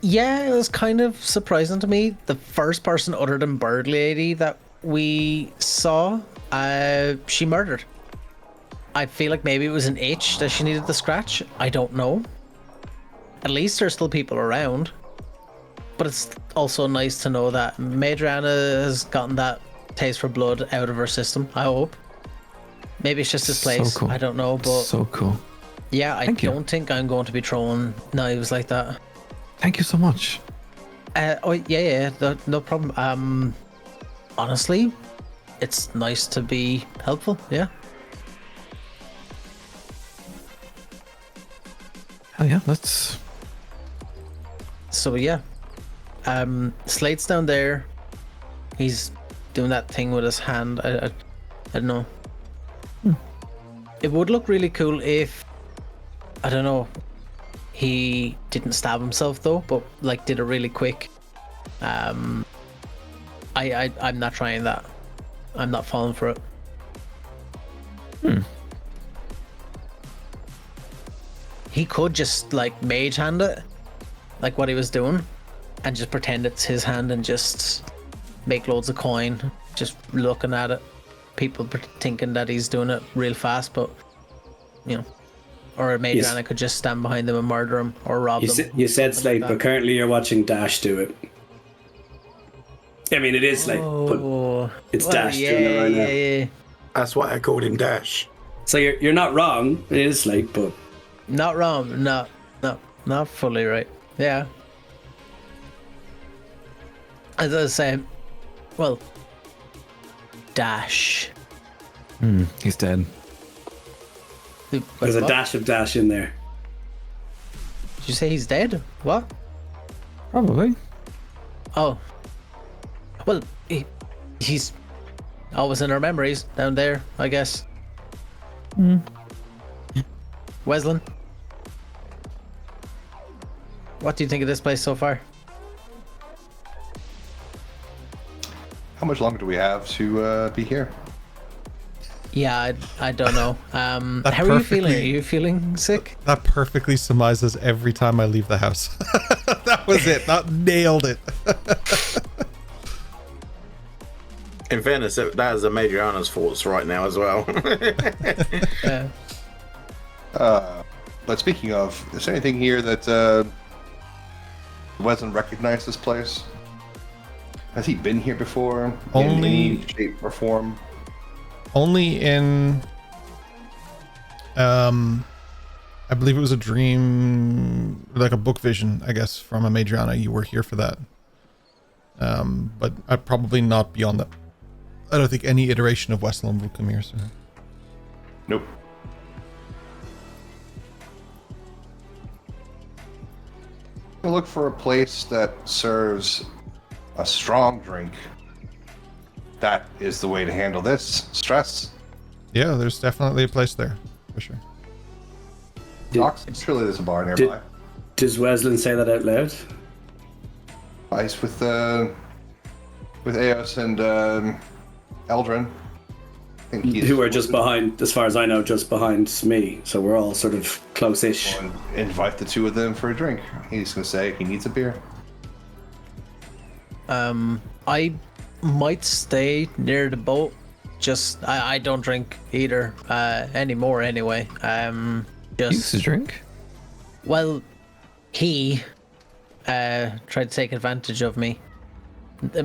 Yeah, it was kind of surprising to me. The first person other than Bird Lady that we saw, she murdered. I feel like maybe it was an itch that she needed to scratch. I don't know. At least there's still people around. But it's also nice to know that Majorana has gotten that taste for blood out of her system, I hope. Maybe it's just this place. So cool. I don't know, but So cool. yeah, I don't think I'm going to be throwing knives like that. Thank you so much. No problem. Honestly, it's nice to be helpful, yeah. Hell yeah, let's... So yeah. Slate's down there. He's doing that thing with his hand. I don't know. It would look really cool if, I don't know, he didn't stab himself though, but like did it really quick. I'm not trying that. I'm not falling for it. He could just like mage hand it, like what he was doing, and just pretend it's his hand and just make loads of coin, just looking at it. People thinking that he's doing it real fast, but you know, or a mage hand could just stand behind them and murder him or rob them. You said Slate, but currently you're watching Dash do it. I mean, it is Slate, but it's Dash doing it right now. Yeah. That's why I called him Dash. So you're not wrong. It is Slate, but Not wrong. No, not fully right. Yeah. As I was saying, well, Dash. He's dead. there's a dash of Dash in there. Did you say he's dead? What? Probably. Oh. Well, he's always in our memories down there, I guess. Weslyn, what do you think of this place so far? How much longer do we have to be here? Yeah, I don't know. How are you feeling? Are you feeling sick? That perfectly surmises every time I leave the house. That was it. That nailed it. In fairness, that is a Majorana's thoughts right now as well. But speaking of, is there anything here that Weslyn recognized this place? Has he been here before? In any shape or form? Only in I believe it was a dream, like a book vision, I guess, from a Madriana. You were here for that. But probably not beyond that. I don't think any iteration of Weslyn will come here. So. Nope. Look for a place that serves a strong drink. That is the way to handle this stress. Yeah, there's definitely a place there, for sure. Surely there's a bar nearby. Does Weslyn say that out loud? Ice with Eos and Eldrin. I think Who are just behind, as far as I know, just behind me. So we're all sort of close-ish. Invite the two of them for a drink. He's going to say he needs a beer. I might stay near the boat. Just I don't drink either anymore. Anyway, You used to drink? well, he tried to take advantage of me,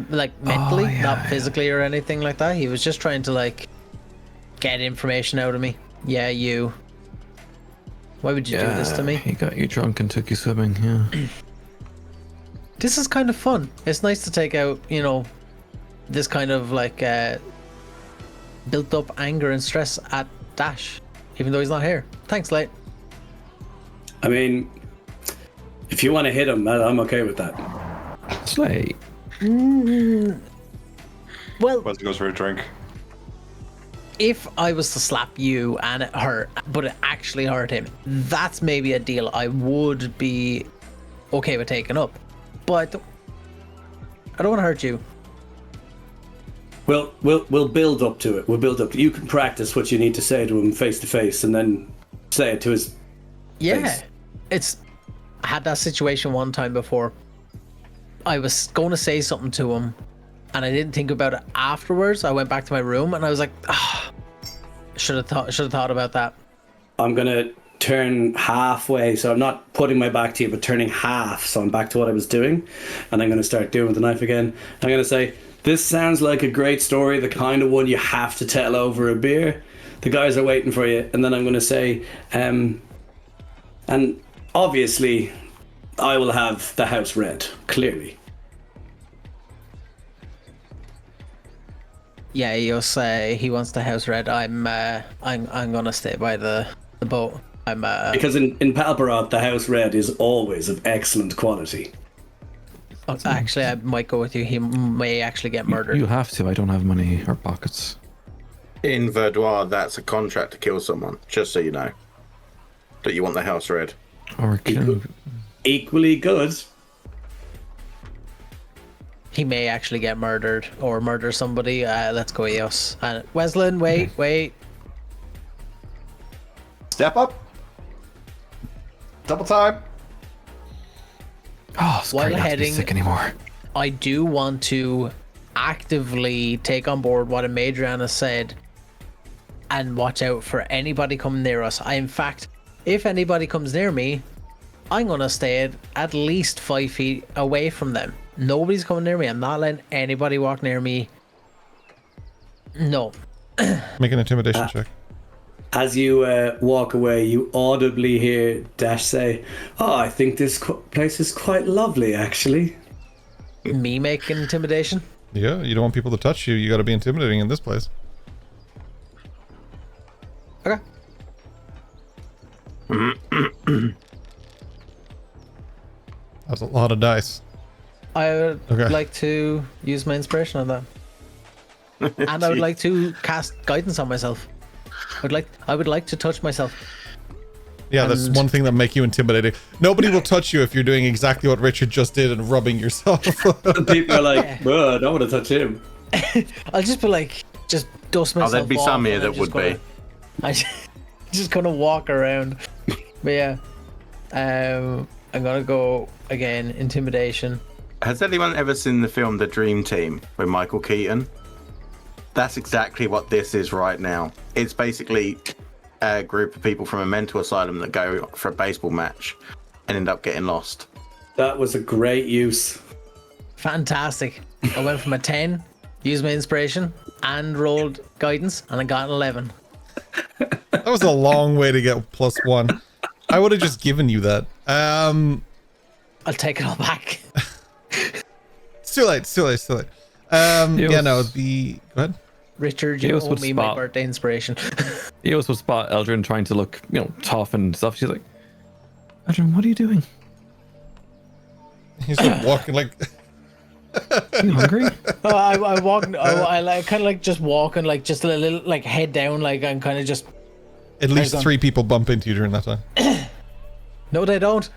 like mentally, not physically or anything like that. He was just trying to like get information out of me. Yeah, you. Why would you do this to me? He got you drunk and took you swimming, yeah. This is kind of fun. It's nice to take out, this kind of like built up anger and stress at Dash, even though he's not here. Thanks, Slate. I mean, if you want to hit him, I'm okay with that. Slate. Well, Wesley goes for a drink. if I was to slap you and it hurt, but it actually hurt him, that's maybe a deal I would be okay with taking up. But I don't want to hurt you. We'll build up to it. We'll build up. You can practice what you need to say to him face to face, and then say it to his face. I had that situation one time before. I was going to say something to him, and I didn't think about it afterwards. I went back to my room, and I was like, should have thought about that. I'm gonna turn halfway, so I'm not putting my back to you, but turning half, so I'm back to what I was doing, and I'm gonna start doing with the knife again. I'm gonna say, this sounds like a great story, the kind of one you have to tell over a beer. The guys are waiting for you. And then I'm gonna say, and obviously I will have the house red, clearly. Yeah, he'll say he wants the house red. I'm gonna stay by the boat. Because in Palparod, the house red is always of excellent quality. Actually, I might go with you. He may actually get murdered. You have to. I don't have money or pockets. In Verdois, that's a contract to kill someone, just so you know. That you want the house red. Or kill. Equally good. He may actually get murdered or murder somebody. Let's go, Eos. Weslyn, wait. Step up. Double time. Oh, it's While great not to be heading- sick anymore. I do want to actively take on board what Madriana said and watch out for anybody coming near us. In fact, if anybody comes near me, I'm going to stay at least 5 feet away from them. Nobody's coming near me. I'm not letting anybody walk near me. No. Make an intimidation check. As you walk away, you audibly hear Dash say, "Oh, I think this place is quite lovely, actually." Me make intimidation? Yeah, you don't want people to touch you. You got to be intimidating in this place. Okay. That's a lot of dice. I would Okay. like to use my inspiration on that. And I would like to cast guidance on myself. I would like to touch myself. Yeah, that's And- one thing that make you intimidating. Nobody will touch you if you're doing exactly what Richard just did and rubbing yourself. People are like, "Well, I don't want to touch him." I'll just be like, just dust myself there'd be off some here and that I'm just would be. I just gonna walk around. But yeah, I'm gonna go again. Intimidation. Has anyone ever seen the film The Dream Team with Michael Keaton? That's exactly what this is right now. It's basically a group of people from a mental asylum that go for a baseball match and end up getting lost. That was a great use. Fantastic. I went from a 10, used my inspiration, and rolled guidance, and I got an 11. That was a long way to get +1. I would have just given you that. I'll take it all back. It's too late. Yeah, no, go ahead. Richard, you Eos owe would me my spot- birthday inspiration. Eos would spot Eldrin trying to look, tough and stuff. She's like, Eldrin, what are you doing? He's like walking like. Are you hungry? I walk. I like kind of like just walking, like just a little, like head down, like I'm kind of just. At least There's 3 people bump into you during that time. No, they don't.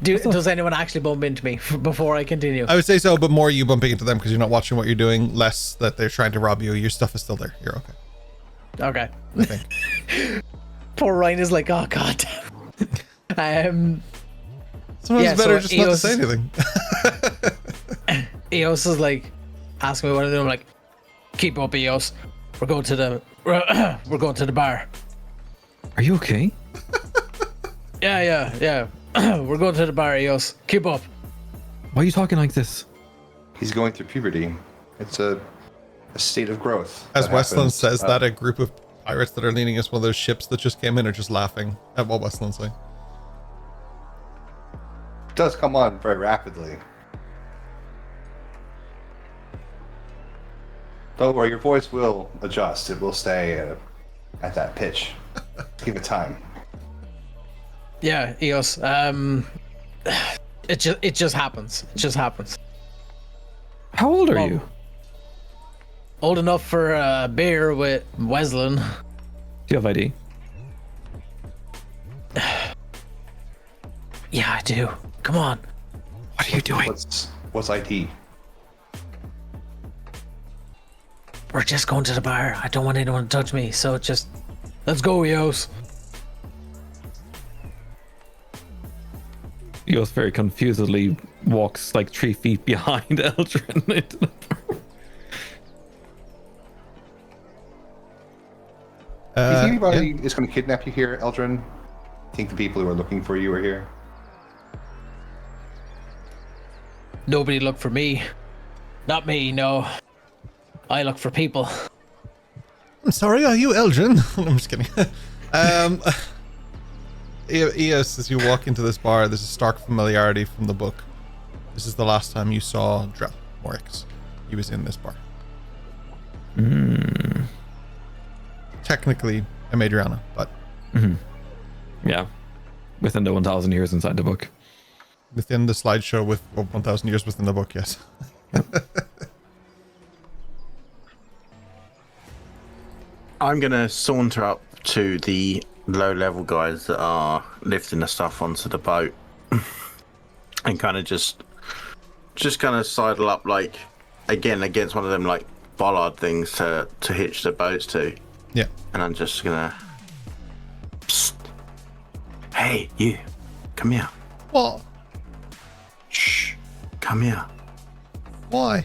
Does anyone actually bump into me before I continue? I would say so, but more you bumping into them because you're not watching what you're doing. Less that they're trying to rob you. Your stuff is still there. You're okay. Okay. I think. Poor Ryan is like, oh god. Sometimes Yeah, it's better so just not to Eos- say anything. Eos is like, asking me what I'm doing. I'm like, keep up, Eos. We're going to the bar. Are you okay? Yeah. We're going to the bar, Eos. Keep up. Why are you talking like this? He's going through puberty. It's a state of growth. As that Weslyn happens. says that, a group of pirates that are leading us one of those ships that just came in are just laughing at what Weslyn's saying. It does come on very rapidly. Don't worry, your voice will adjust. It will stay at that pitch. Give it time. Yeah, Eos. It just happens. It just happens. How old are Well, you? Old enough for a beer with Weslyn. Do you have ID? Yeah, I do. Come on. What are you doing? What's ID? We're just going to the bar. I don't want anyone to touch me, so just let's go, Eos. Eos very confusedly walks like 3 feet behind Eldrin into the bar. Do you think anybody yeah. is going to kidnap you here, Eldrin? Think the people who are looking for you are here? Nobody look for me. Not me, no. I look for people. I'm sorry, are you Eldrin? I'm just kidding. Eos, as you walk into this bar, there's a stark familiarity from the book. This is the last time you saw Drell Morix. He was in this bar. Technically a Madriana, but Yeah. Within the 1,000 years inside the book. within the slideshow with 1,000 years within the book, yes. I'm gonna saunter up to the low-level guys that are lifting the stuff onto the boat, and kind of just kind of sidle up, like again against one of them like bollard things to hitch the boats to, Yeah. and I'm just gonna, Psst. Hey, you, come here. What? Shh, come here. Why?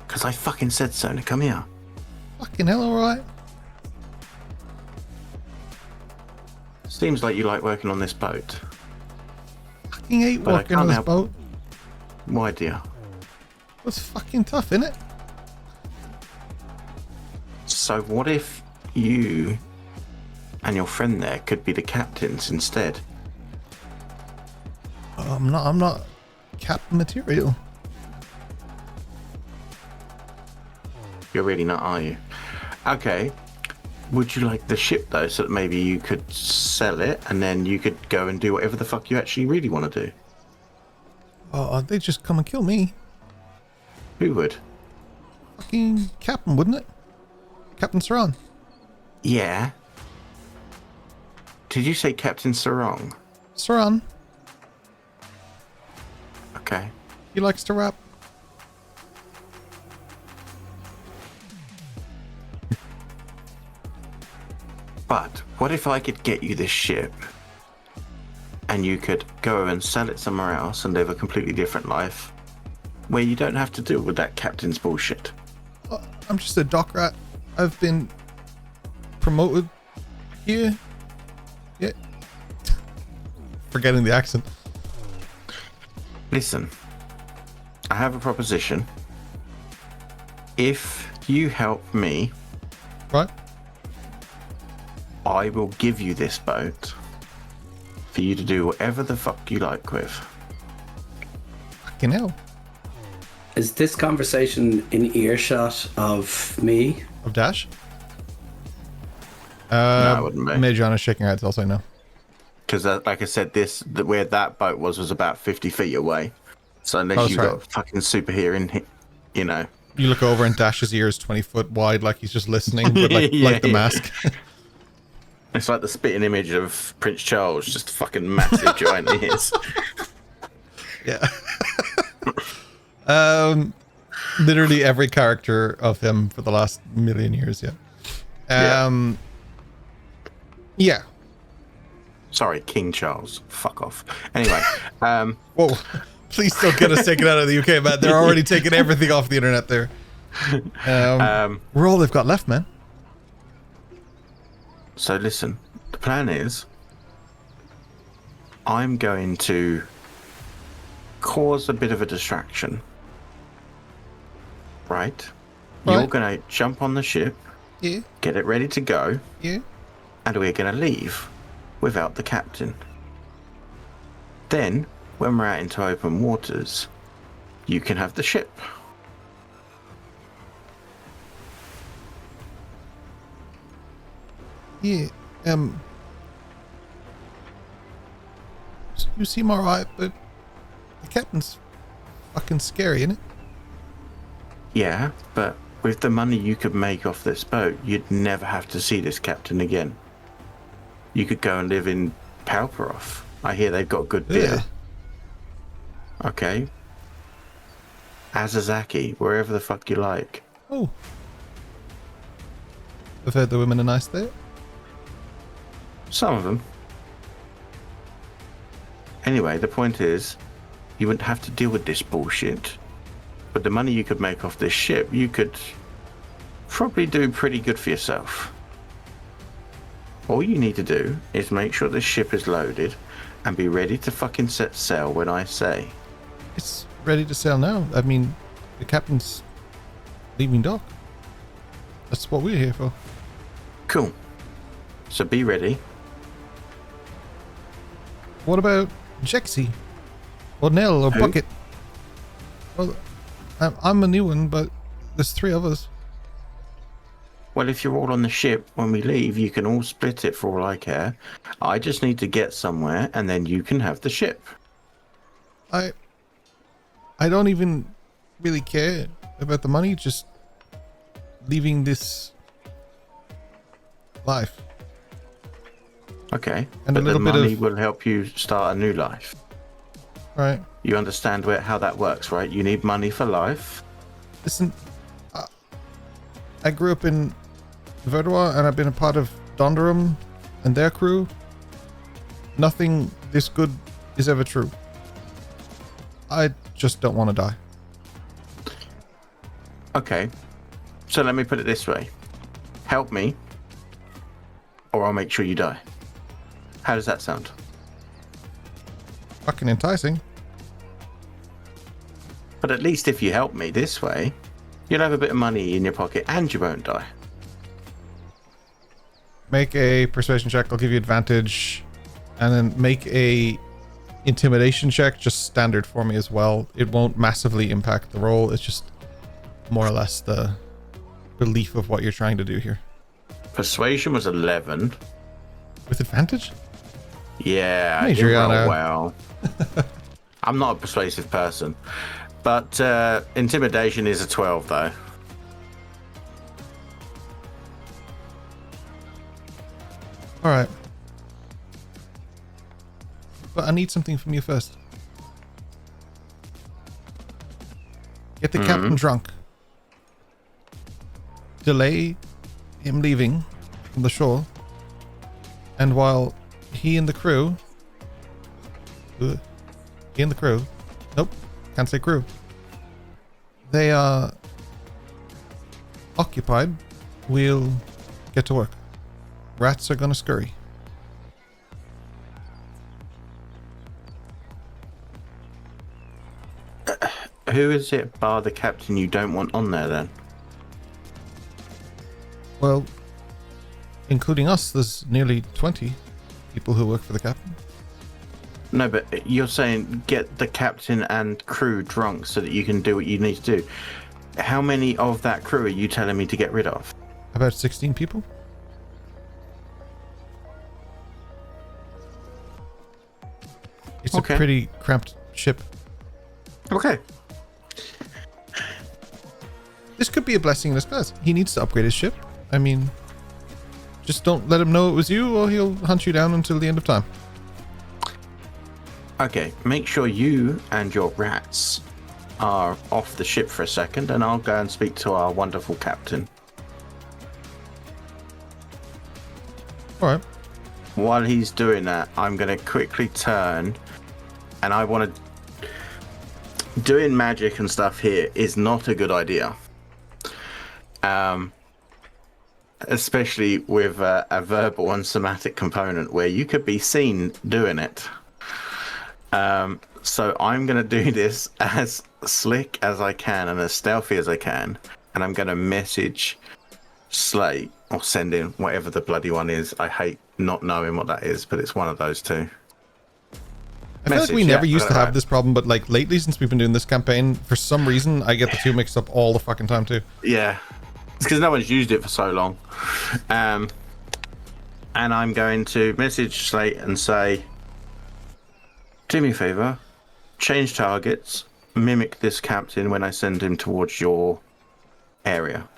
Cause I fucking said so. Now come here. Fucking hell, alright. Seems like you like working on this boat. Fucking hate But I walking on can't this help- boat. Why, dear? It's fucking tough, innit? So what if you and your friend there could be the captains instead? I'm not captain material. You're really not, are you? Okay. Would you like the ship though, so that maybe you could sell it and then you could go and do whatever the fuck you actually really want to do? Oh, they'd just come and kill me. Who would? Fucking captain, wouldn't it? Captain Saran. Yeah. Did you say Captain Sarong? Saran, Okay. he likes to rap. But what if I could get you this ship and you could go and sell it somewhere else and live a completely different life where you don't have to deal with that captain's bullshit? I'm just a dock rat. I've been promoted here. Yeah. Forgetting the accent. Listen, I have a proposition. If you help me, Right? I will give you this boat for you to do whatever the fuck you like with. Fucking hell. Is this conversation in earshot of me? Of Dash? I wouldn't be. Major is shaking her head, so I'll say no. Because, like I said, where that boat was about 50 feet away. So unless you've got fucking super hearing, you know. You look over and Dash's ears 20 foot wide, like he's just listening, but like the mask. It's like the spitting image of Prince Charles, just fucking massive giant ears. Yeah. Literally every character of him for the last million years, yeah. Yeah. Sorry, King Charles. Fuck off. Anyway, Whoa. Please don't get us taken out of the UK, man. They're already taking everything off the internet there. We're all they've got left, man. So listen, the plan is I'm going to cause a bit of a distraction. Right? You're going to jump on the ship, get it ready to go, and we're going to leave without the captain. Then, when we're out into open waters, you can have the ship. Yeah, you seem alright, but the captain's fucking scary, isn't it? Yeah, but with the money you could make off this boat, you'd never have to see this captain again. You could go and live in Palperoth. I hear they've got good beer. Yeah. Okay. Azazaki, wherever the fuck you like. Oh. I've heard the women are nice there. Some of them. Anyway, the point is, you wouldn't have to deal with this bullshit. But the money you could make off this ship, you could probably do pretty good for yourself. All you need to do is make sure the ship is loaded and be ready to fucking set sail when I say. It's ready to sail now. I mean, the captain's leaving dock. That's what we're here for. Cool. So be ready. What about Jexy? Or Nell or Who? Bucket? Well, I'm a new one, but there's 3 of us. Well, if you're all on the ship when we leave, you can all split it for all I care. I just need to get somewhere and then you can have the ship. I don't even really care about the money, just leaving this life. Okay, and but a little the bit money of will help you start a new life. Right. You understand how that works, right? You need money for life. Listen, I grew up in Verdois and I've been a part of Donderum and their crew. Nothing this good is ever true. I just don't want to die. Okay, so let me put it this way. Help me, or I'll make sure you die. How does that sound? Fucking enticing. But at least if you help me this way, you'll have a bit of money in your pocket and you won't die. Make a persuasion check. I'll give you advantage. And then make a intimidation check, just standard for me as well. It won't massively impact the roll. It's just more or less the belief of what you're trying to do here. Persuasion was 11. With advantage? Yeah, I did roll well. I'm not a persuasive person. But intimidation is a 12, though. Alright. But I need something from you first. Get the captain drunk. Delay him leaving from the shore. And while he and the crew... Nope. Can't say crew. They are occupied. We'll get to work. Rats are gonna scurry. Who is it, bar the captain, you don't want on there then? Well, including us, there's nearly 20 people who work for the captain. No, but you're saying get the captain and crew drunk so that you can do what you need to do. How many of that crew are you telling me to get rid of? About 16 people. It's Okay. a pretty cramped ship. Okay. This could be a blessing in disguise. He needs to upgrade his ship. I mean, just don't let him know it was you, or he'll hunt you down until the end of time. Okay, make sure you and your rats are off the ship for a second, and I'll go and speak to our wonderful captain. All right. While he's doing that, I'm going to quickly turn, and I want to... Doing magic and stuff here is not a good idea. Especially with a verbal and somatic component where you could be seen doing it. So I'm going to do this as slick as I can and as stealthy as I can. And I'm going to message Slate, or send in whatever the bloody one is. I hate not knowing what that is, but it's one of those two. I feel like we never used to have this problem, but like lately, since we've been doing this campaign, for some reason, I get the two mixed up all the fucking time too. Yeah. It's because no one's used it for so long. And I'm going to message Slate and say, do me a favor, change targets, mimic this captain when I send him towards your area.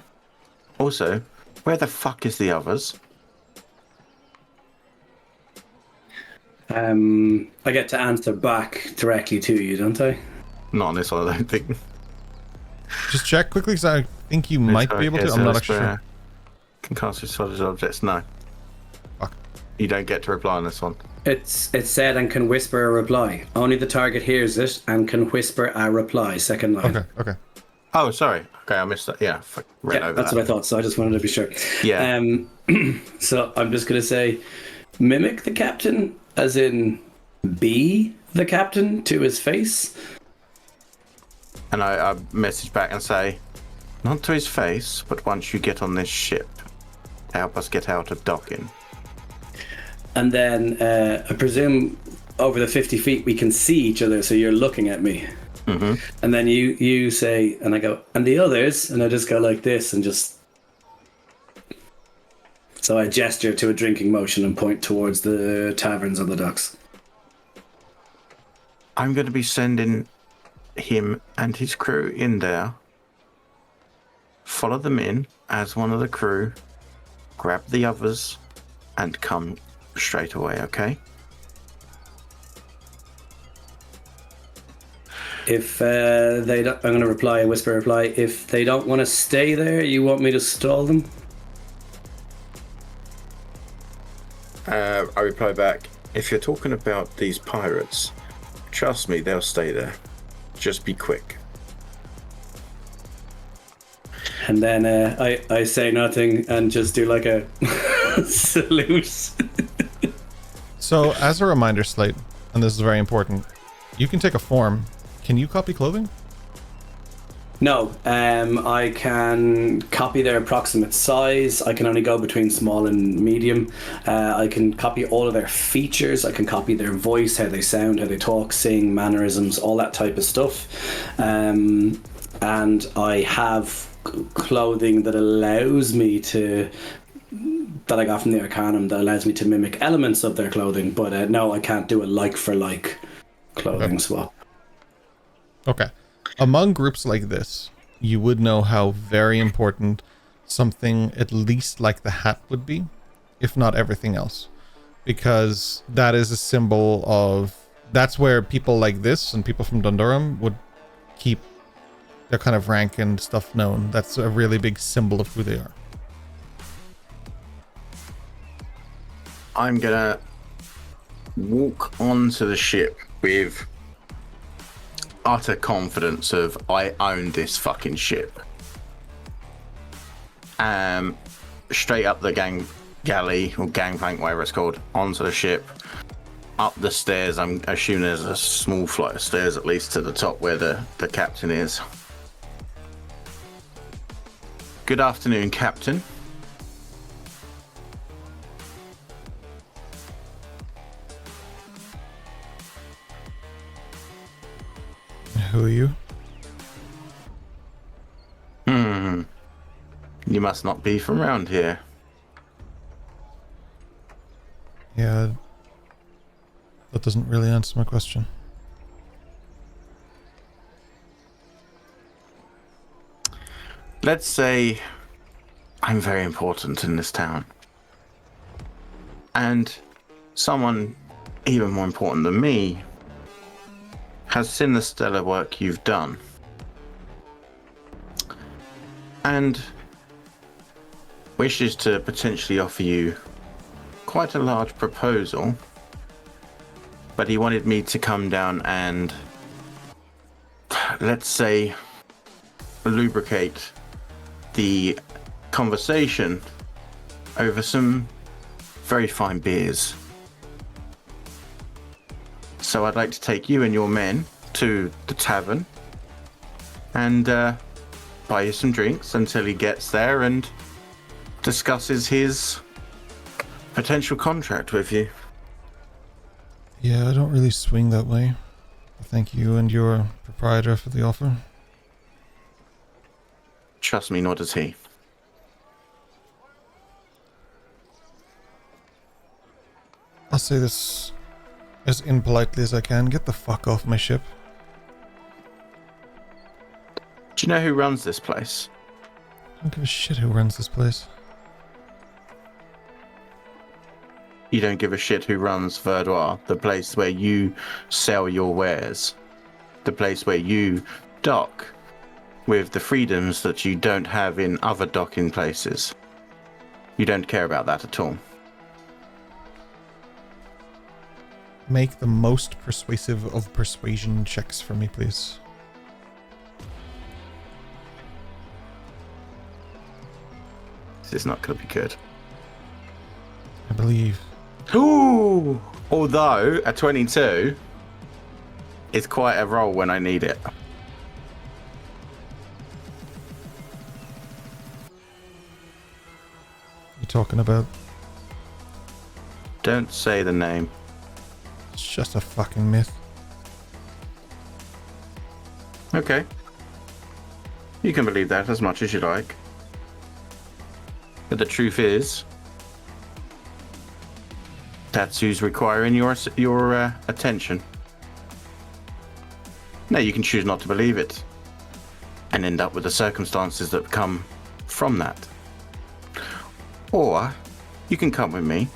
Also, where the fuck is the others? I get to answer back directly to you, don't I? Not on this one, I don't think. Just check quickly, because I think you might be able to. I'm not actually sure. Can cast with solid objects? No. Fuck. You don't get to reply on this one. It's said and can whisper a reply. Only the target hears it and can whisper a reply. Second line. Okay. Oh, sorry. Okay, I missed that. Yeah, read over that's that. what I thought. So I just wanted to be sure. Yeah. So I'm just gonna say, mimic the captain, as in be the captain to his face. And I message back and say, not to his face, but once you get on this ship, help us get out of docking. And then I presume over the 50 feet we can see each other, so you're looking at me. Mm-hmm. And then you say, and I go, and the others, and I just go like this and just... So I gesture to a drinking motion and point towards the taverns on the docks. I'm going to be sending him and his crew in there. Follow them in as one of the crew. Grab the others and come straight away, okay? If they don't, I'm going to reply, whisper reply. If they don't want to stay there, you want me to stall them? I reply back, if you're talking about these pirates, trust me, they'll stay there. Just be quick. And then I say nothing and just do like a salute. So, as a reminder, Slate, and this is very important, you can take a form. Can you copy clothing? No, I can copy their approximate size. I can only go between small and medium. I can copy all of their features. I can copy their voice, how they sound, how they talk, sing, mannerisms, all that type of stuff. And I have clothing that allows me to, that I got from the Arcanum, that allows me to mimic elements of their clothing. But no, I can't do a like for like clothing swap. Okay. Among groups like this, you would know how very important something at least like the hat would be, if not everything else. Because that is a symbol of... That's where people like this and people from Dundurum would keep their kind of rank and stuff known. That's a really big symbol of who they are. I'm gonna walk onto the ship with utter confidence of I own this fucking ship. Straight up the galley or gangplank, whatever it's called, onto the ship, up the stairs. I'm assuming there's a small flight of stairs at least to the top where the captain is. Good afternoon, Captain. Who are you? You must not be from around here. Yeah, that doesn't really answer my question. Let's say I'm very important in this town. And someone even more important than me has seen the stellar work you've done. And wishes to potentially offer you quite a large proposal. But he wanted me to come down and, let's say, lubricate the conversation over some very fine beers. So I'd like to take you and your men to the tavern and buy you some drinks until he gets there and discusses his potential contract with you. Yeah, I don't really swing that way. Thank you and your proprietor for the offer. Trust me, nor does he. I'll say this as impolitely as I can. Get the fuck off my ship. Do you know who runs this place? I don't give a shit who runs this place. You don't give a shit who runs Verdoir, the place where you sell your wares, the place where you dock with the freedoms that you don't have in other docking places. You don't care about that at all. Make the most persuasive of persuasion checks for me, please. This is not going to be good. I believe. Ooh! Although a 22 is quite a roll when I need it. You talking about? Don't say the name. It's just a fucking myth. Okay. You can believe that as much as you like. But the truth is, that's who's requiring your attention. Now you can choose not to believe it and end up with the circumstances that come from that. Or you can come with me,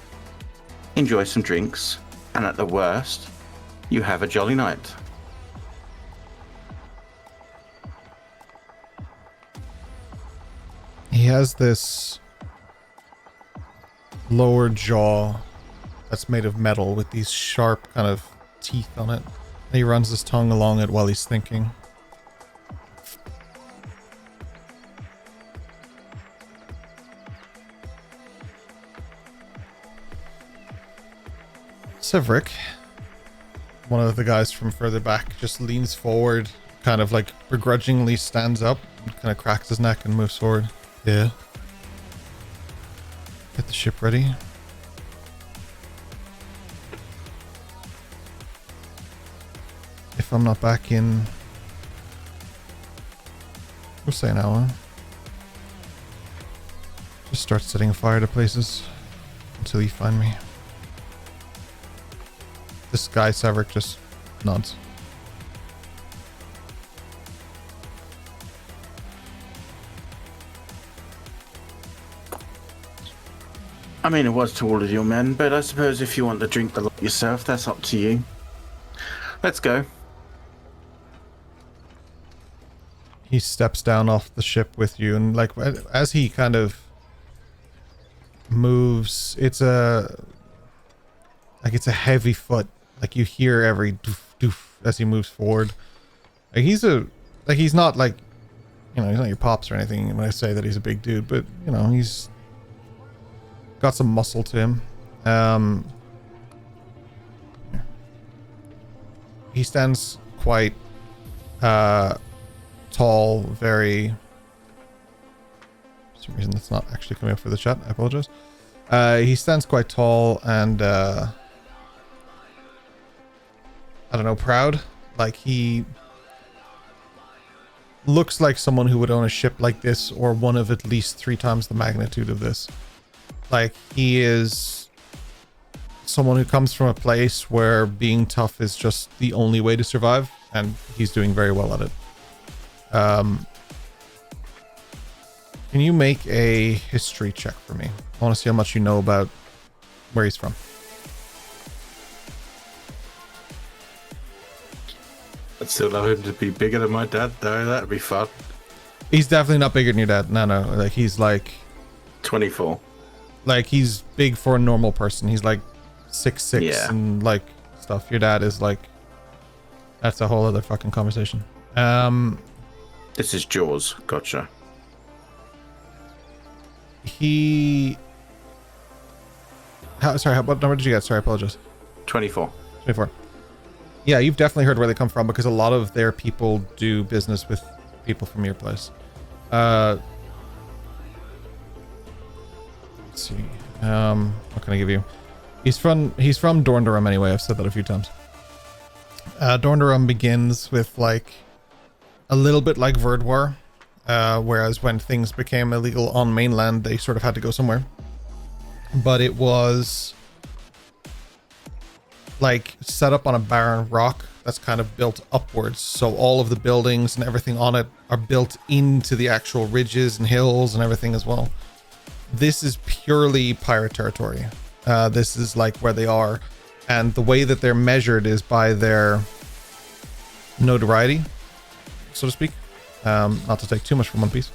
enjoy some drinks, and at the worst, you have a jolly night. He has this lower jaw that's made of metal with these sharp kind of teeth on it. And he runs his tongue along it while he's thinking. Severick, one of the guys from further back, just leans forward, kind of like begrudgingly stands up, kind of cracks his neck and moves forward. Yeah. Get the ship ready. If I'm not back in, we'll say an hour. Just start setting fire to places until you find me. This guy, Severick, just nods. I mean, it was to all of your men, but I suppose if you want to drink the lot yourself, that's up to you. Let's go. He steps down off the ship with you, and like as he kind of moves, it's a heavy foot. Like you hear every doof doof as he moves forward. Like he's not like, you know, he's not your pops or anything when I say that he's a big dude, but you know, he's got some muscle to him. He stands quite tall, very... For some reason that's not actually coming up for the chat, I apologize. He stands quite tall and I don't know, proud. Like he looks like someone who would own a ship like this, or one of at least 3 times the magnitude of this. Like, he is someone who comes from a place where being tough is just the only way to survive, and he's doing very well at it. Can you make a history check for me? I want to see how much you know about where he's from. I'd still love him to be bigger than my dad, though. That'd be fun. He's definitely not bigger than your dad. No. Like, he's like... 24. Like, he's big for a normal person. He's like 6'6" and like stuff. Your dad is like... That's a whole other fucking conversation. This is Jaws. Gotcha. What number did you get? Sorry, I apologize. 24. 24. Yeah, you've definitely heard where they come from, because a lot of their people do business with people from your place. Let's see. What can I give you? He's from Dorndarum anyway. I've said that a few times. Dorndarum begins with like a little bit like Verdwar, whereas when things became illegal on mainland, they sort of had to go somewhere. But it was like set up on a barren rock that's kind of built upwards. So all of the buildings and everything on it are built into the actual ridges and hills and everything as well. This is purely pirate territory. This is like where they are. And the way that they're measured is by their notoriety, so to speak. Not to take too much from one piece.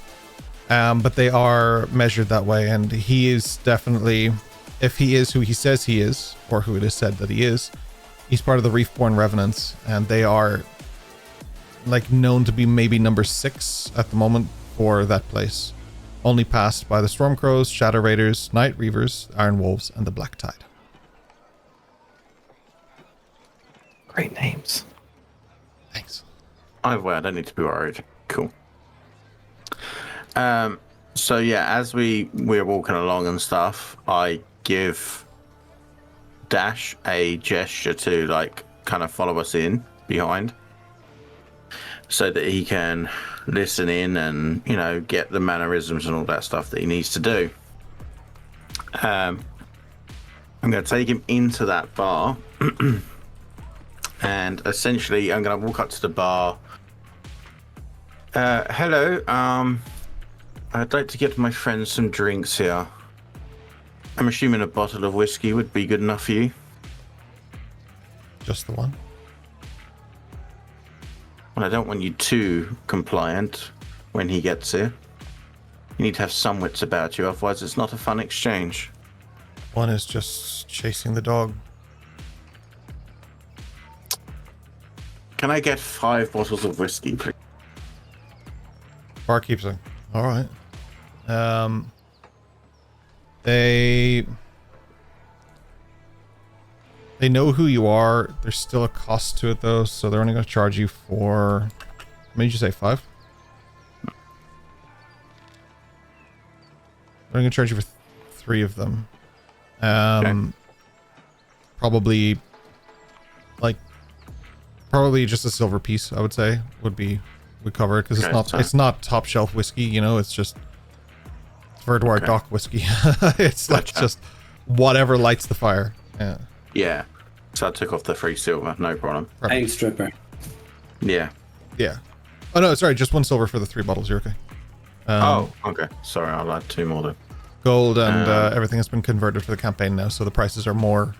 But they are measured that way. And he is definitely, if he is who he says he is, or who it is said that he is, he's part of the Reefborn Revenants. And they are like known to be maybe number 6 at the moment for that place. Only passed by the Stormcrows, Shadow Raiders, Night Reavers, Iron Wolves, and the Black Tide. Great names. Thanks. Either way, I don't need to be worried. Cool. So yeah, as we're walking along and stuff, I give Dash a gesture to like kind of follow us in behind, so that he can listen in and, you know, get the mannerisms and all that stuff that he needs to do. I'm going to take him into that bar. And essentially, I'm going to walk up to the bar. Hello. I'd like to get my friends some drinks here. I'm assuming a bottle of whiskey would be good enough for you. Just the one? Well, I don't want you too compliant when he gets here. You need to have some wits about you, otherwise it's not a fun exchange. One is just chasing the dog. Can I get 5 bottles of whiskey, please? Barkeep's like, all right. They know who you are. There's still a cost to it though, so they're only going to charge you for, what did you say, 5? They're only going to charge you for 3 of them. Okay. Probably just a silver piece, I would say, would cover it, because it's not top shelf whiskey, you know, it's just Verdwar dock whiskey. It's like just whatever lights the fire. Yeah. Yeah. So I took off the 3 silver, no problem. Thanks, stripper. Yeah. Yeah. Oh no, sorry, just 1 silver for the 3 bottles. You're okay. Okay. Sorry, I'll add 2 more then. Gold and everything has been converted for the campaign now, so the prices are more.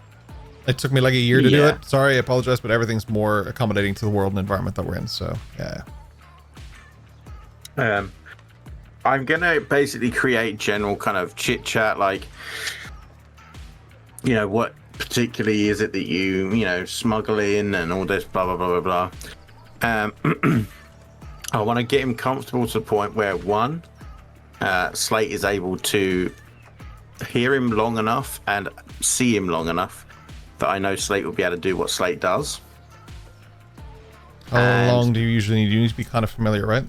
It took me like a year to do it. Sorry, I apologize, but everything's more accommodating to the world and environment that we're in. So yeah. I'm gonna basically create general kind of chit chat, like, you know, what particularly is it that you smuggle in and all this blah blah blah blah blah. I want to get him comfortable to the point where Slate is able to hear him long enough and see him long enough that I know Slate will be able to do what Slate does. How long do you usually need? You need to be kind of familiar, right?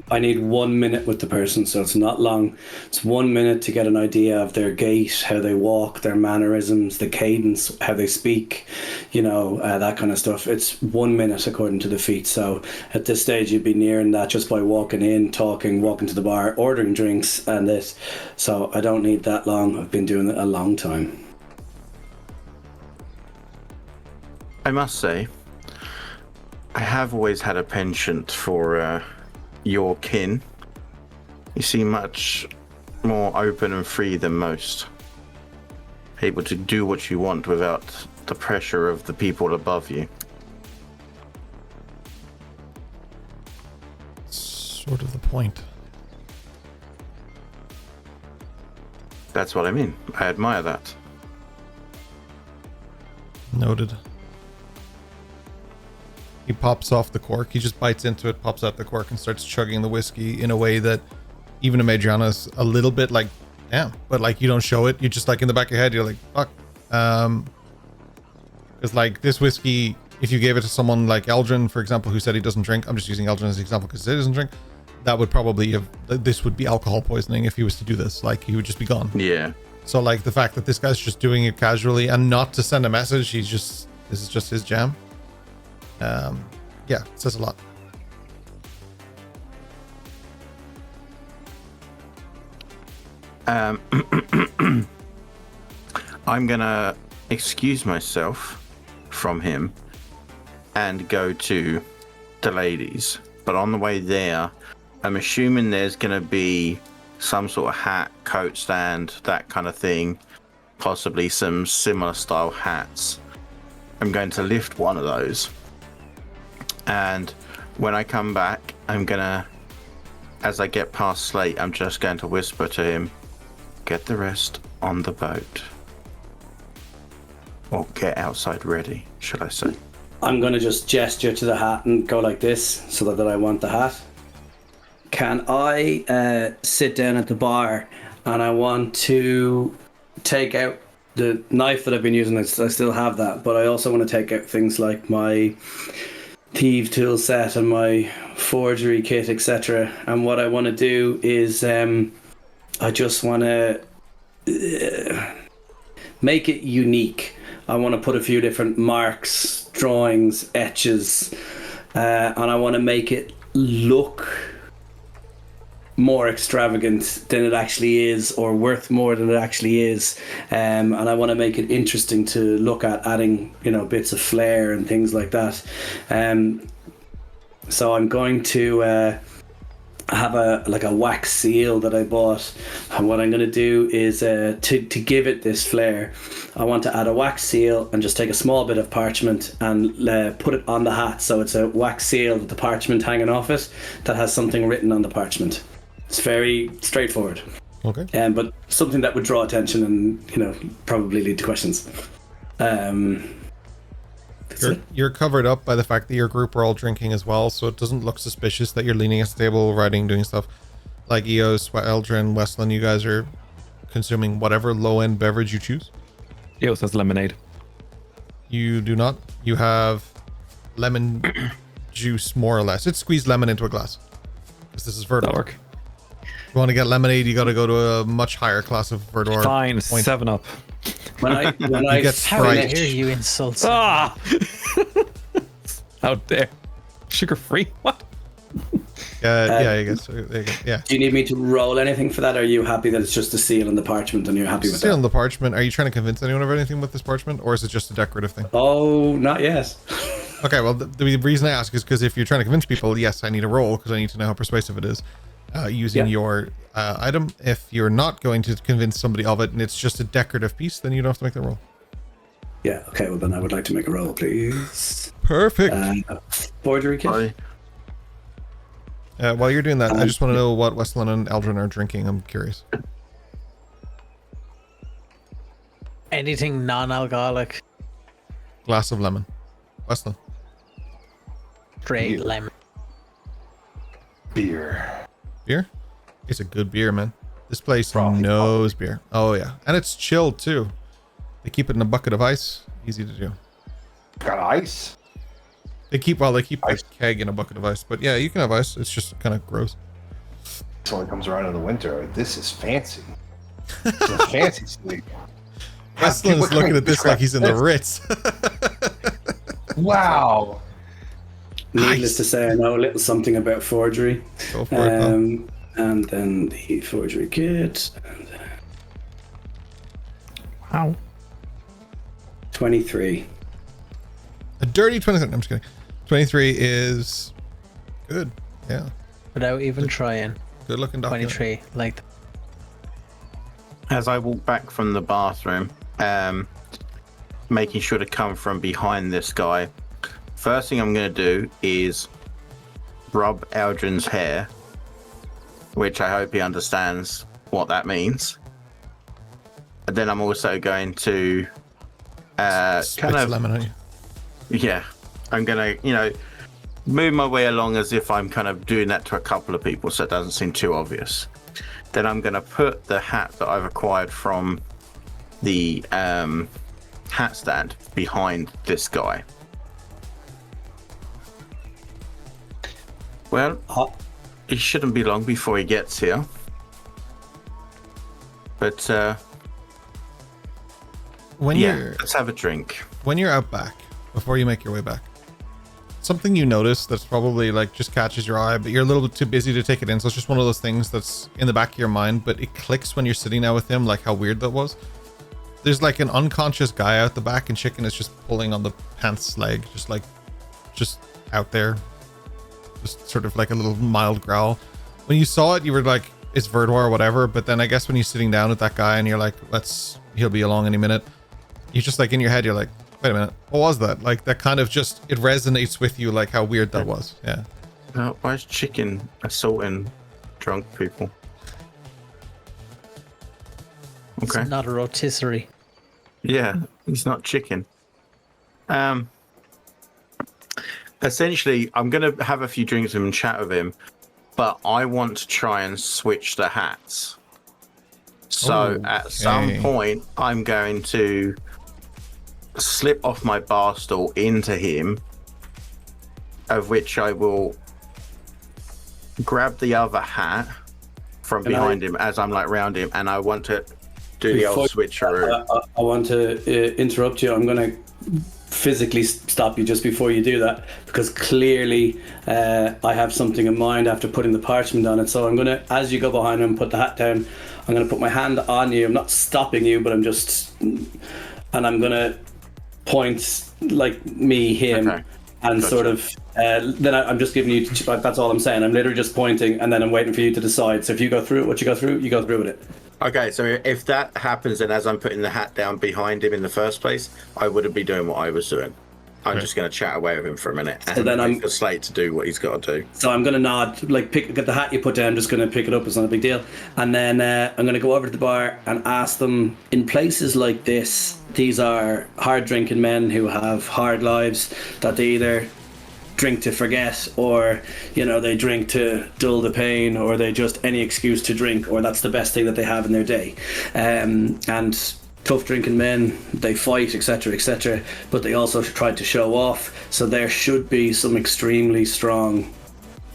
I need 1 minute with the person, so it's not long. It's 1 minute to get an idea of their gait, how they walk, their mannerisms, the cadence, how they speak. that kind of stuff. It's 1 minute according to the feat. So at this stage, you'd be nearing that just by walking in, talking, walking to the bar, ordering drinks, and this. So I don't need that long. I've been doing it a long time. I must say, I have always had a penchant for your kin. You seem much more open and free than most. Able to do what you want without the pressure of the people above you. Sort of the point. That's what I mean. I admire that. Noted. He pops off the cork. He just bites into it, pops out the cork, and starts chugging the whiskey in a way that even to Madriana's a little bit like, damn. But like, you don't show it. You're just like in the back of your head, you're like, fuck. Because like this whiskey, if you gave it to someone like Eldrin, for example, who said he doesn't drink, I'm just using Eldrin as an example because he doesn't drink, that would probably have, this would be alcohol poisoning if he was to do this. Like, he would just be gone. Yeah. So like the fact that this guy's just doing it casually and not to send a message, this is just his jam. Yeah, it says a lot. I'm gonna excuse myself from him and go to the ladies. But on the way there, I'm assuming there's gonna be some sort of hat, coat stand, that kind of thing. Possibly some similar style hats. I'm going to lift one of those. And when I come back, I'm gonna, as I get past Slate, I'm just going to whisper to him, get the rest on the boat. Or get outside ready, should I say. I'm going to just gesture to the hat and go like this so that I want the hat. Can I sit down at the bar and I want to take out the knife that I've been using? I still have that, but I also want to take out things like my thief tool set and my forgery kit, etc. And what I want to do is I just want to make it unique. I want to put a few different marks, drawings, etches, and I want to make it look more extravagant than it actually is, or worth more than it actually is. And I want to make it interesting to look at, adding, bits of flair and things like that. So I'm going to have a wax seal that I bought, and what I'm going to do is to give it this flair, I want to add a wax seal and just take a small bit of parchment and put it on the hat, so it's a wax seal with the parchment hanging off it that has something written on the parchment. It's very straightforward. Okay. But something that would draw attention and probably lead to questions. You're covered up by the fact that your group are all drinking as well, so it doesn't look suspicious that you're leaning against the table, writing, doing stuff. Like Eos, Eldrin, Weslyn, you guys are consuming whatever low-end beverage you choose. Eos has lemonade. You do not. You have lemon juice, more or less. It's squeezed lemon into a glass. Because this is Verdor. That'll work. If you want to get lemonade, you got to go to a much higher class of Verdor. Fine, point. 7-Up. When I get How did I Sprite. hear you insult? Ah! How dare. Sugar-free? What? Yeah, I guess. Yeah. Do you need me to roll anything for that? Or are you happy that it's just a seal on the parchment and you're happy with Still on that? the parchment. Are you trying to convince anyone of anything with this parchment, or is it just a decorative thing? Oh, not yet. Okay, well, the reason I ask is because if you're trying to convince people, yes, I need a roll because I need to know how persuasive it is using your item. If you're not going to convince somebody of it and it's just a decorative piece, then you don't have to make the roll. Yeah, okay, well then I would like to make a roll, please. Perfect. Forgery kit? While you're doing that, I just want to know what Weslyn and Eldrin are drinking. I'm curious. Anything non-alcoholic. Glass of lemon. Weslyn. Straight lemon. Beer. Beer? It's a good beer, man. This place Probably knows beer. Oh, yeah. And it's chilled, too. They keep it in a bucket of ice. Easy to do. Got ice? They keep the Ice. keg in a bucket of ice. But yeah, you can have ice. It's just kind of gross. This only comes around in the winter. This is fancy. It's a fancy sleep. Weslyn is looking at this like he's in the Ritz. Wow. Needless to say, I know a little something about forgery. Go for it, pal. And then the forgery kit. And, Wow. 23. A dirty 23. I'm just kidding. 23 is good. Yeah. Without even trying. Good looking document. 23. Like, As I walk back from the bathroom, making sure to come from behind this guy, first thing I'm going to do is rub Eldrin's hair, which I hope he understands what that means. And then I'm also going to kind of lemon on you. Yeah, I'm gonna, move my way along as if I'm kind of doing that to a couple of people, so it doesn't seem too obvious. Then I'm gonna put the hat that I've acquired from the hat stand behind this guy. Well, it shouldn't be long before he gets here. But let's have a drink. When you're out back, before you make your way back, something you notice that's probably like just catches your eye, but you're a little bit too busy to take it in, so it's just one of those things that's in the back of your mind, but it clicks when you're sitting there with him, like how weird that was. There's like an unconscious guy out the back, and Chicken is just pulling on the pants leg, just out there, just sort of like a little mild growl. When you saw it, you were like, it's Verdoir or whatever, but then I guess when you're sitting down with that guy and you're like, he'll be along any minute, you're just like in your head, you're like, wait a minute, what was that? Like that kind of just, it resonates with you, like how weird that was. Yeah. Why is Chicken assaulting drunk people? Okay. it's not a rotisserie. Yeah, he's not Chicken. Essentially, I'm going to have a few drinks with him and chat with him, but I want to try and switch the hats. So at some point, I'm going to slip off my bar stool into him, of which I will grab the other hat from behind him as I'm like round him, and I want to do the old switcheroo. I want to interrupt you. I'm going to physically stop you just before you do that, because clearly I have something in mind after putting the parchment on it. So I'm going to, as you go behind him, put the hat down, I'm going to put my hand on you. I'm not stopping you, but I'm just, and I'm going to point like me, him, Okay. and Gotcha. sort of, then I'm just giving you, that's all I'm saying. I'm literally just pointing, and then I'm waiting for you to decide. So if you go through what you go through with it. Okay, so if that happens, then as I'm putting the hat down behind him in the first place, I wouldn't be doing what I was doing. I'm just going to chat away with him for a minute and then wait for Slate to do what he's got to do. So I'm going to nod, like get the hat you put down, I'm just going to pick it up, it's not a big deal. And then I'm going to go over to the bar and ask them, in places like this, these are hard drinking men who have hard lives that they either drink to forget, or they drink to dull the pain, or they just any excuse to drink, or that's the best thing that they have in their day. And tough drinking men, they fight, etc., but they also try to show off. So there should be some extremely strong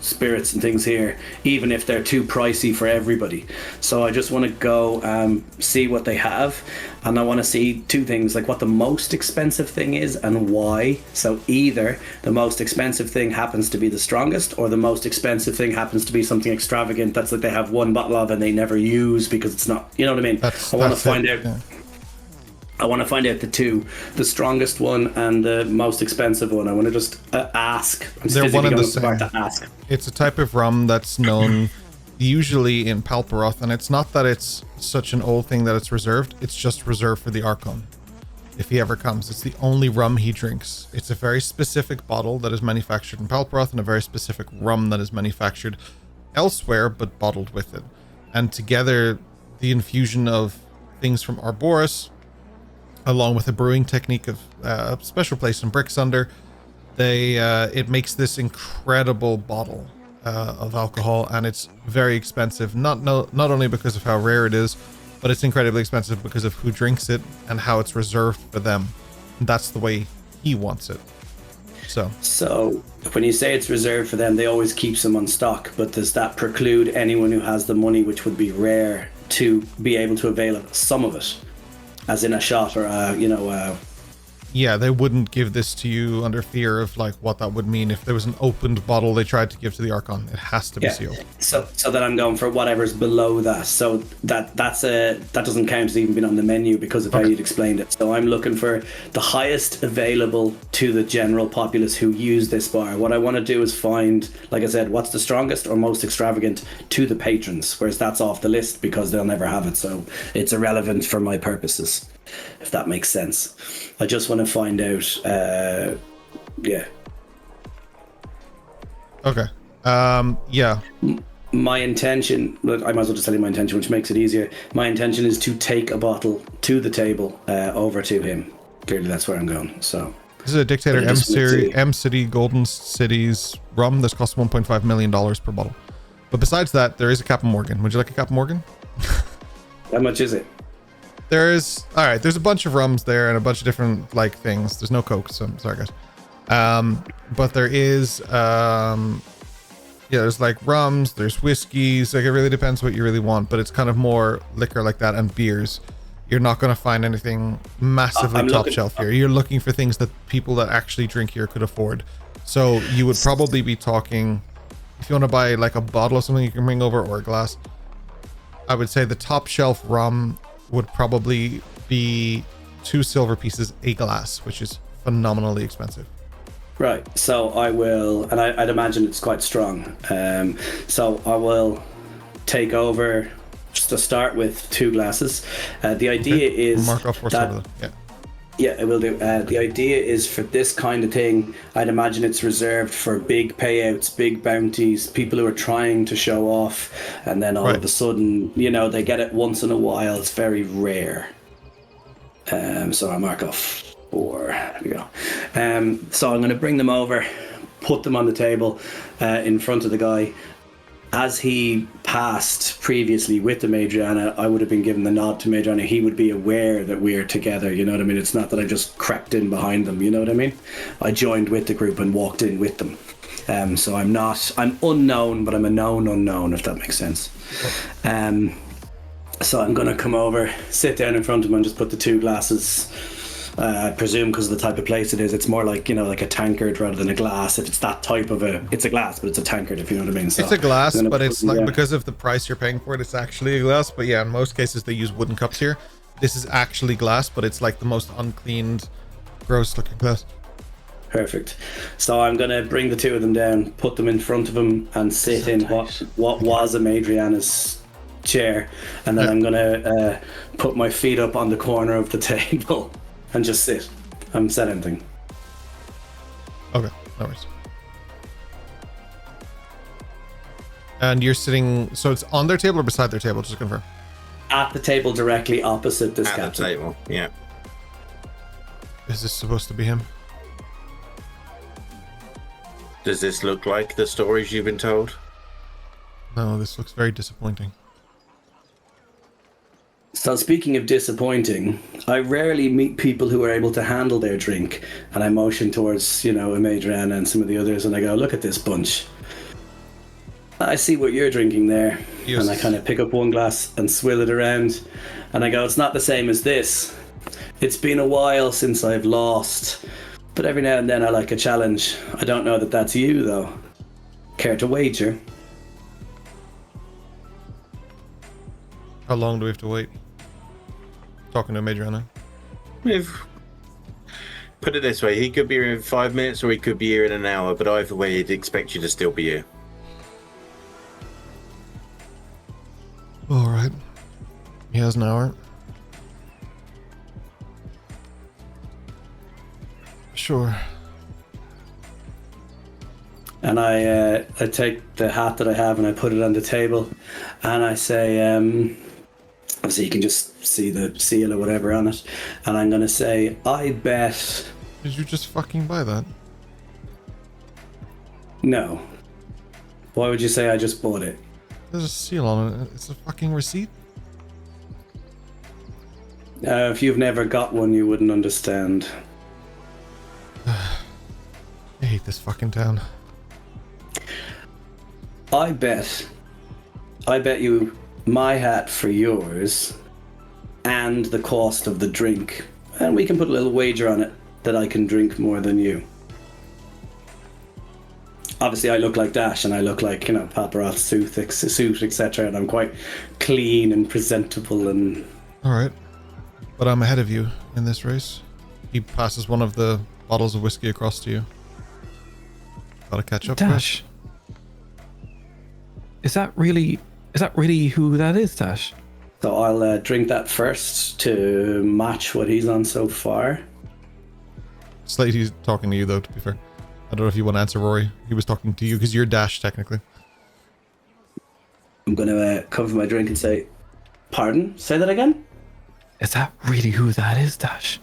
spirits and things here, even if they're too pricey for everybody. So I just want to go see what they have, and I want to see two things, like what the most expensive thing is and why. So either the most expensive thing happens to be the strongest, or the most expensive thing happens to be something extravagant that's like they have one bottle of and they never use because it's not, you know what I mean? I want to find out. Yeah. I want to find out the strongest one and the most expensive one. I want to just ask. I'm They're one and the same. to ask. It's a type of rum that's known usually in Palperoth, and it's not that it's such an old thing that it's reserved. It's just reserved for the Archon. If he ever comes, it's the only rum he drinks. It's a very specific bottle that is manufactured in Palperoth, and a very specific rum that is manufactured elsewhere but bottled with it. And together, the infusion of things from Arboris, along with a brewing technique of a special place in Bricksunder, it makes this incredible bottle of alcohol, and it's very expensive. Not only because of how rare it is, but it's incredibly expensive because of who drinks it and how it's reserved for them. And that's the way he wants it. So when you say it's reserved for them, they always keep some on stock. But does that preclude anyone who has the money, which would be rare, to be able to avail of some of it? As in a shot or yeah, they wouldn't give this to you under fear of like what that would mean if there was an opened bottle they tried to give to the Archon. It has to be sealed. So then I'm going for whatever's below that. So that doesn't count as even being on the menu because of how you'd explained it. So I'm looking for the highest available to the general populace who use this bar. What I want to do is find, like I said, what's the strongest or most extravagant to the patrons, whereas that's off the list because they'll never have it. So it's irrelevant for my purposes, if that makes sense. I just want to find out, yeah. Okay. Yeah. My intention, I might as well just tell you my intention, which makes it easier. My intention is to take a bottle to the table over to him. Clearly that's where I'm going, so. This is a Dictator M City Golden Cities rum. This costs $1.5 million per bottle. But besides that, there is a Captain Morgan. Would you like a Captain Morgan? How much is it? There's a bunch of rums there and a bunch of different like things. There's no Coke, so I'm sorry guys. But there is there's like rums, there's whiskeys, like it really depends what you really want, but it's kind of more liquor like that and beers. You're not going to find anything massively top shelf here. You're looking for things that people that actually drink here could afford. So you would probably be talking, if you want to buy like a bottle of something you can bring over or a glass, I would say the top shelf rum would probably be 2 silver pieces a glass, which is phenomenally expensive. Right, so I will, and I'd imagine it's quite strong. So I will take over, just to start with 2 glasses. The idea is mark off that, yeah, it will do. The idea is for this kind of thing, I'd imagine it's reserved for big payouts, big bounties, people who are trying to show off, and then all of a sudden, you know, they get it once in a while. It's very rare. So I'll mark off 4. There we go. So I'm going to bring them over, put them on the table in front of the guy. As he passed previously with the Madriana, I would have been given the nod to Madriana. He would be aware that we're together, you know what I mean? It's not that I just crept in behind them, you know what I mean? I joined with the group and walked in with them. So I'm unknown, but I'm a known unknown, if that makes sense. So I'm going to come over, sit down in front of him and just put the 2 glasses. I presume because of the type of place it is, it's more like, you know, like a tankard rather than a glass. If it's that type of it's a glass, but it's a tankard, if you know what I mean. So it's a glass, but it's like, because of the price you're paying for it, it's actually a glass. But yeah, in most cases they use wooden cups here. This is actually glass, but it's like the most uncleaned, gross looking glass. Perfect. So I'm going to bring the 2 of them down, put them in front of him and sit in what was a Madriana's chair. And then I'm going to put my feet up on the corner of the table. And just sit. I haven't said anything. Okay, no worries. And you're sitting, so it's on their table or beside their table, just to confirm? At the table directly opposite this captain. At the table, yeah. Is this supposed to be him? Does this look like the stories you've been told? No, this looks very disappointing. So speaking of disappointing, I rarely meet people who are able to handle their drink, and I motion towards, you know, Madriana and some of the others, and I go, look at this bunch. I see what you're drinking there. Yes. And I kind of pick up 1 glass and swill it around, and I go, it's not the same as this. It's been a while since I've lost, but every now and then I like a challenge. I don't know that that's you, though. Care to wager? How long do we have to wait? Talking to Madriana. We've put it this way, he could be here in 5 minutes or he could be here in an hour, but either way he'd expect you to still be here. Alright. He has an hour. Sure. And I take the hat that I have and I put it on the table and I say, so you can just see the seal or whatever on it, and I'm gonna say, I bet. Did you just fucking buy that? No. Why would you say I just bought it? There's a seal on it. It's a fucking receipt. If you've never got one, you wouldn't understand. I hate this fucking town. I bet you my hat for yours and the cost of the drink, and we can put a little wager on it, that I can drink more than you. Obviously, I look like Dash, and I look like, Paparazzi suit, etc. And I'm quite clean and presentable. And All right. But I'm ahead of you in this race. He passes one of the bottles of whiskey across to you. Gotta catch up. Dash. Is that really who that is, Dash? so I'll drink that first to match what he's on so far. Slate, he's talking to you though, to be fair. I don't know if you want to answer Rory. He was talking to you because you're Dash technically. I'm going to cover my drink and say, pardon? Say that again? Is that really who that is, Dash?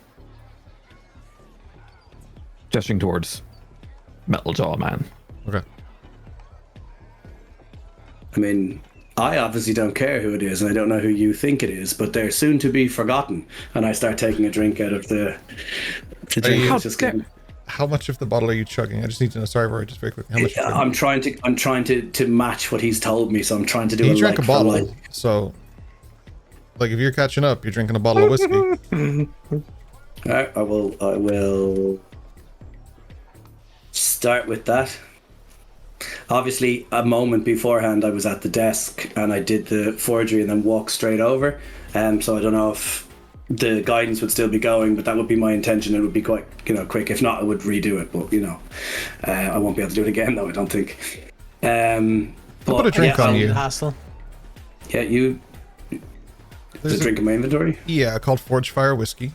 Gesturing towards Metal Jaw Man. Okay. I mean, I obviously don't care who it is, and I don't know who you think it is, but they're soon to be forgotten. And I start taking a drink out of the drink. you- How How much of the bottle are you chugging? I just need to know. Sorry, Rory, just very quickly. How much? I'm trying to match what he's told me, so I'm trying to do You a drank like a bottle, for like. so like if you're catching up, you're drinking a bottle of whiskey. Alright, I will start with that. Obviously, a moment beforehand, I was at the desk and I did the forgery and then walked straight over. So I don't know if the guidance would still be going, but that would be my intention. It would be quite, quick. If not, I would redo it. But I won't be able to do it again, though. I don't think. I'll put a drink on you. Hassle. Yeah, you. There's a drink in my inventory. Yeah, called Forge Fire Whiskey.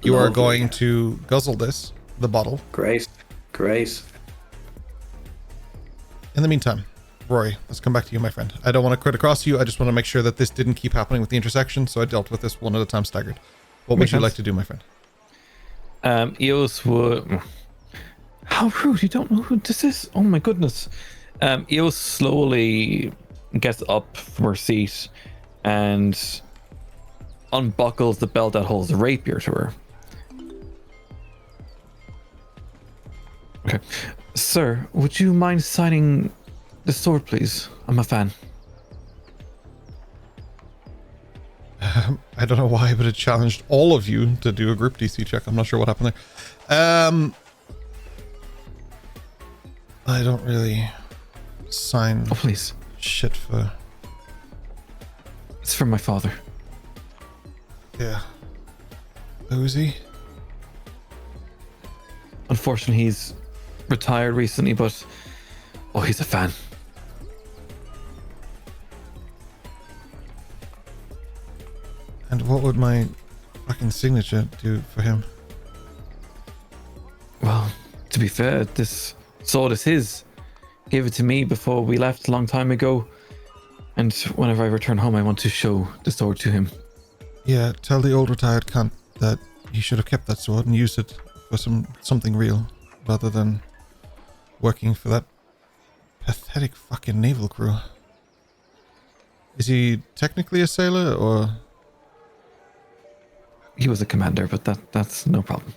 You are Lovely. going to guzzle the bottle. Great. In the meantime, Rory, let's come back to you, my friend. I don't want to crit across you. I just want to make sure that this didn't keep happening with the intersection, so I dealt with this one at a time staggered. What would Makes you sense. like to do, my friend? Eos would... How rude, you don't know who this is? Oh my goodness. Eos slowly gets up from her seat and unbuckles the belt that holds the rapier to her. Okay. Sir, would you mind signing the sword, please? I'm a fan. I don't know why, but it challenged all of you to do a group DC check. I'm not sure what happened there. I don't really sign Oh, please. shit for... It's from my father. Yeah. Who is he? Unfortunately, he's retired recently, but... Oh, he's a fan. And what would my fucking signature do for him? Well, to be fair, this sword is his. He gave it to me before we left a long time ago. And whenever I return home, I want to show the sword to him. Yeah, tell the old retired cunt that he should have kept that sword and used it for something real, rather than working for that pathetic fucking naval crew. Is he technically a sailor, or... He was a commander, but that's no problem.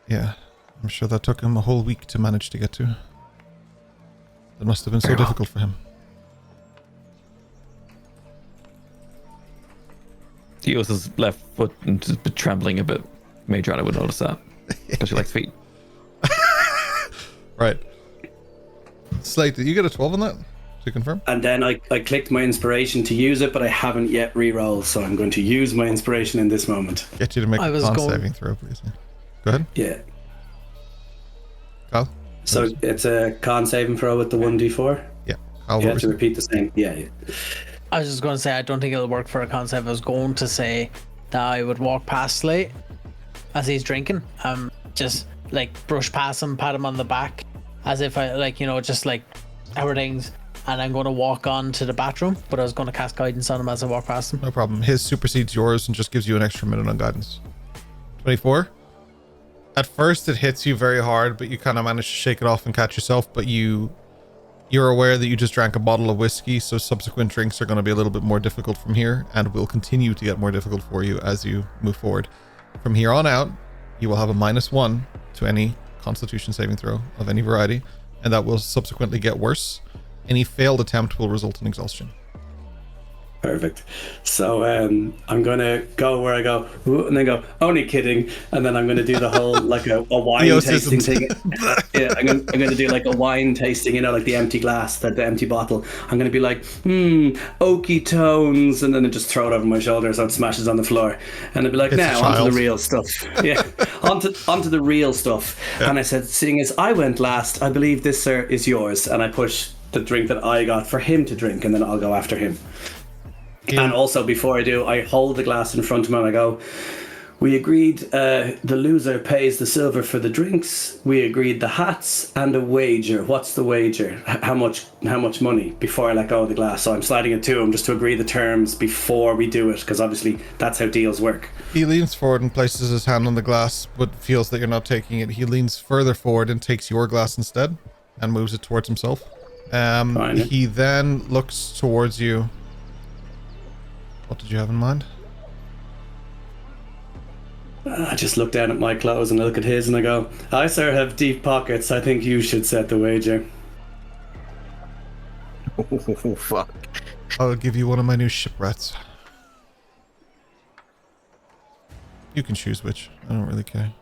Yeah, I'm sure that took him a whole week to manage to get to. That must have been so Very well. difficult for him. Eos's left foot and just been trembling a bit. Major would notice that. Because she likes feet. Right. Slate, did you get a 12 on that? To confirm? And then I clicked my inspiration to use it, but I haven't yet re-rolled, so I'm going to use my inspiration in this moment. Get you to make I a was con going- saving throw, please. Go ahead, Yeah. Kyle. So it's a con saving throw with the 1d4. Yeah. Kyle, You what have to was repeat the same. Yeah. I was just going to say, I don't think it'll work for a concept. I was going to say that I would walk past Slate as he's drinking, just like brush past him, pat him on the back, as if I just like everything's, and I'm going to walk on to the bathroom, but I was going to cast guidance on him as I walk past him. No problem. His supersedes yours and just gives you an extra minute on guidance. 24. At first it hits you very hard, but you kind of manage to shake it off and catch yourself, but you're aware that you just drank a bottle of whiskey, so subsequent drinks are going to be a little bit more difficult from here and will continue to get more difficult for you as you move forward. From here on out, you will have a -1 to any constitution saving throw of any variety, and that will subsequently get worse. Any failed attempt will result in exhaustion. Perfect. So I'm gonna go where I go, "Ooh," and then go, only kidding, and then I'm gonna do the whole like a wine Eos tasting isn't. thing. Yeah, I'm gonna do like a wine tasting, like the empty glass, the empty bottle. I'm gonna be like, oaky tones, and then I just throw it over my shoulder so it smashes on the floor, and I'd be like, It's a now onto child. the real stuff. Yeah, onto the real stuff. Yeah. And I said, seeing as I went last, I believe this, sir, is yours, and I push the drink that I got for him to drink, and then I'll go after him. And also, before I do, I hold the glass in front of him and I go, we agreed the loser pays the silver for the drinks. We agreed the hats and a wager. What's the wager? How much money? Before I let go of the glass. So I'm sliding it to him just to agree the terms before we do it, because obviously that's how deals work. He leans forward and places his hand on the glass, but feels that you're not taking it. He leans further forward and takes your glass instead and moves it towards himself. Fine. He then looks towards you. What did you have in mind? I just look down at my clothes and I look at his and I go, I, sir, have deep pockets. I think you should set the wager. Oh, fuck. I'll give you one of my new shipwrights. You can choose which. I don't really care.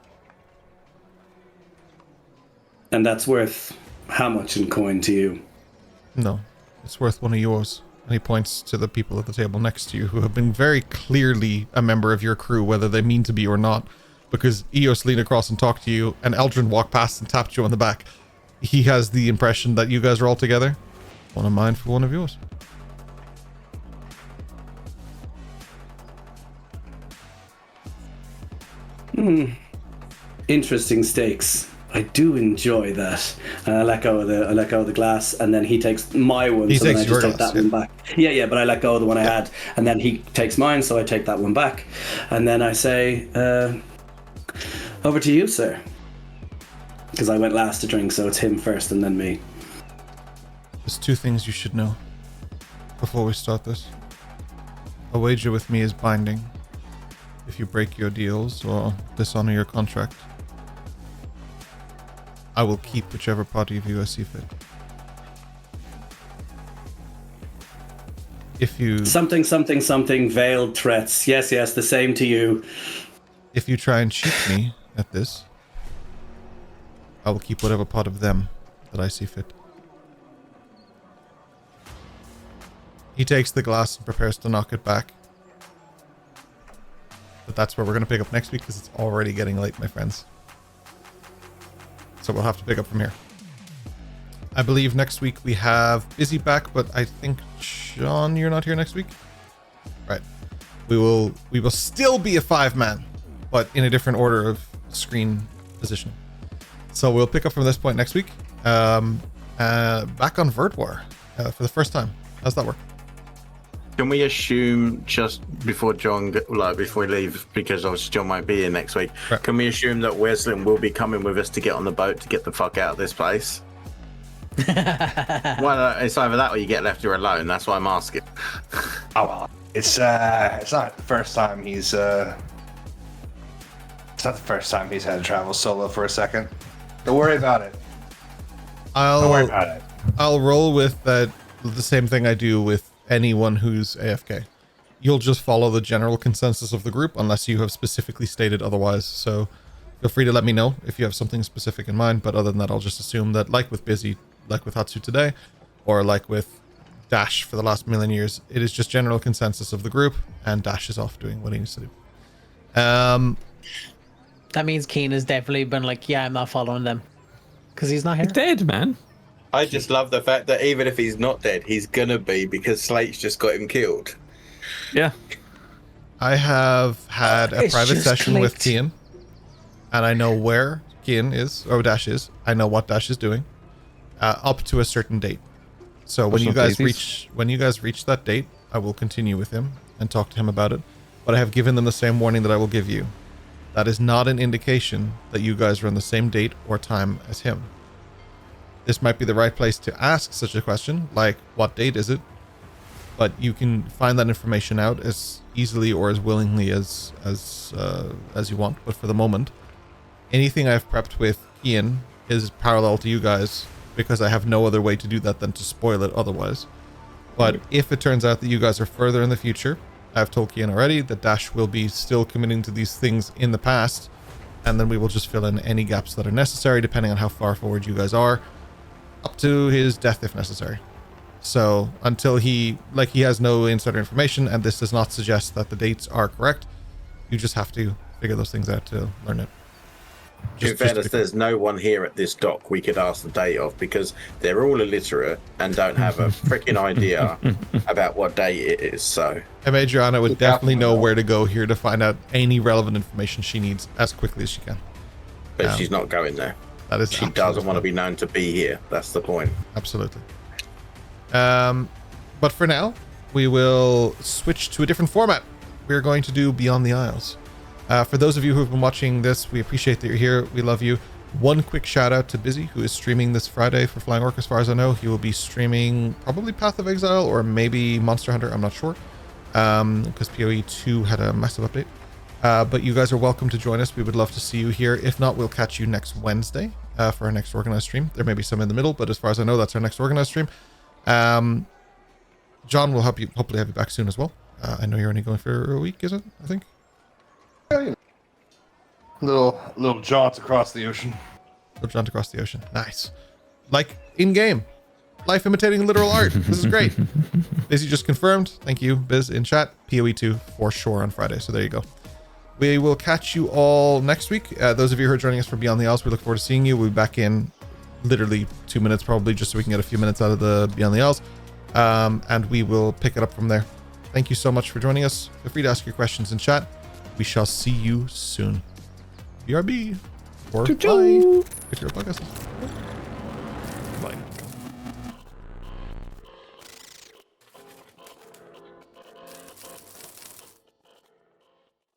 And that's worth how much in coin to you? No, it's worth one of yours. And he points to the people at the table next to you who have been very clearly a member of your crew, whether they mean to be or not. Because Eos leaned across and talked to you, and Eldrin walked past and tapped you on the back. He has the impression that you guys are all together. One of mine for one of yours. Interesting stakes. I do enjoy that. And I let go of the glass, and then he takes my one. He so then takes I just your take glass, that one back. Yeah, but I let go of the one I had, and then he takes mine, so I take that one back, and then I say, "Over to you, sir," because I went last to drink, so it's him first and then me. There's two things you should know before we start this. A wager with me is binding. If you break your deals or dishonor your contract, I will keep whichever party of you I see fit. If you Something, veiled threats. Yes, the same to you. if you try and cheat me at this, I will keep whatever part of them that I see fit. He takes the glass and prepares to knock it back. But that's where we're going to pick up next week because it's already getting late, my friends. So we'll have to pick up from here. I believe next week we have Busy back, but I think, Sean, you're not here next week? Right. We will still be a 5-man, but in a different order of screen position. So we'll pick up from this point next week. Back on Verdwar for the first time. How's that work? Can we assume just before before we leave, because obviously John might be here next week, Right. Can we assume that Weslyn will be coming with us to get on the boat to get the fuck out of this place? Well, it's either that or you get left here alone. That's why I'm asking. Oh well, it's not the first time he's had to travel solo for a second. Don't worry about it. Don't worry about it. I'll roll with that. The same thing I do with anyone who's AFK. You'll just follow the general consensus of the group unless you have specifically stated otherwise. So feel free to let me know if you have something specific in mind. But other than that, I'll just assume that, like with Busy, like with Hatsu today, or like with Dash for the last million years, it is just general consensus of the group, and Dash is off doing what he needs to do. That means Keen has definitely been like, yeah, I'm not following them. Because he's not here. He's dead, man. I just love the fact that even if he's not dead, he's gonna be, because Slate's just got him killed. Yeah. I have had a It's private just session with clicked. Kian, and I know where Kian is, or Dash is. I know what Dash is doing, up to a certain date. So when you guys reach that date, I will continue with him and talk to him about it. But I have given them the same warning that I will give you. That is not an indication that you guys are on the same date or time as him. This might be the right place to ask such a question, like, what date is it? But you can find that information out as easily or as willingly as you want. But for the moment, anything I've prepped with Ian is parallel to you guys, because I have no other way to do that than to spoil it otherwise. But if it turns out that you guys are further in the future, I've told Kian already that Dash will be still committing to these things in the past, and then we will just fill in any gaps that are necessary depending on how far forward you guys are, up to his death if necessary. So until he has no insider information, and this does not suggest that the dates are correct, you just have to figure those things out to learn it. In fairness, there's no one here at this dock we could ask the date of because they're all illiterate and don't have a freaking idea about what date it is. So, and Adriana would definitely know where to go here to find out any relevant information she needs as quickly as she can. But she's not going there. That is, she doesn't want to be known to be here. That's the point. Absolutely. But for now, we will switch to a different format. We're going to do Beyond the Isles. For those of you who have been watching this, we appreciate that you're here. We love you. One quick shout out to Busy, who is streaming this Friday for Flying Orc, as far as I know. He will be streaming probably Path of Exile or maybe Monster Hunter. I'm not sure. Because PoE 2 had a massive update. But you guys are welcome to join us. We would love to see you here. If not, we'll catch you next Wednesday for our next organized stream. There may be some in the middle, but as far as I know, that's our next organized stream. John will hopefully have you back soon as well. I know you're only going for a week, is it? I think. Little jaunt across the ocean. Little jaunt across the ocean. Nice. Like in game. Life imitating literal art. This is great. Busy just confirmed. Thank you, Biz, in chat. PoE 2 for sure on Friday. So there you go. We will catch you all next week. Those of you who are joining us for Beyond the Isles, we look forward to seeing you. We'll be back in literally 2 minutes probably, just so we can get a few minutes out of the Beyond the Isles. And we will pick it up from there. Thank you so much for joining us. Feel free to ask your questions in chat. We shall see you soon. BRB or bye if you're a podcast.